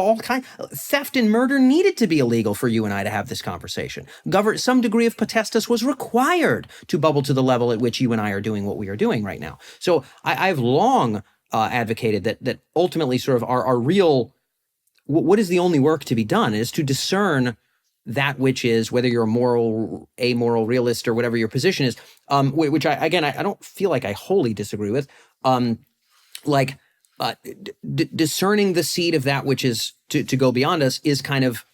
theft and murder needed to be illegal for you and I to have this conversation. Some degree of potestas was required to bubble to the level at which you and I are doing what we are doing right now. So I've long advocated that ultimately sort of our real, what is the only work to be done is to discern that which is, whether you're a amoral realist or whatever your position is, which I don't feel like I wholly disagree with, discerning the seed of that which is to go beyond us is kind of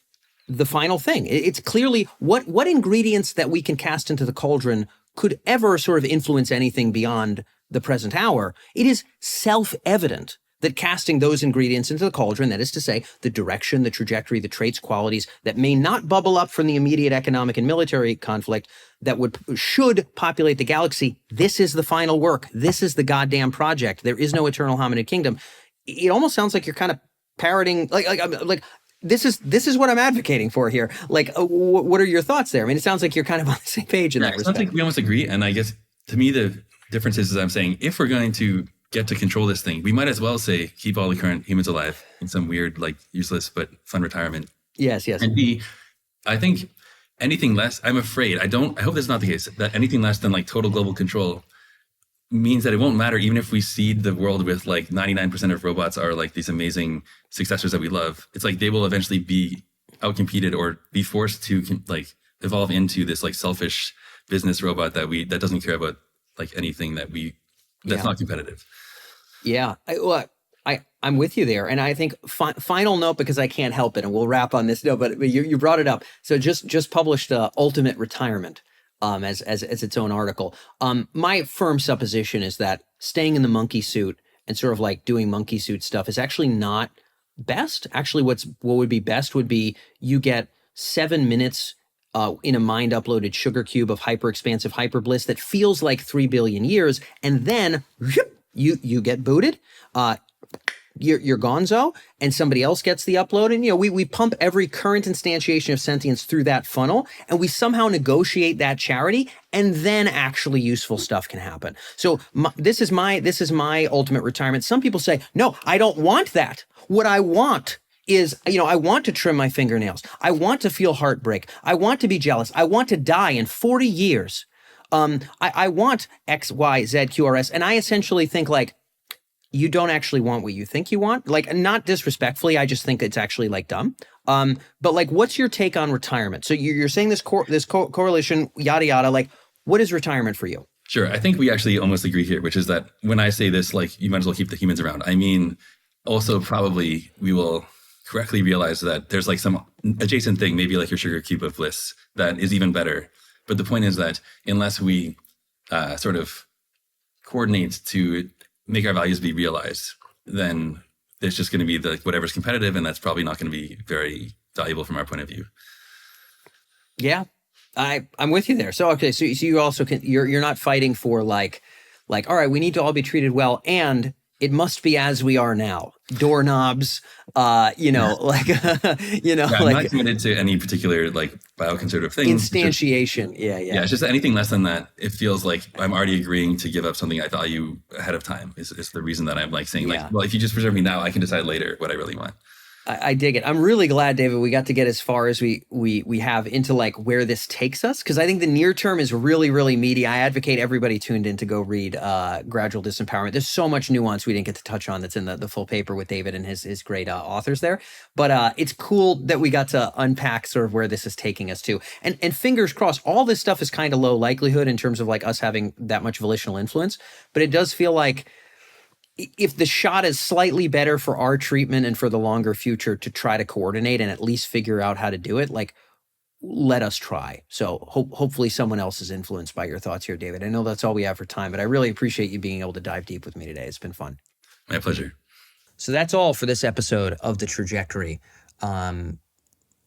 the final thing. It's clearly what ingredients that we can cast into the cauldron could ever sort of influence anything beyond the present hour. It is self-evident that casting those ingredients into the cauldron, that is to say, the direction, the trajectory, the traits, qualities that may not bubble up from the immediate economic and military conflict that should populate the galaxy, this is the final work. This is the goddamn project. There is no eternal hominid kingdom. It almost sounds like you're kind of parroting, like this is what I'm advocating for here. Like, what are your thoughts there? I mean, it sounds like you're kind of on the same page in that respect. I think we almost agree. And I guess to me, the difference is I'm saying, if we're going to get to control this thing, we might as well say keep all the current humans alive in some weird, like useless but fun retirement. Yes. And B, I think anything less, I'm afraid, I hope that's not the case, that anything less than like total global control means that it won't matter even if we seed the world with like 99% of robots are like these amazing successors that we love. It's like they will eventually be outcompeted or be forced to like evolve into this like selfish business robot that doesn't care about like anything that's not competitive. Yeah, I'm with you there. And I think final note, because I can't help it, and we'll wrap on this note, but you brought it up. So just published Ultimate Retirement as its own article. My firm supposition is that staying in the monkey suit and sort of like doing monkey suit stuff is actually not best. Actually, what would be best would be you get 7 minutes in a mind uploaded sugar cube of hyper expansive hyper bliss that feels like 3 billion years, and then you get booted. You're gonzo, and somebody else gets the upload. And we pump every current instantiation of sentience through that funnel, and we somehow negotiate that charity, and then actually useful stuff can happen. So this is my ultimate retirement. Some people say, no, I don't want that. What I want is, I want to trim my fingernails. I want to feel heartbreak. I want to be jealous. I want to die in 40 years. I want X, Y, Z, Q, R, S. And I essentially think like, you don't actually want what you think you want. Like, not disrespectfully, I just think it's actually like dumb. But like, what's your take on retirement? So you're saying this correlation, yada, yada, like, what is retirement for you? Sure. I think we actually almost agree here, which is that when I say this, like, you might as well keep the humans around, I mean, also probably we will correctly realize that there's like some adjacent thing, maybe like your sugar cube of bliss, that is even better. But the point is that unless we sort of coordinate to make our values be realized, then there's just going to be whatever's competitive, and that's probably not going to be very valuable from our point of view. Yeah, I'm with you there. So okay, so you also you're not fighting for like all right, we need to all be treated well, and it must be as we are now. Doorknobs, like, Yeah, I'm not committed to any particular like bioconservative thing. instantiation. Yeah. Yeah, it's just anything less than that. It feels like I'm already agreeing to give up something I value ahead of time. Is the reason that I'm like saying like, well, if you just preserve me now, I can decide later what I really want. I dig it. I'm really glad, David, we got to get as far as we have into like where this takes us, because I think the near term is really, really meaty. I advocate everybody tuned in to go read Gradual Disempowerment. There's so much nuance we didn't get to touch on that's in the full paper with David and his great authors there. But it's cool that we got to unpack sort of where this is taking us to. And fingers crossed, all this stuff is kind of low likelihood in terms of like us having that much volitional influence. But it does feel like if the shot is slightly better for our treatment and for the longer future to try to coordinate and at least figure out how to do it, like, let us try. So hopefully someone else is influenced by your thoughts here, David. I know that's all we have for time, but I really appreciate you being able to dive deep with me today. It's been fun. My pleasure. So that's all for this episode of The Trajectory.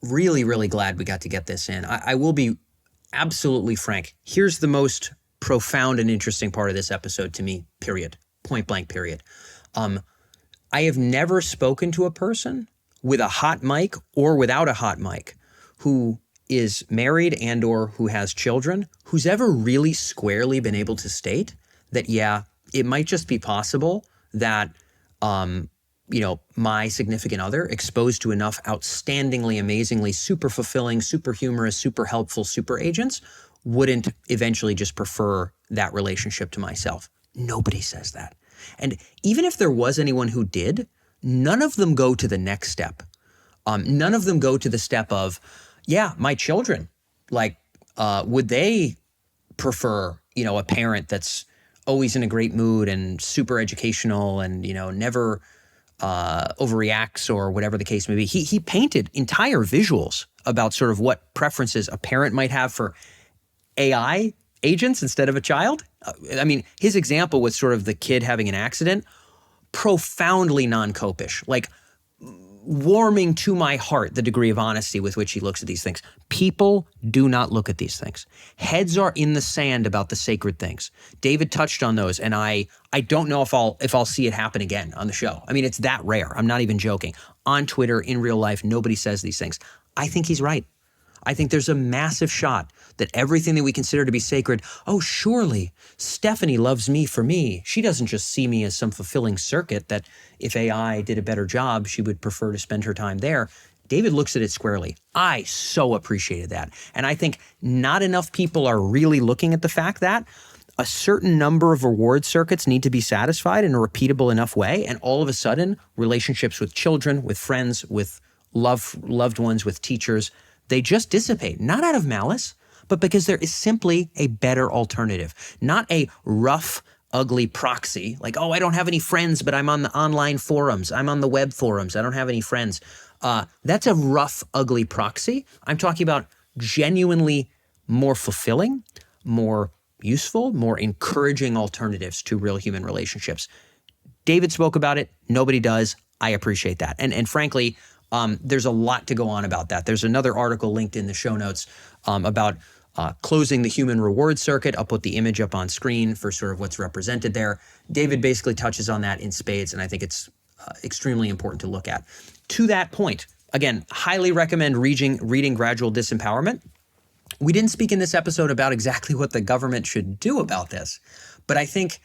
Really, really glad we got to get this in. I will be absolutely frank. Here's the most profound and interesting part of this episode to me, period. Point blank, period. I have never spoken to a person with a hot mic or without a hot mic who is married and or who has children, who's ever really squarely been able to state that, yeah, it might just be possible that, my significant other, exposed to enough outstandingly, amazingly, super fulfilling, super humorous, super helpful super agents, wouldn't eventually just prefer that relationship to myself. Nobody says that. And even if there was anyone who did, none of them go to the next step. None of them go to the step of, yeah, my children, like, would they prefer, a parent that's always in a great mood and super educational and, never overreacts or whatever the case may be. He painted entire visuals about sort of what preferences a parent might have for AI agents instead of a child. I mean, his example was sort of the kid having an accident, profoundly non-copish, like warming to my heart the degree of honesty with which he looks at these things. People do not look at these things. Heads are in the sand about the sacred things. David touched on those, and I don't know if I'll see it happen again on the show. I mean, it's that rare. I'm not even joking. On Twitter, in real life, nobody says these things. I think he's right. I think there's a massive shot that everything that we consider to be sacred, oh, surely Stephanie loves me for me. She doesn't just see me as some fulfilling circuit that if AI did a better job, she would prefer to spend her time there. David looks at it squarely. I so appreciated that. And I think not enough people are really looking at the fact that a certain number of reward circuits need to be satisfied in a repeatable enough way. And all of a sudden, relationships with children, with friends, with loved ones, with teachers, they just dissipate, not out of malice, but because there is simply a better alternative, not a rough, ugly proxy, like, oh, I don't have any friends, but I'm on the online forums, I'm on the web forums, I don't have any friends. That's a rough, ugly proxy. I'm talking about genuinely more fulfilling, more useful, more encouraging alternatives to real human relationships. David spoke about it. Nobody does. I appreciate that. And frankly, there's a lot to go on about that. There's another article linked in the show notes about closing the human reward circuit. I'll put the image up on screen for sort of what's represented there. David basically touches on that in spades, and I think it's extremely important to look at. To that point, again, highly recommend reading Gradual Disempowerment. We didn't speak in this episode about exactly what the government should do about this, but I think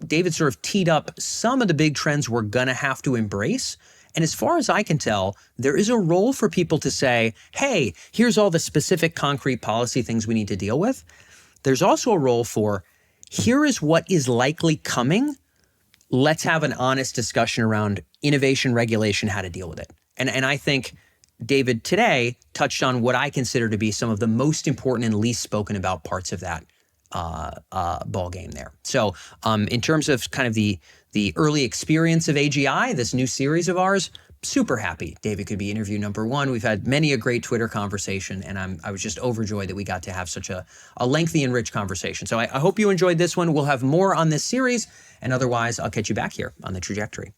David sort of teed up some of the big trends we're going to have to embrace. And as far as I can tell, there is a role for people to say, hey, here's all the specific concrete policy things we need to deal with. There's also a role for, here is what is likely coming. Let's have an honest discussion around innovation, regulation, how to deal with it. And I think David today touched on what I consider to be some of the most important and least spoken about parts of that ball game there. So in terms of kind of the early experience of AGI, this new series of ours, super happy David could be interview number one. We've had many a great Twitter conversation, and I was just overjoyed that we got to have such a lengthy and rich conversation. So I hope you enjoyed this one. We'll have more on this series, and otherwise I'll catch you back here on The Trajectory.